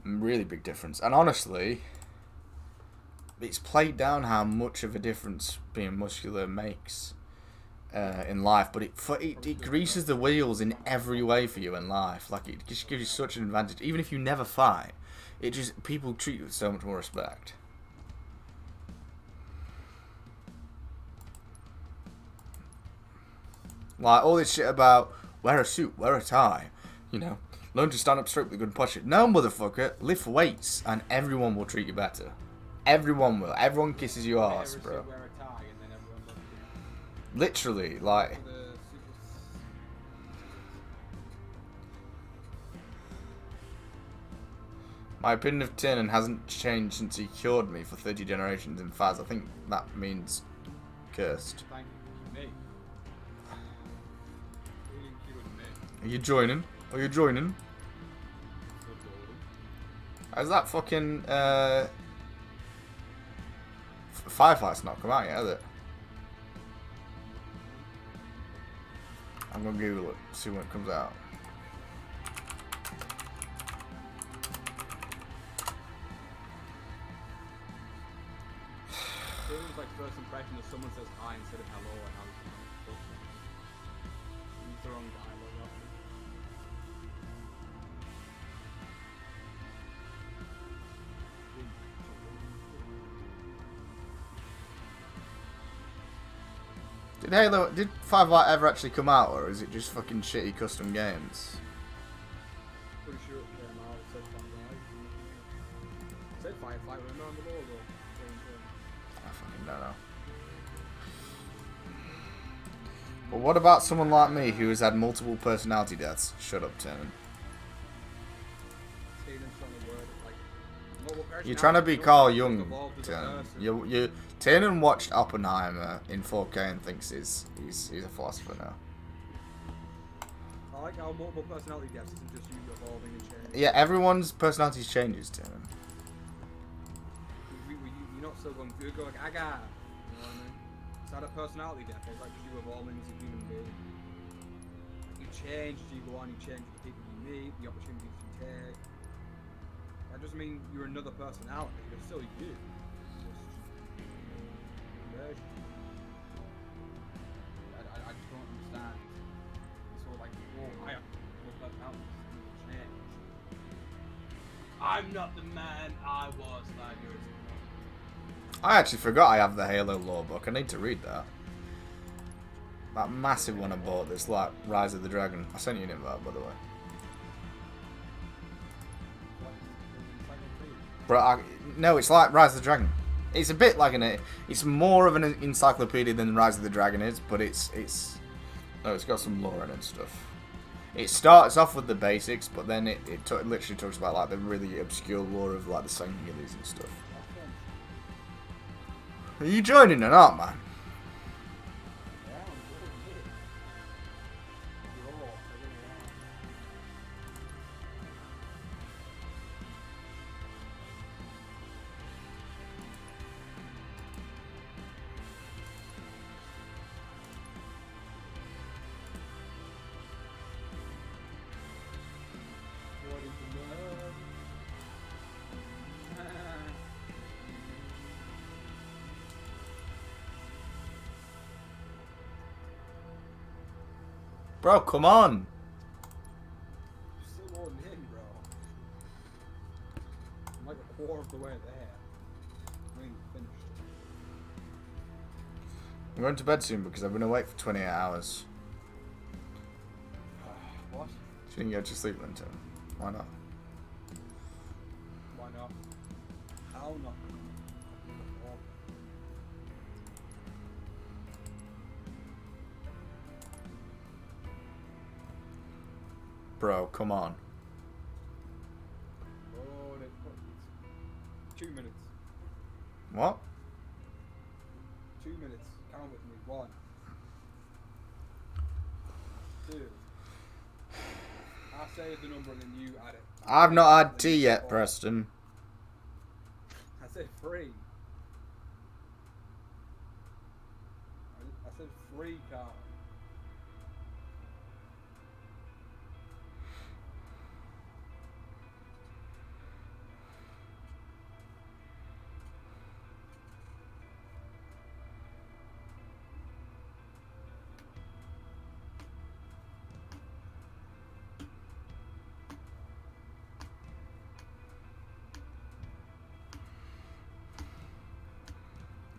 Really big difference. And honestly, it's played down how much of a difference being muscular makes in life, but it greases the wheels in every way for you in life. Like, it just gives you such an advantage. Even if you never fight, people treat you with so much more respect. Like, all this shit about wear a suit, wear a tie, learn to stand up straight with a good posture. No, motherfucker, lift weights and everyone will treat you better. Everyone will. Everyone kisses your ass, bro. Literally, like. My opinion of Tiernan hasn't changed since he cured me for 30 generations in Faz. I think that means cursed. Are you joining? Are you joining? Has that fucking Firefight's not come out yet, has it? I'm gonna Google it, see when it comes out. It was like first impression if someone says hi instead of hello, and I was the wrong guy. Did Firelight ever actually come out, or is it just fucking shitty custom games? Pretty sure it came out. It said Firelight. It said Firefly right on the logo. I fucking don't know. But what about someone like me who has had multiple personality deaths? Shut up, Tiernan. You're trying to be Carl Jung, Tiernan. Tiernan watched Oppenheimer in 4K and thinks he's a philosopher now. I like how multiple personality deaths isn't just you evolving and changing. Yeah, everyone's personality changes, Tiernan. You're not still going through like, I got. You know what I mean? It's not a personality death, it's like just you evolving as a human being. You change as you go on, you change with the people you meet, the opportunities you take. That doesn't mean you're another personality, you're still you. I just don't understand. It's all like, oh, I have no personality. Change. I'm not the man I was 5 years ago. I actually forgot I have the Halo lore book. I need to read that. That massive one I bought that's like Rise of the Dragon. I sent you an invite, by the way. But no, it's like Rise of the Dragon. It's a bit like it's more of an encyclopedia than Rise of the Dragon is, but it's got some lore in it and stuff. it starts off with the basics, but then it literally talks about like the really obscure lore of like the Singulies and stuff. Are you joining or not, man? Bro, come on. Still loading in, bro. I'm like a quarter of the way there. I ain't finished. I'm going to bed soon because I've been awake for 28 hours. What? So you can go to sleep then, Tim. Why not? Why not? How not? Bro, come on. Oh, 2 minutes. What? 2 minutes. Count with me. 1, 2. I say the number and then you add it. I've not had tea yet, Preston. I said 3. I said 3, Carl.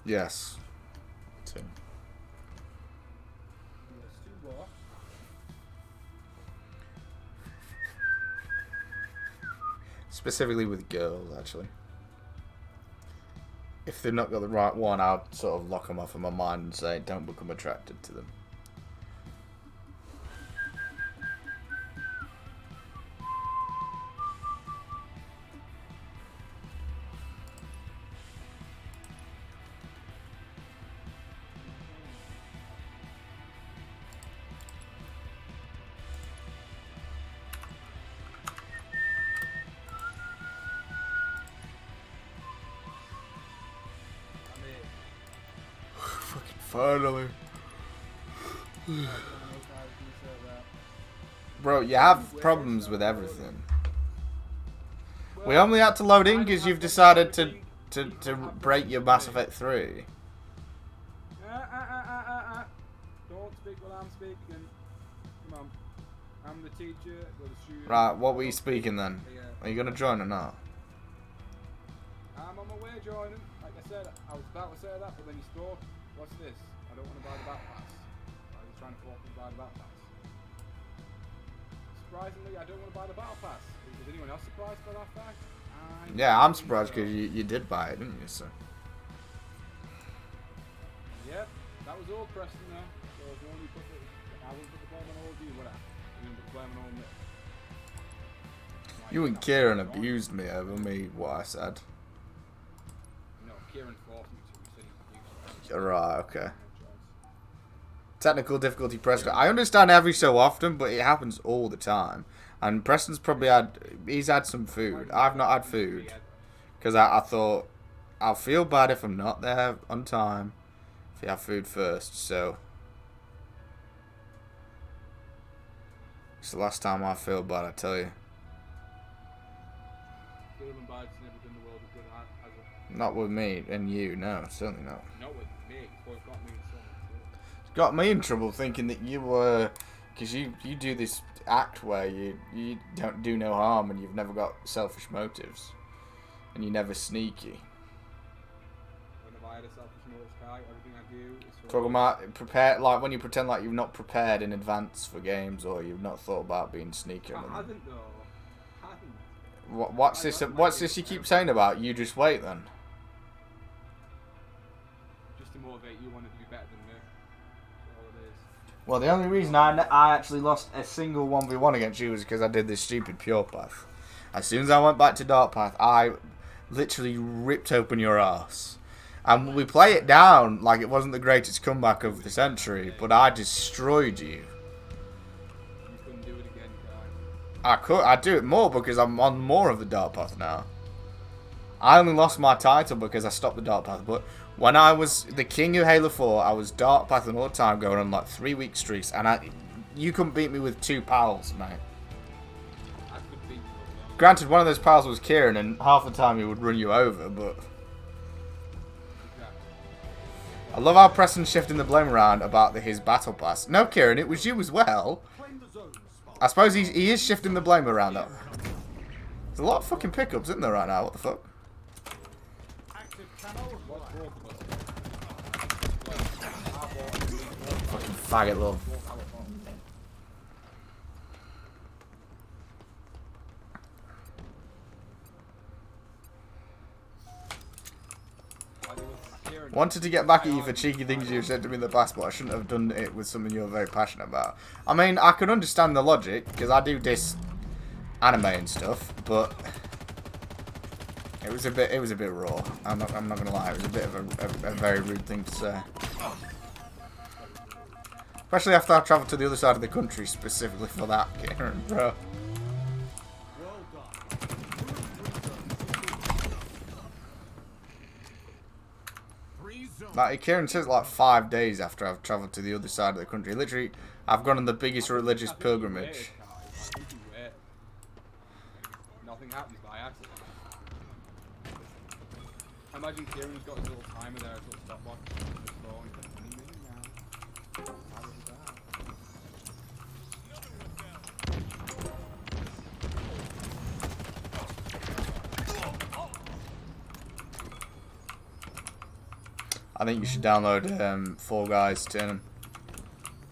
Yes. 2. Yes, 2 what? Specifically with girls, actually. If they've not got the right one, I'll sort of lock them off in my mind and say, don't become attracted to them. Finally. Bro, you have problems with everything. We only had to load in because you've decided to break your Mass Effect 3. Don't speak while I'm speaking. Come on. I'm the teacher, you're the student. Right, what were you speaking then? Are you going to join or not? I'm on my way joining. Like I said, I was about to say that, but then you stopped. What's this? I don't want to buy the Battle Pass. Why are you trying to force me to buy the Battle Pass? Surprisingly, I don't want to buy the Battle Pass. Is anyone else surprised by that fact? Yeah, I'm surprised because you did buy it, didn't you, sir? Yep, that was old Preston though. So if you only put it, I wouldn't put the blame on old you, would I? You wouldn't put the blame on old me. You and Kieran abused me over me, what I said. No, Kieran forced me to. He said he abused me. Right, okay. Technical difficulty, Preston. I understand every so often, but it happens all the time. And Preston's probably he's had some food. I've not had food. Because I thought, I'll feel bad if I'm not there on time. If you have food first, so. It's the last time I feel bad, I tell you. Feeling bad's never done the world a good has it? Not with me and you, no, certainly not. Not with me, but it got me in trouble too. It's got me in trouble thinking that you were, because you do this act where you don't do no harm and you've never got selfish motives. And you're never sneaky. When have I had a selfish motive, Kai? Everything I do is for Talking about prepare, like when you pretend like you've not prepared in advance for games or you've not thought about being sneaky. I haven't though. Haven't. What's this? What's this you keep saying about? You just wait then. Just to motivate you want to do better than me. That's all it is. Well, the only reason I actually lost a single 1v1 against you was because I did this stupid pure path. As soon as I went back to dark path, I literally ripped open your ass. And we play it down like it wasn't the greatest comeback of the century, but I destroyed you. You couldn't do it again, guy. I'd do it more because I'm on more of the dark path now. I only lost my title because I stopped the dark path, but when I was the king of Halo 4, I was dark pathing all the time, going on like 3-week streaks, and you couldn't beat me with 2 pals, mate. I could beat you. Granted, one of those pals was Kieran, and half the time he would run you over, but I love how Preston's shifting the blame around about his battle pass. No, Kieran, it was you as well. I suppose he is shifting the blame around, though. There's a lot of fucking pickups, isn't there, right now? What the fuck? Fucking faggot, love. Wanted to get back at you for cheeky things you've said to me in the past, but I shouldn't have done it with something you're very passionate about. I mean, I can understand the logic, because I do diss anime and stuff, but it was a bit raw. I'm not gonna lie, it was a bit of a very rude thing to say. Especially after I travelled to the other side of the country specifically for that, Kieran, bro. Like, Kieran says like 5 days after I've travelled to the other side of the country. Literally, I've gone on the biggest religious pilgrimage. Nothing happens by accident. I imagine Kieran's got his little timer there, his little stopwatch. I think you should download Fall Guys, Tiernan.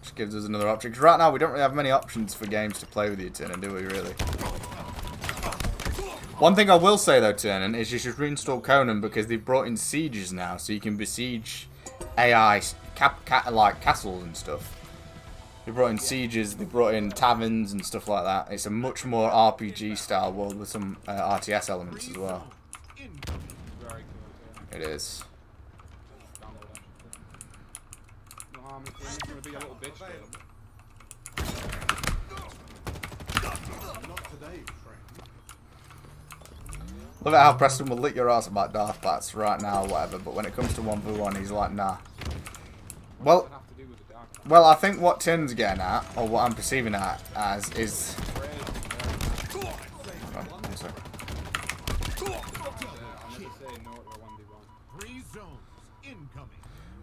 Just gives us another option. Because right now we don't really have many options for games to play with you, Tiernan, do we really? One thing I will say though, Tiernan, is you should reinstall Conan because they've brought in sieges now, so you can besiege AI like castles and stuff. They brought in sieges, they brought in taverns and stuff like that. It's a much more RPG style world with some RTS elements as well. It is. Gonna be a little bitch. Look at how Preston will lick your ass about Darth Bats right now or whatever, but when it comes to 1v1 he's like, nah. Well, I think what Tim's getting at, or what I'm perceiving it as, is...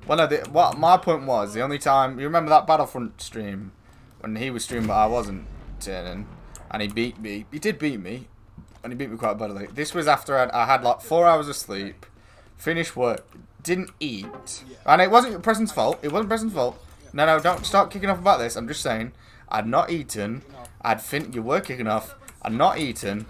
Well, no, what my point was, the only time... You remember that Battlefront stream? When he was streaming but I wasn't turning. And he beat me. He did beat me. And he beat me quite badly. This was after I had like 4 hours of sleep. Finished work. Didn't eat. And it wasn't Preston's fault. It wasn't Preston's fault. No, don't start kicking off about this. I'm just saying. I'd not eaten. You were kicking off. I'd not eaten.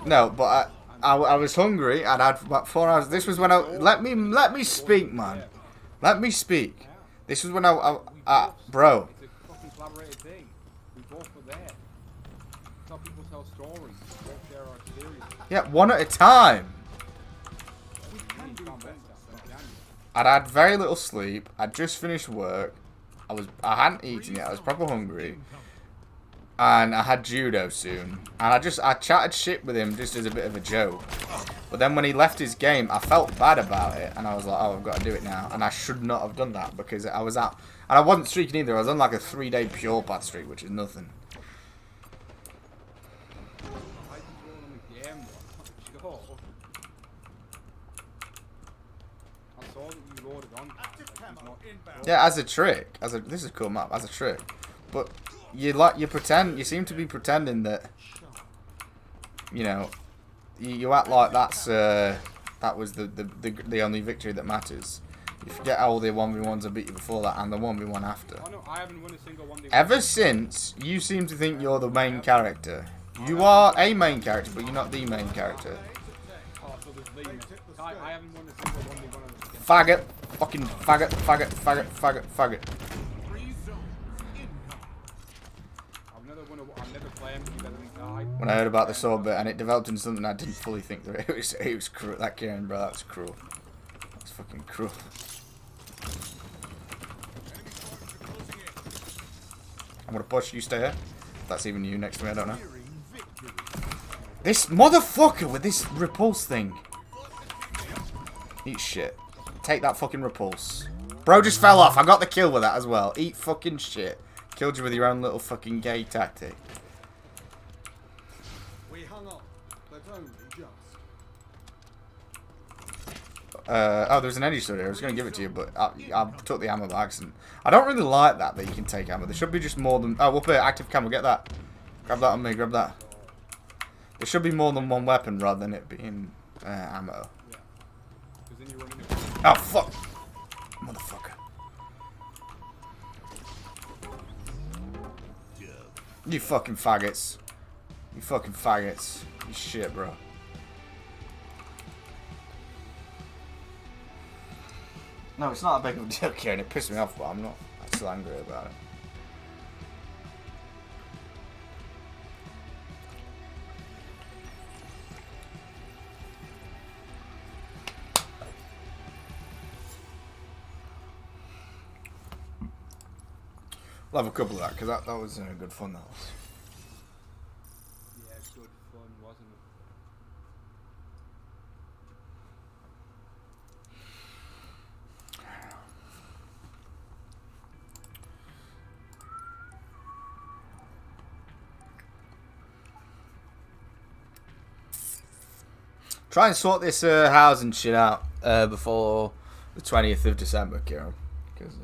No, but I was hungry and I'd about 4 hours. This was when I let me speak, man. Let me speak. This was when bro. It's a fucking collaborated thing. We both were there. That's how people tell stories. We both share our experiences. Yeah, one at a time. I'd had very little sleep. I'd just finished work. I hadn't eaten yet. I was proper hungry. And I had judo soon. And I chatted shit with him just as a bit of a joke. But then when he left his game, I felt bad about it. And I was like, oh, I've got to do it now. And I should not have done that because I was out. And I wasn't streaking either. I was on like a 3-day pure path streak, which is nothing. Yeah, as a trick. This is a cool map. As a trick. But... You pretend, you seem to be pretending that, you know, you act like that was the only victory that matters. You forget all the 1v1s I beat you before that and the 1v1 after. Oh, no, I haven't won a single 1v1. Ever since, you seem to think you're the main character. You are a main character, but you're not the main character. Oh, so there's Believe me. I haven't won a single 1v1 on this against. Faggot. Fucking faggot, faggot, faggot, faggot, faggot. I've never played him to be better than Kai. When I heard about the sword bit and it developed into something I didn't fully think that it was cruel. That Kieran, bro, that's cruel. That's fucking cruel. I'm gonna push, you stay here. If that's even you next to me, I don't know. This motherfucker with this repulse thing. Eat shit. Take that fucking repulse. Bro just fell off. I got the kill with that as well. Eat fucking shit. Killed you with your own little fucking gay tactic. We hung up, but only just. Oh, there's an energy sword here. I was going to give it to you, but I took the ammo by accident. I don't really like that you can take ammo. There should be just more than... Oh, up here, active camo. Get that. Grab that on me. Grab that. There should be more than one weapon rather than it being ammo. Oh, fuck. Motherfucker. You fucking faggots. You fucking faggots. You shit, bro. No, it's not a big of a deal, Kieran. It pissed me off, but I'm not still angry about it. I'll have a couple of that, because that was good fun, that was. Yeah, good fun, wasn't it? Try and sort this housing shit out before the 20th of December, Kieran, because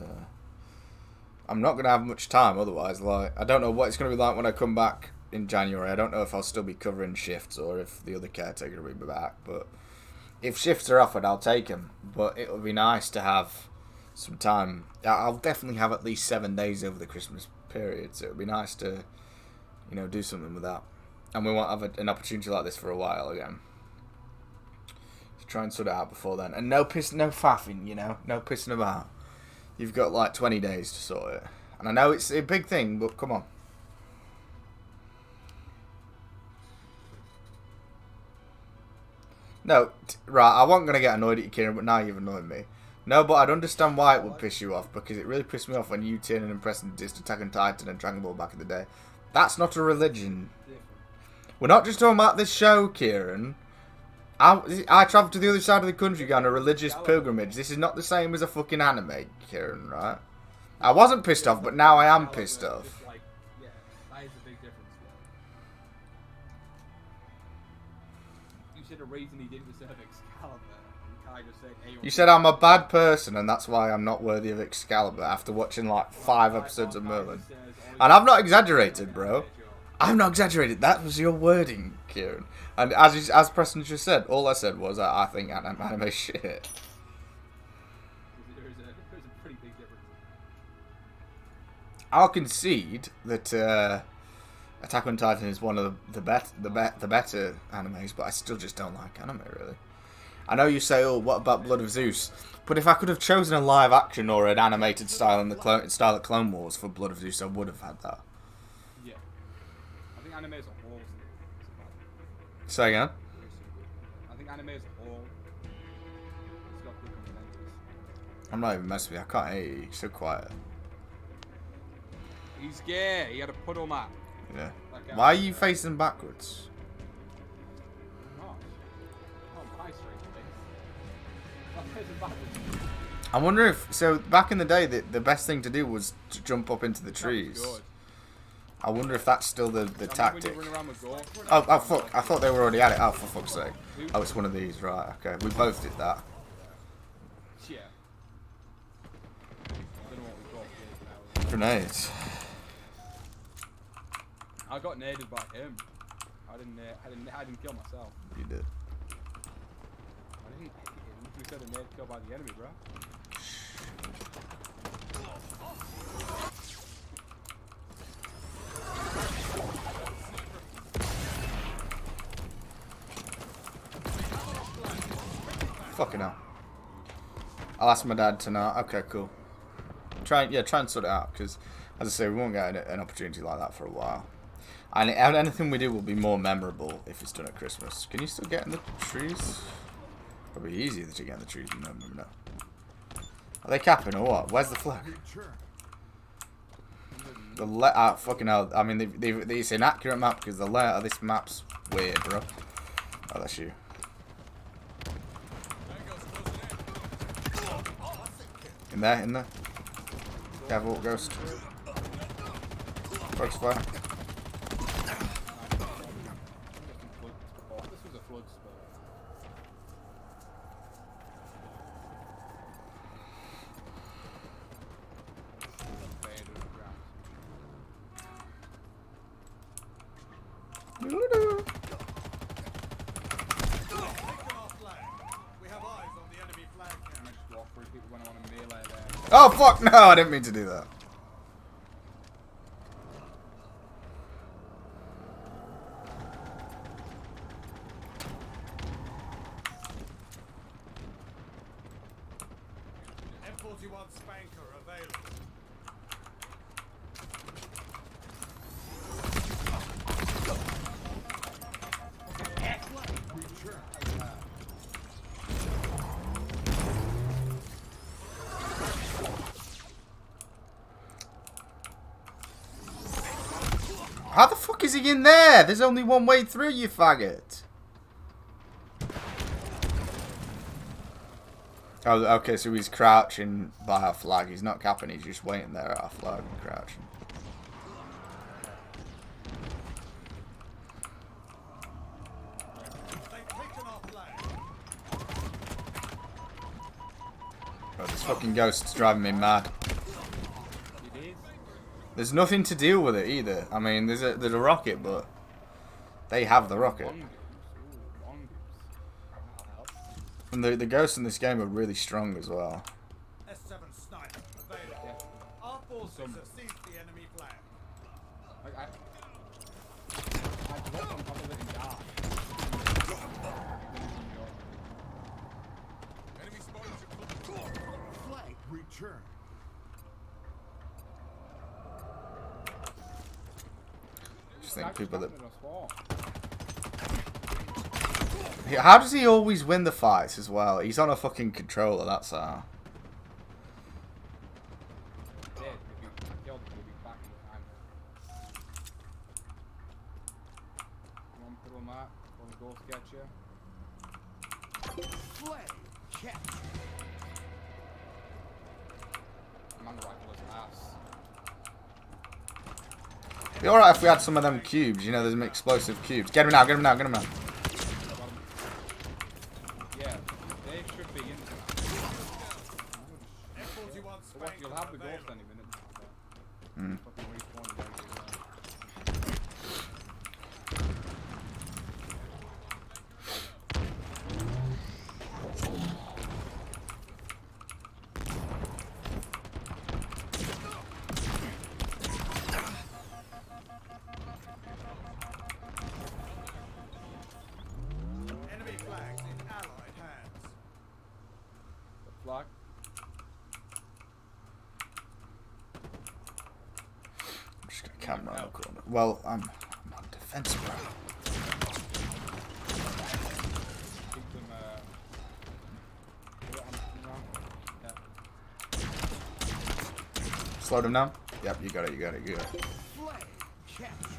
I'm not going to have much time otherwise. Like, I don't know what it's going to be like when I come back in January. I don't know if I'll still be covering shifts or if the other caretaker will be back. But if shifts are offered, I'll take them. But it would be nice to have some time. I'll definitely have at least 7 days over the Christmas period. So it would be nice to, do something with that. And we won't have an opportunity like this for a while again. So try and sort it out before then. And no faffing, no pissing about. You've got like 20 days to sort it. And I know it's a big thing, but come on. No, right, I wasn't going to get annoyed at you, Kieran, but now you've annoyed me. No, but I'd understand why it would piss you off, because it really pissed me off when you turning and pressing Disc Attack on Titan and Dragon Ball back in the day. That's not a religion. We're not just talking about this show, Kieran. I travelled to the other side of the country on a religious pilgrimage. This is not the same as a fucking anime, Kieran, right? I wasn't pissed off, but now I am pissed off. Yeah, that is a big difference. You said a reason he didn't deserve Excalibur, and Kai just said, hey, You said I'm a bad person, and that's why I'm not worthy of Excalibur after watching like 5 episodes of Merlin. And I've not exaggerated, bro. I've not exaggerated. That was your wording, Kieran. And as Preston just said, all I said was I think anime shit. There's a pretty big difference. I'll concede that Attack on Titan is one of the better animes, but I still just don't like anime, really. I know you say, oh, what about Blood of Zeus? But if I could have chosen a live action or an animated style in the style of Clone Wars for Blood of Zeus, I would have had that. Yeah. I think anime as a whole. Say again? I think anime as a whole. It's got good fundamentals. I'm not even messing with you. I can't hear you. You're so quiet. He's gay. He had a puddle map. Yeah. Why are you facing backwards? I wonder if... So, back in the day, the best thing to do was to jump up into the trees. I wonder if that's still the tactic. Oh, fuck. I thought they were already at it. Oh, for fuck's sake. Oh, it's one of these. Right, okay. We both did that. Yeah. Grenades. I got naded by him. I didn't kill myself. You did. I didn't. We said a nade killed by the enemy, bro. fucking hell. I'll ask my dad tonight. Okay, cool. Try and sort it out, because, as I say, we won't get an opportunity like that for a while. And anything we do will be more memorable if it's done at Christmas. Can you still get in the trees? Probably easier to get in the trees in November, no. Are they capping or what? Where's the flag? The fucking hell. I mean, it's an accurate map because the layout of this map's weird, bro. Oh, that's you. In there. Careful, ghost. Focus fire. This was a flood spell. Oh fuck no! I didn't mean to do that. M41 Spanker available. How the fuck is he in there? There's only one way through, you faggot. Oh, okay, so he's crouching by our flag. He's not capping, he's just waiting there at our flag and crouching. Oh, this fucking ghost's driving me mad. There's nothing to deal with it either. I mean, there's a rocket, but they have the rocket. And the ghosts in this game are really strong as well. S7 sniper available. Our forces have seized the enemy flag. I dropped on top of it and died. Enemy spotted. Flag return. Just think people that. How does he always win the fights as well? He's on a fucking controller, that's how. It'd be alright if we had some of them cubes, you know, there's some explosive cubes. Get him now, get him now, get him now. Yeah, they should be in there. You'll have the ghost any minute. Fucking respawn again. Enemy flags in allied hands. Flag. I'm just gonna camera on the corner. Well, I'm on defense, bro. Keep them, Slow them down. Yep, you got it, you got it, you got it. Flag captured.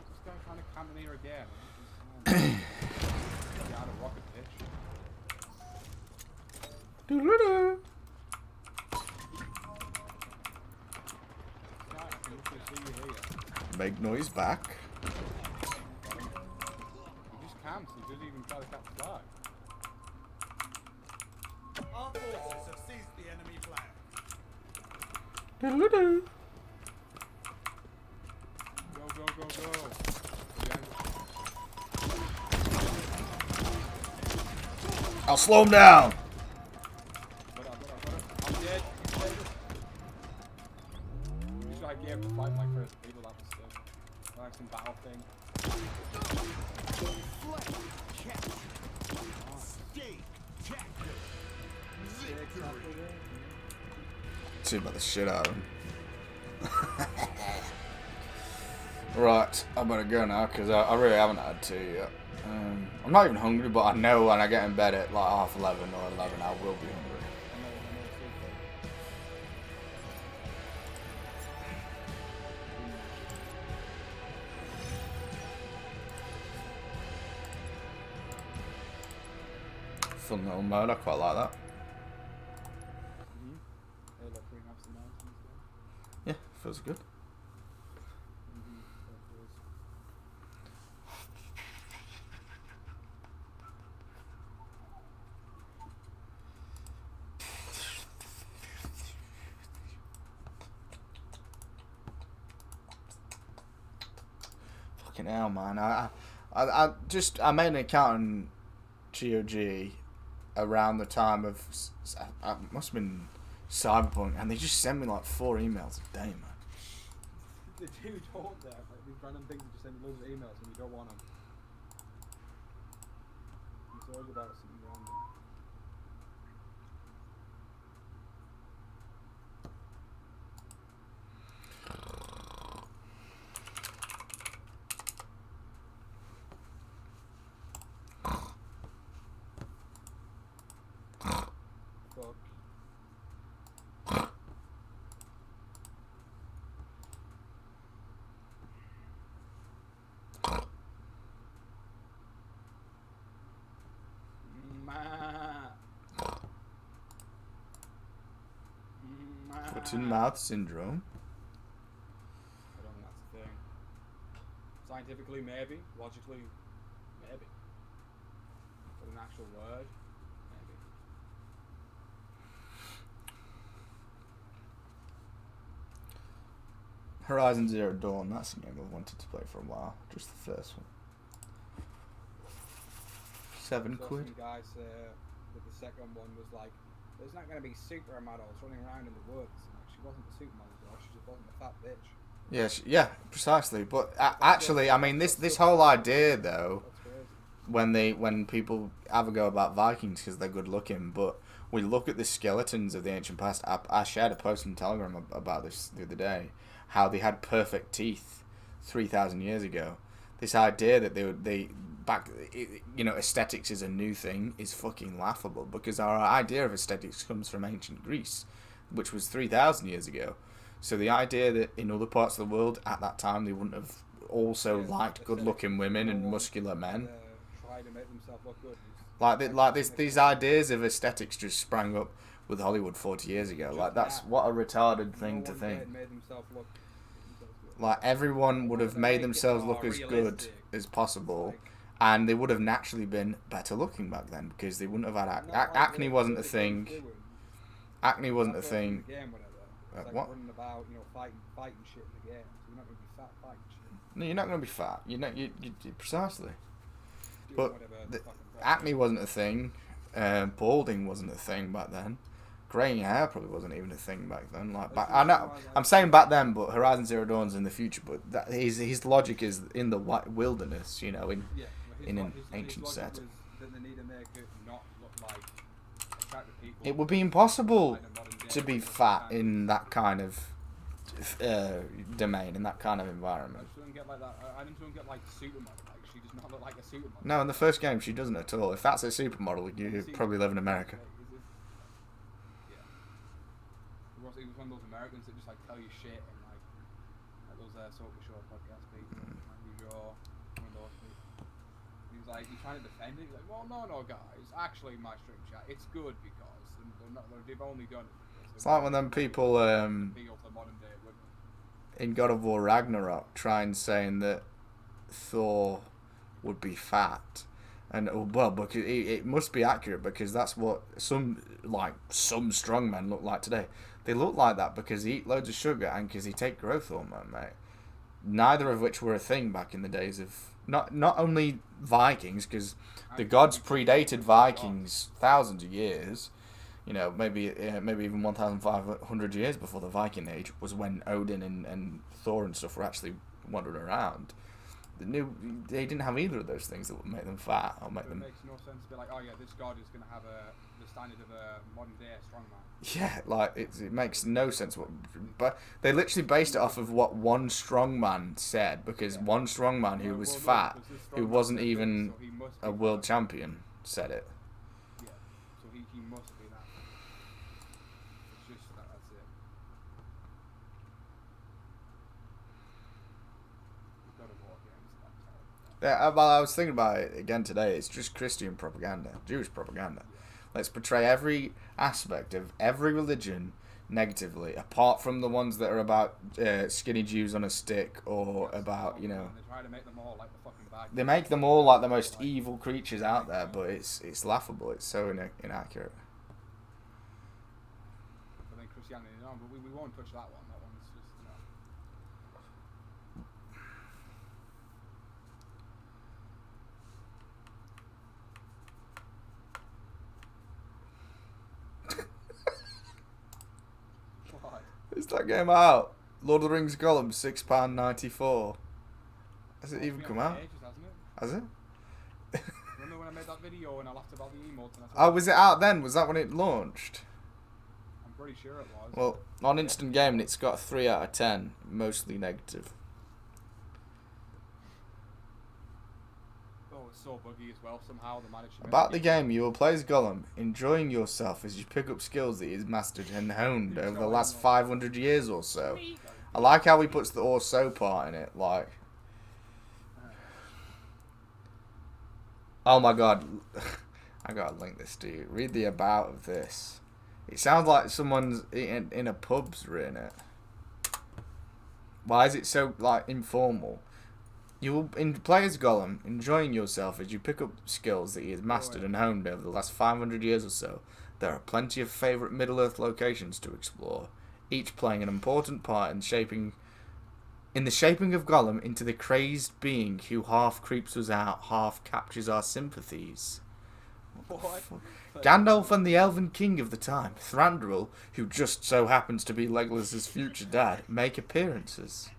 This guy trying to come in here again. Get out of rocket pitch. Doo-doo-doo. Guy, I can literally see you here. Make noise back. He just camps. He doesn't even try to catch the flag. Our forces have seized the enemy flag. Doo-doo-doo. Go, go, go, go. I'll slow him down. I'm dead. He's like, yeah, to fight my first people, that was sick. Like some battle thing. See about the shit out of him. Right, I better go now because I really haven't had tea yet. I'm not even hungry, but I know when I get in bed at like 11:30 or 11, I will be hungry. Fun little mode, I quite like that. Yeah, feels good. Fucking hell, man. I made an account on GOG around the time of, must have been Cyberpunk, and they just send me like 4 emails a day, man. They do, don't they? Like these random things that just send you loads of emails and you don't want them. It's always about something random. Fuck. Foot and mouth syndrome. I don't think that's a thing. Scientifically, maybe. Logically, maybe. But an actual word, maybe. Horizon Zero Dawn, that's a game I've wanted to play for a while. Just the first one. 7 So quid. some guy said that the second one was like, there's not going to be supermodels running around in the woods. And like, she wasn't a supermodel, though. She just wasn't a fat bitch. Yeah, precisely. But actually, I mean, this whole idea though, That's crazy. when people have a go about Vikings because they're good looking, but we look at the skeletons of the ancient past. I shared a post on Telegram about this the other day, how they had perfect teeth 3,000 years ago. This idea that aesthetics is a new thing is fucking laughable, because our idea of aesthetics comes from ancient Greece, which was 3,000 years ago. So the idea that in other parts of the world at that time they wouldn't have also liked good-looking women and muscular men. Try to make themselves look good. These ideas of aesthetics just sprang up with Hollywood 40 years ago. Like, that's what a retarded thing to think. Like, everyone would have made themselves look as good as possible, and they would have naturally been better looking back then, because they wouldn't have had acne wasn't a thing. Acne wasn't a thing. It's like What? running about, fighting shit in the game. So you're not going to be fat fighting shit. No, you're not going to be fat. You precisely. Doing But whatever the, fucking acne wasn't a thing. Balding wasn't a thing back then. Graying hair probably wasn't even a thing back then. I know I'm saying back then, but Horizon Zero Dawn's in the future. But his logic is in the wilderness, in an ancient setting. That they need to make it not look like attractive people. It would be impossible in a modern day. to be fat in that kind of domain, in that kind of I environment. just don't get like that. I didn't get like supermodel. Like she does not look like a supermodel. No, in the first game she doesn't at all. If that's a supermodel, you probably live in America. It was one of those Americans that just like tell you shit and like those Soapy Show podcast people. You're one of those people. He was like, he's trying to defend it. He's like, well, no, guys. Actually, my stream chat, it's good because they've only done it. It's like when them people Appeal to modern day women. in God of War Ragnarok try and saying that Thor would be fat. And because it must be accurate, because that's what some strongmen look like today. They look like that because they eat loads of sugar and because they take growth hormone, mate. Neither of which were a thing back in the days of not only Vikings, because the gods predated Vikings thousands of years. Maybe even 1,500 years before the Viking Age was when Odin and Thor and stuff were actually wandering around. They didn't have either of those things that would make them fat or make It them. makes no sense to be like, oh yeah, this god is going to have the standard of a modern day strongman. Yeah, like it makes no sense. But they literally based it off of what one strongman said, because one strongman who was fat, who wasn't even a world champion, said it. Yeah, so he must be that. It's just that's it. We've got to war games. Yeah, well, I was thinking about it again today. It's just Christian propaganda, Jewish propaganda. Let's portray every aspect of every religion negatively, apart from the ones that are about skinny Jews on a stick, or about, you know. They try to make them all like the fucking bad. They make them all like the most evil creatures out there, but it's laughable. It's so inaccurate. I think Christianity, no, but we won't touch that one. That one's just, you know. What? Is that game out? Lord of the Rings Gollum, £6.94. Has it even come out? Ages, hasn't it? Has it? Remember when I made that video and I laughed about the emotes and I said, Oh, was it out then? Was that when it launched? I'm pretty sure it was. Well, on Instant Gaming, it's got a 3 out of 10, mostly negative. Oh, it's so buggy as well. Somehow they managed to make About it- the game, you will play as Gollum, enjoying yourself as you pick up skills that he has mastered and honed over the last 500 years or so. I like how he puts the or so part in it, like... Oh my god, I gotta link this to you. Read the about of this. It sounds like someone's in a pub's written it. Why is it so, like, informal? You will play as Gollum, enjoying yourself as you pick up skills that he has mastered and honed over the last 500 years or so. There are plenty of favourite Middle-earth locations to explore, each playing an important part in the shaping of Gollum into the crazed being who half creeps us out, half captures our sympathies. What? Gandalf and the Elven King of the time, Thranduil, who just so happens to be Legolas's future dad, make appearances,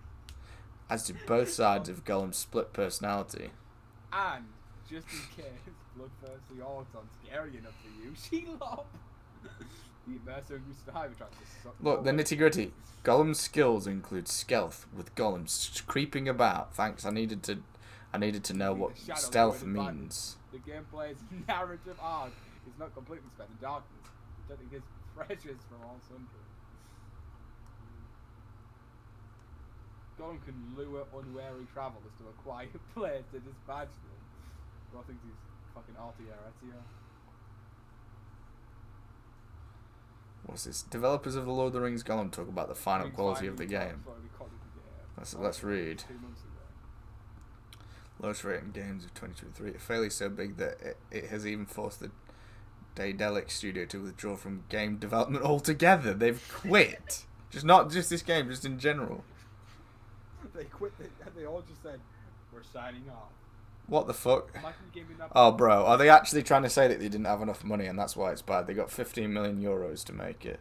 as do both sides of Gollum's split personality. And, just in case Bloodthirsty Autons scary enough for you, Shelob! The immersive Gustav tries to suck. Look, the nitty gritty. Gollum's skills include stealth, with Gollum creeping about. Thanks, I needed to know what stealth means. The gameplay's narrative arc is not completely spent in darkness, protecting his treasures from all sundry. Gollum can lure unwary travelers to a quiet place to dispatch them. Bro thinks he's fucking Artier. What's this? Developers of the Lord of the Rings Gollum talk about the final quality of the game. Let's read. 2 months ago. Lowest rating games of 2023. It's fairly so big that it has even forced the Daedalic studio to withdraw from game development altogether. They've quit. Not just this game, just in general. They quit. They all just said, "We're signing off." What the fuck? Imagine the game being that Oh, bro, are they actually trying to say that they didn't have enough money and that's why it's bad? They got 15 million euros to make it.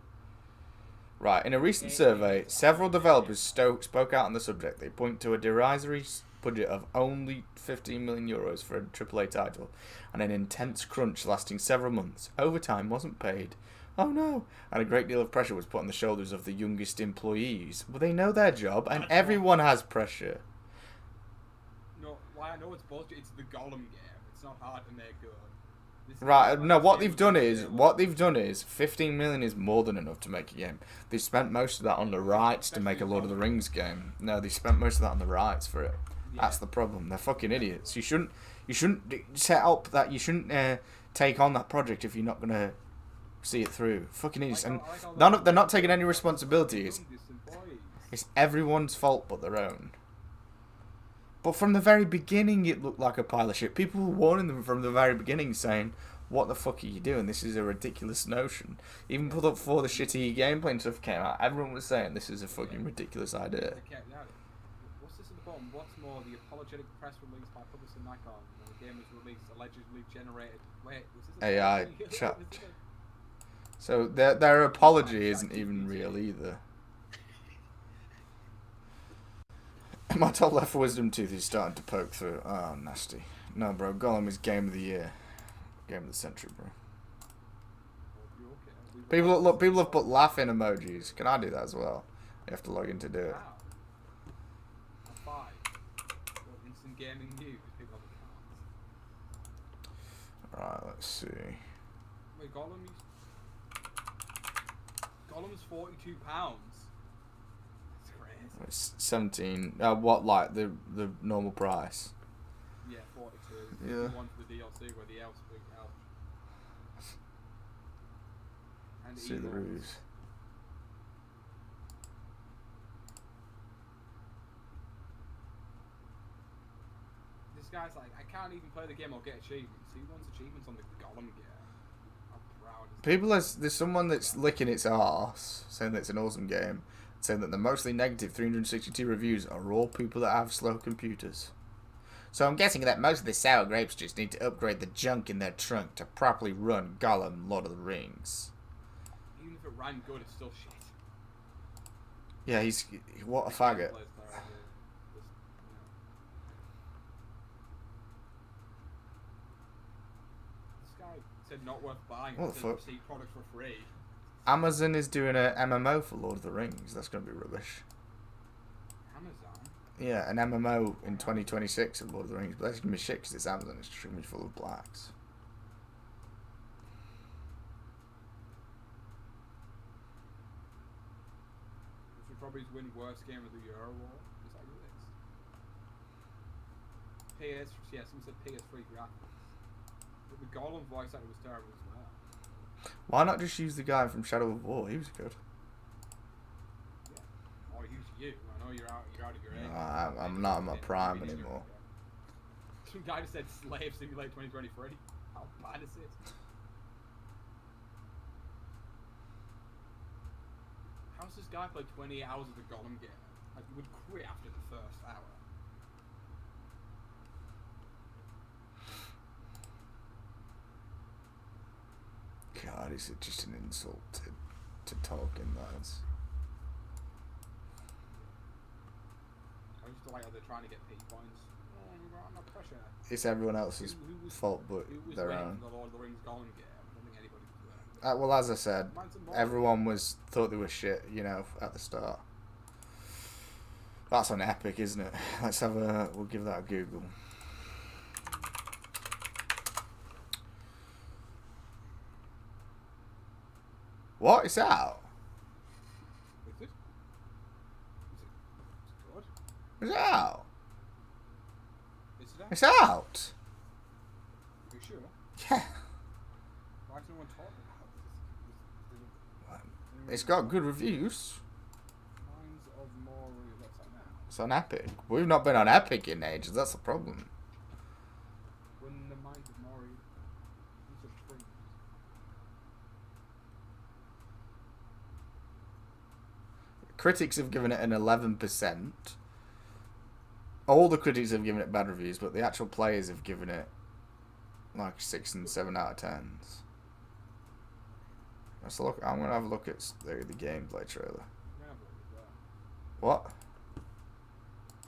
Right, in a recent survey, several developers spoke out on the subject. They point to a derisory budget of only 15 million euros for a AAA title and an intense crunch lasting several months. Overtime wasn't paid. Oh no! And a great deal of pressure was put on the shoulders of the youngest employees. Well, they know their job and everyone has pressure. No, why I know it's bullshit. It's the Gollum game. It's not hard to make good. Right, no, what they've done is 15 million is more than enough to make a game. They spent most of that on the rights to make a Lord of the Rings game. No, they spent most of that on the rights for it. Yeah. That's the problem. They're fucking idiots. You shouldn't set up that. You shouldn't take on that project if you're not gonna see it through. Fucking idiots. And they're not taking any responsibility. It's everyone's fault but their own. But from the very beginning, it looked like a pile of shit. People were warning them from the very beginning, saying, "What the fuck are you doing? This is a ridiculous notion." Even before the shitty gameplay and stuff came out, everyone was saying this is a fucking ridiculous idea. What's this at the bottom? What's more, the apologetic press release by publisher Nikon when the game was released allegedly generated. Wait, was this AI chat. So their apology isn't even real either. My top left wisdom tooth is starting to poke through. Oh, nasty. No, bro. Golem is game of the year. Game of the century, bro. People have put laughing emojis. Can I do that as well? You have to log in to do it. Wow. A 5. What, instant gaming news? People have accounts. Right, let's see. Wait, Golem's £42. That's crazy. It's 17. What, like the normal price? Yeah, 42. Yeah. One for the DLC where the elves big elf. And See the Eagles. reviews. This guy's like, I can't even play the game or get achievements. He wants achievements on the Golem game. How proud is People, there's someone that's licking its arse, saying that it's an awesome game, saying that the mostly negative 362 reviews are all people that have slow computers. So I'm guessing that most of the sour grapes just need to upgrade the junk in their trunk to properly run Gollum Lord of the Rings. Even if it ran good, it's still shit. Yeah, he's... What a faggot. This guy said not worth buying. What the Said fuck? receive products for free. Amazon is doing a MMO for Lord of the Rings. That's going to be rubbish. Amazon? Yeah, an MMO in 2026 of Lord of the Rings. But that's going to be shit because it's Amazon. It's just going to be full of blacks. Which would probably win worst game of the year award. Is that what it is? PS, yeah, someone said PS3 graphics. But the Gollum voice actor was terrible as well. Why not just use the guy from Shadow of War? He was good. Yeah. Or use you. I know you're out of your age. No, I'm not in my prime anymore. Some guy just said Slave Simulator 2023. How bad is it? How's this guy played 20 hours of the Gollum game? Like, you would quit after the first hour. God, is it just an insult to Tolkien, lads? I just feel like they're trying to get P points. Oh, we're under pressure. It's everyone else's fault but Who was their waiting own. for the Lord of the Rings Gollum game? I don't think anybody was there. Well, as I said, Mine's a everyone thought they were shit, you know, at the start. That's on Epic, isn't it? We'll give that a Google. What? It's out? Is it? Is it good? It's out? Is it out? It's out? Are you sure? Yeah. Why is no one talking about this? It's got good reviews. Minds of Mori, what's that now? It's on Epic. We've not been on Epic in ages, that's the problem. When the Minds of Mori, these are free. Critics have given it an 11%. All the critics have given it bad reviews, but the actual players have given it like 6 and 7 out of 10s. Let's look. I'm gonna have a look at the gameplay trailer. What?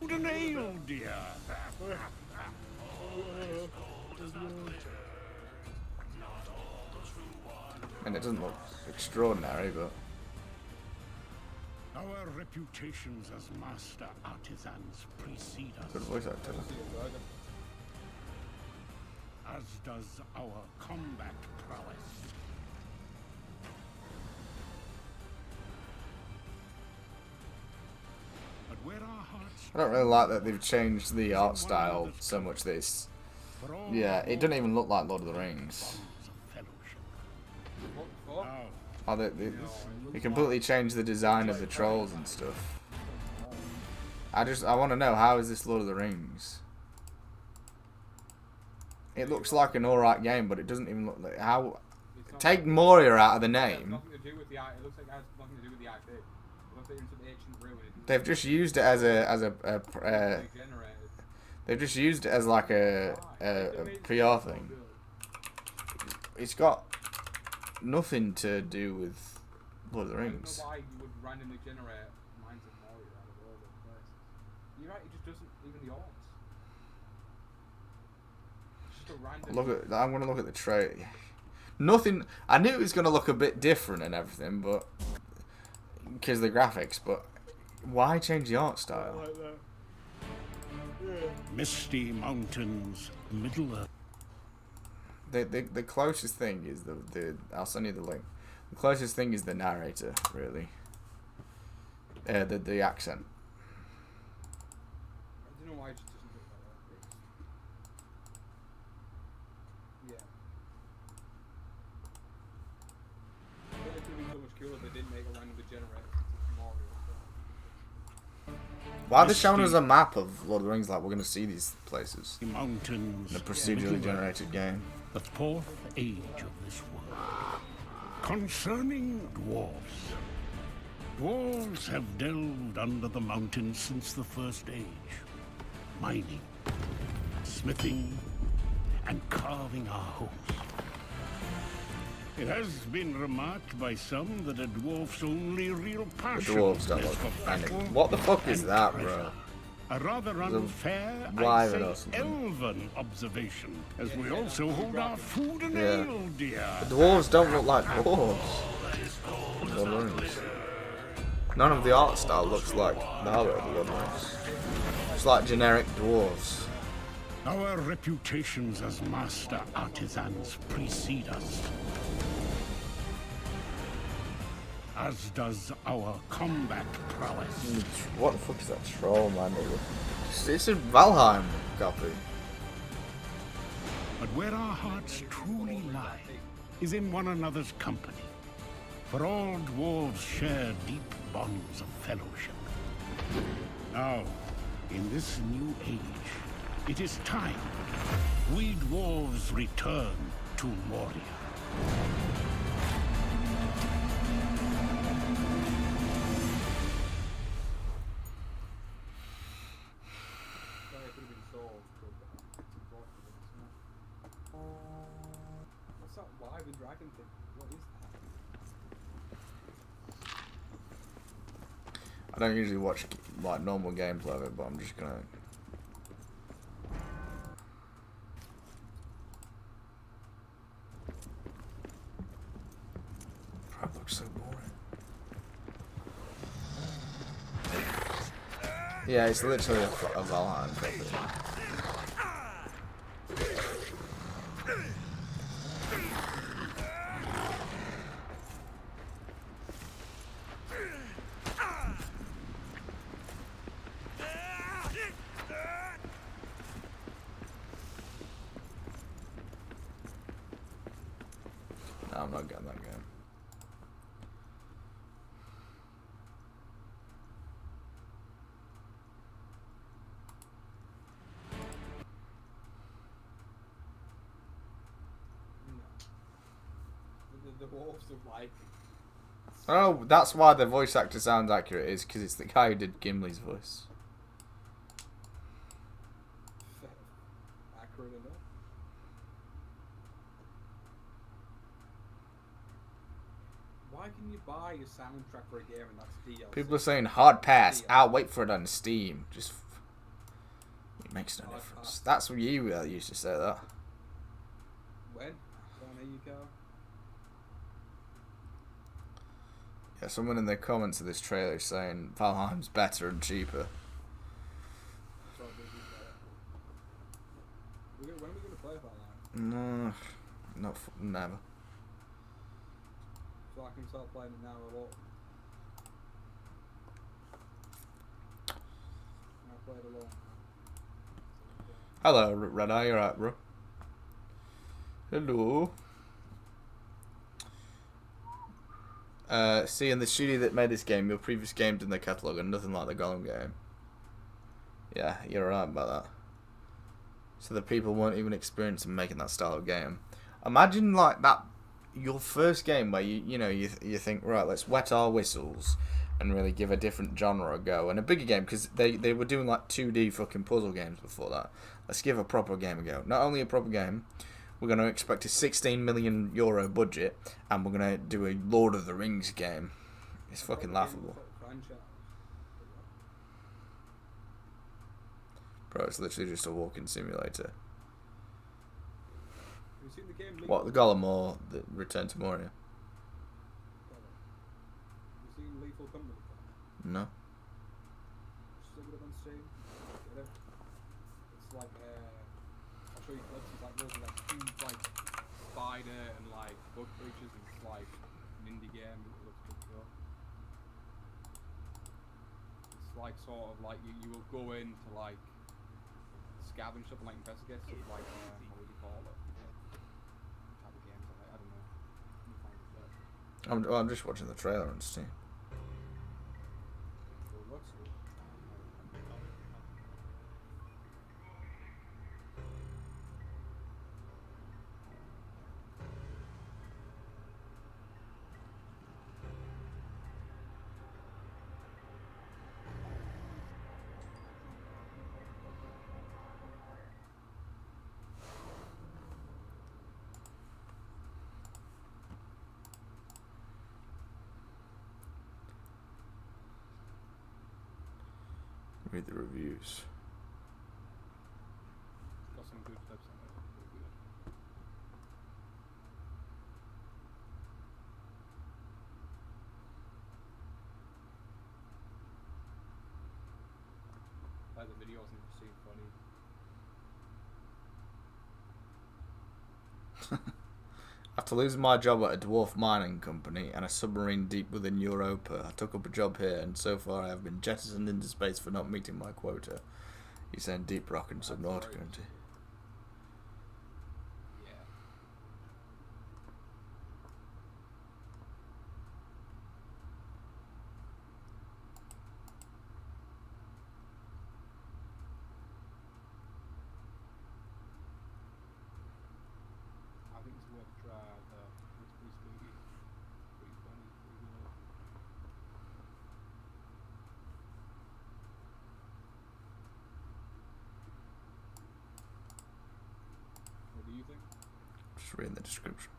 Nail, dear. And it doesn't look extraordinary, but Our reputations as master artisans precede good us, voice actor. as does our combat prowess. But where our hearts I don't really like that they've changed the art style so much. This, for all yeah, it doesn't even look like Lord of the Rings. bonds of fellowship. What the fuck? Now, Oh, they completely changed the design of the trolls and stuff. I want to know, how is this Lord of the Rings? It looks like an alright game, but it doesn't even look like how. It's not- Take Moria out of the It has name. nothing to do with the it looks like it has nothing to do with the IP. It looks like it's an ancient ruin. They've just used it as a Generated. they've just used it as like a PR thing. It's got nothing to do with Lord of the I don't know Rings. why you would randomly generate Minds of Moria out of all those places. You're right, it just doesn't even the odds. It's just a random. Look at. I'm gonna look at the trailer. Nothing. I knew it was gonna look a bit different and everything, but because of the graphics. But why change the art style? Like that. Misty mountains, Middle Earth. The closest thing is the. I'll send you the link. The closest thing is the narrator, really. The accent. I don't know why it just doesn't look like that. Yeah. I feel like it would be so much cooler if they didn't make a randomly generated Mario. Why are they showing us a map of Lord of the Rings? Like we're gonna see these places Mountains, in a procedurally generated game. the fourth age of this world. Concerning dwarves. Dwarves have delved under the mountains since the first age. Mining, smithing, and carving our homes. It has been remarked by some that a dwarf's only real The passion dwarves don't is look for any. battle What the fuck is and that, treasure. bro? A rather unfair, I'd wyvern say or something. elven observation, as we also hold our food and Yeah. ale, dear. The dwarves don't look like dwarves. Lord of the Rings. None of the art style looks like the other Lord of the Rings. It's like generic dwarves. Our reputations as master artisans precede us. As does our combat prowess. What the fuck is that troll, man? It's a Valheim copy. But where our hearts truly lie is in one another's company. For all dwarves share deep bonds of fellowship. Now, in this new age, it is time we dwarves return to Moria. Sorry, it could have been solved, but unfortunately it's not. What's that wyvern dragon thing? What is that? I don't usually watch like normal gameplay of it, but I'm just gonna. That looks so boring. Yeah, it's literally a Valheim copy. No, I'm not getting that game. The dwarves are like. Oh, that's why the voice actor sounds accurate, is because it's the guy who did Gimli's voice. Accurate enough. Why can you buy a soundtrack for a game and that's DLC? People are saying hard pass. I'll wait for it on Steam. It makes no Hard difference. pass. That's what you used to say that. When? There you go. Yeah, someone in the comments of this trailer is saying Valheim's better and cheaper. So when are we going to play Valheim? No, never. So I can start playing it now or what? I played alone. Hello, Red Eye. You alright, bro? Hello. See, in the studio that made this game, your previous games in their catalogue are nothing like the Gollum game. Yeah, you're right about that. So the people weren't even experienced in making that style of game. Imagine like that, your first game where you think, right, let's wet our whistles and really give a different genre a go, and a bigger game, because they were doing like 2D fucking puzzle games before that. Let's give a proper game a go. Not only a proper game, we're going to expect a €16 million budget, and we're going to do a Lord of the Rings game. It's fucking laughable. Franchise. Bro, it's literally just a walking simulator. Have you seen the game? What, the Gollum or the Return to Moria? Have you seen Lethal Company? No. Just look it up on Steam. Get it? It's like I'll show you clips. It's like those like huge like spider and like bug creatures, and it's like an indie game. It looks good though. It's like sort of like you will go in to like scavenge stuff and like investigate stuff like what would you call it? What type of games are they? I don't know. Let me find it first. I'm just watching the trailer on Steam. So it looks good. Read the reviews. It's got some good clips on it. Pretty good. Like the videos never seem funny. After losing my job at a dwarf mining company and a submarine deep within Europa, I took up a job here, and so far I have been jettisoned into space for not meeting my quota. He's saying Deep Rock and Subnautica, isn't he? Yeah. I think it's worth a try though. It's pretty spooky. Pretty funny. Pretty good. What do you think? Just reading the description.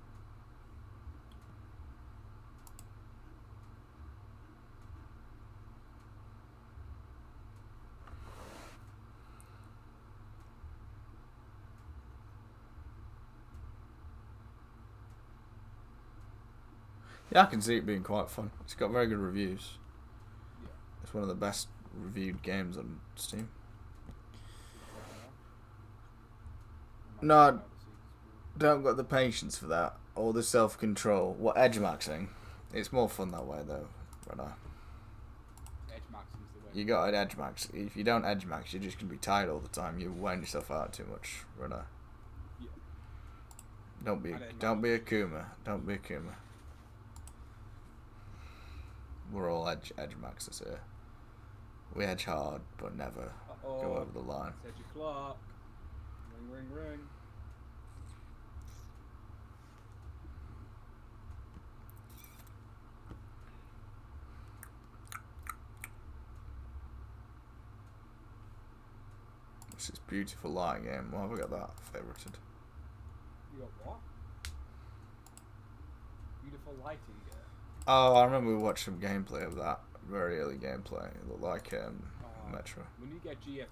Yeah, I can see it being quite fun. It's got very good reviews. Yeah. It's one of the best reviewed games on Steam. No, don't got the patience for that or the self-control. What, edge maxing? It's more fun that way though, brother. Edge maxing's the way. You got an edge max. If you don't edge max, you're just gonna be tired all the time. You're wearing yourself out too much, brother. Yeah. Don't be a Kuma. Don't be a Kuma. We're all edge maxers here. We edge hard, but never go over the line. Set your clock. Ring, ring, ring. This is beautiful light game. Why have we got that favorited? You got what? Beautiful lighting, yeah. Oh, I remember we watched some gameplay of that. Very early gameplay. It looked like Metro. When you get GTFO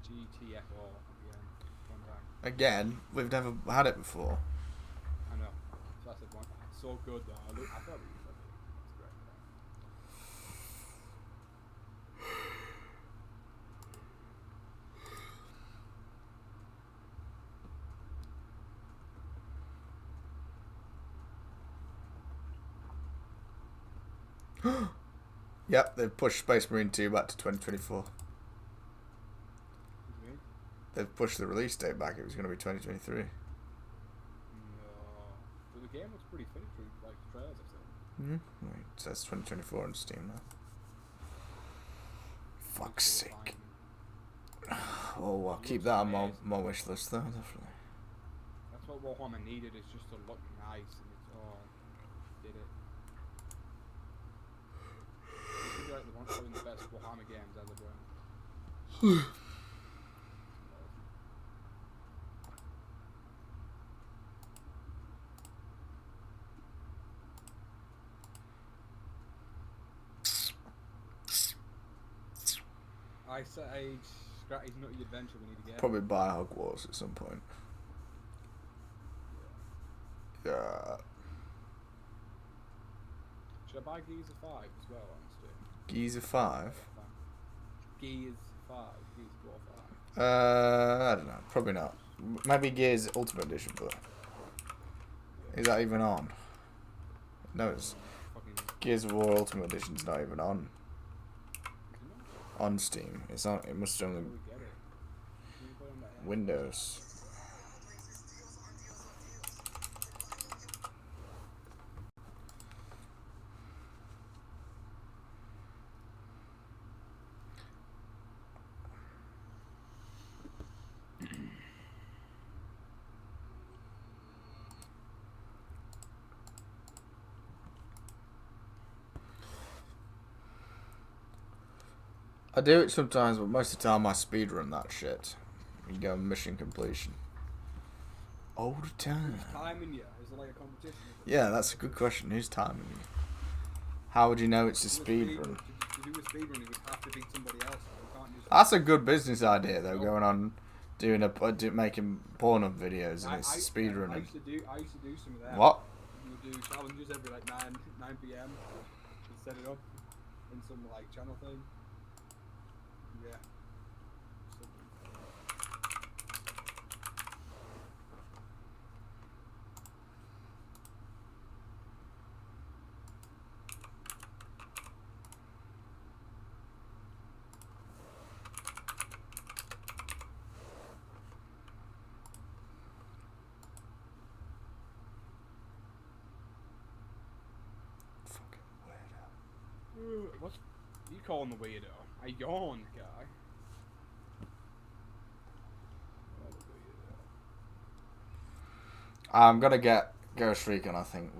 again, one time. Again, we've never had it before. I know. So I said one. It's so good though. I thought we used it. It's great. Yep, they've pushed Space Marine 2 back to 2024. What do you mean? They've pushed the release date back. It was going to be 2023. No. But the game looks pretty finished through like the trailers I've seen. Wait, it says 2024 on Steam now. Fuck's sake. Oh, I'll keep that on my wish list though, definitely. That's what Warhammer needed, is just to look nice, and it's did it. It's like one of the best Warhammer games ever done. Ice Age Scratty's Nutty Adventure we need to get. Probably buy Hogwarts at some point. Yeah. Should I buy Gears 5 as well on Steam? Gears of 5? Gears 5. Gears of War 5. I don't know. Probably not. Maybe Gears Ultimate Edition, but is that even on? No, it's Gears of War Ultimate Edition's not even on Steam. It's on. It must only Windows. I do it sometimes, but most of the time I speedrun that shit. You go mission completion. All the time. Who's timing you? Is it like a competition? Yeah, that's a good question. Who's timing you? How would you know it's a speedrun? To do a speedrun, you would have to beat somebody else. You can't just... That's a good business idea, though. Going on, making porn of videos and it's speedrunning. I used to do some of that. What? You do challenges every like 9 p.m. to set it up in some like channel thing. Yeah. What's you calling the weirdo? A yawn guy. I'm gonna get Ghost Recon, I think,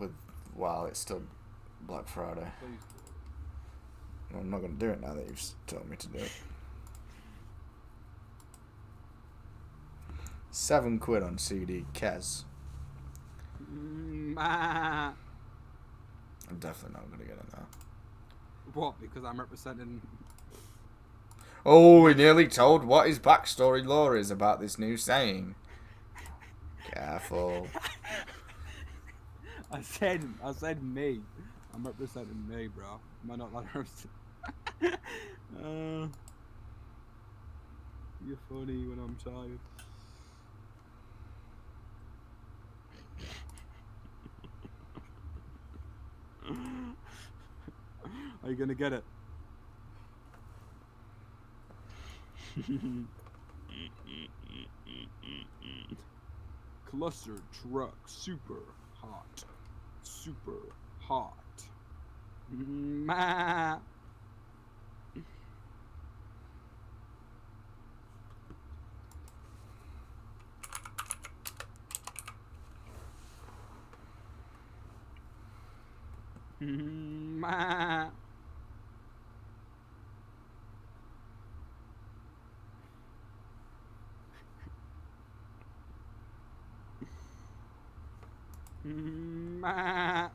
while it's still Black Friday. Please do. I'm not gonna do it now that you've told me to do it. £7 on CD, Kez. I'm definitely not gonna get it now. What? Because I'm representing. Oh, we nearly told what his backstory lore is about this new saying. Careful. I said me. I'm representing me, bro. Am I not allowed to represent? You're funny when I'm tired. Are you gonna get it? Cluster truck, super hot. Super hot. Ma. Ma. Ma.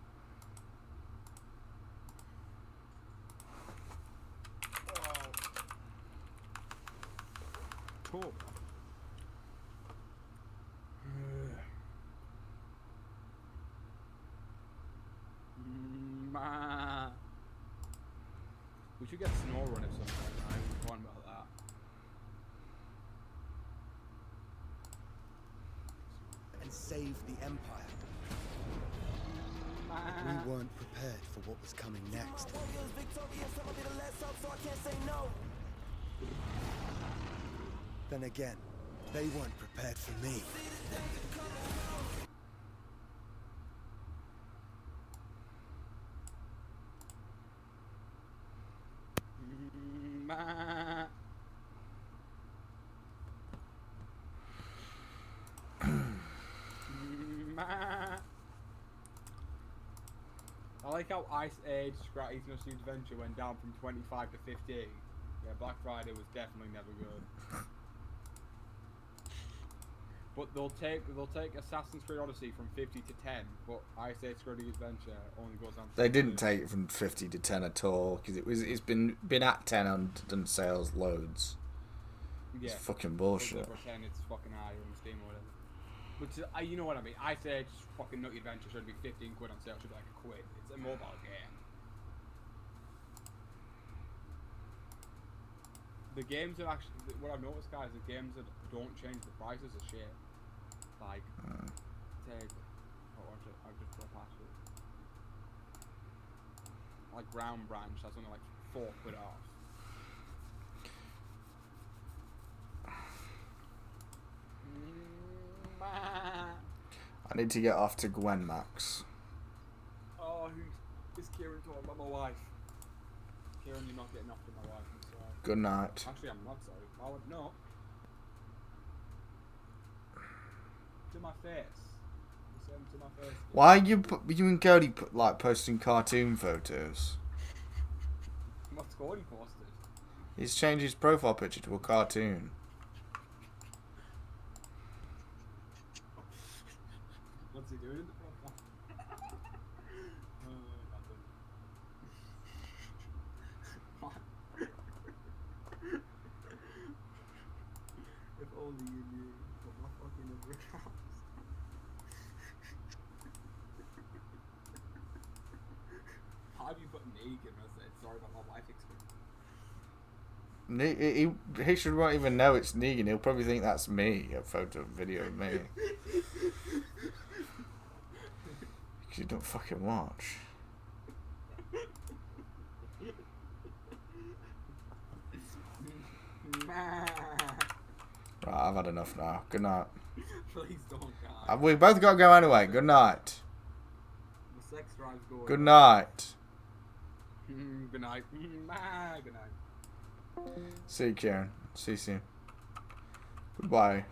Cool. Ma. We should get Snow Run at some point. I'm fine about that. And save the Empire. We weren't prepared for what was coming next. Then again, they weren't prepared for me. I like how Ice Age Scratty's Nutty Adventure went down from 25 to 15. Yeah, Black Friday was definitely never good. But they'll take Assassin's Creed Odyssey from 50 to 10, but Ice Age Scratty's Adventure only goes on. They didn't take it from 50 to 10 at all because it's been at 10 and done sales loads. It's Yeah. fucking They'll bullshit. pretend it's fucking higher on Steam or whatever. But you know what I mean. I say just fucking Nutty Adventure should be 15 quid on sale. Should be like a quid. It's a mobile game. The games that actually, what I've noticed, guys, the games that don't change the prices are shit. Like, take, I've just put past it. Like Ground Branch, that's only like 4 quid off. I need to get off to Gwen Max. Oh, who is Kieran talking about my wife? Kieran, you're not getting off to my wife, I'm sorry. Good night. Actually, I'm not sorry. I would not. To my face. You said to my face. Why are you and Cody like posting cartoon photos? What's Cody posted? He's changed his profile picture to a cartoon. What's he doing in the profile? Nothing. What? If only you knew what my fucking other accounts. How have you put Negan as it? Sorry about my life experience. He should won't even know it's Negan. He'll probably think that's me, a photo video of me. Because you don't fucking watch. Right, I've had enough now. Good night. Please don't, guys. We both got to go anyway. Good night. The sex drive's going. Good night. Good night. Good night. See you, Kieran. See you soon. Goodbye.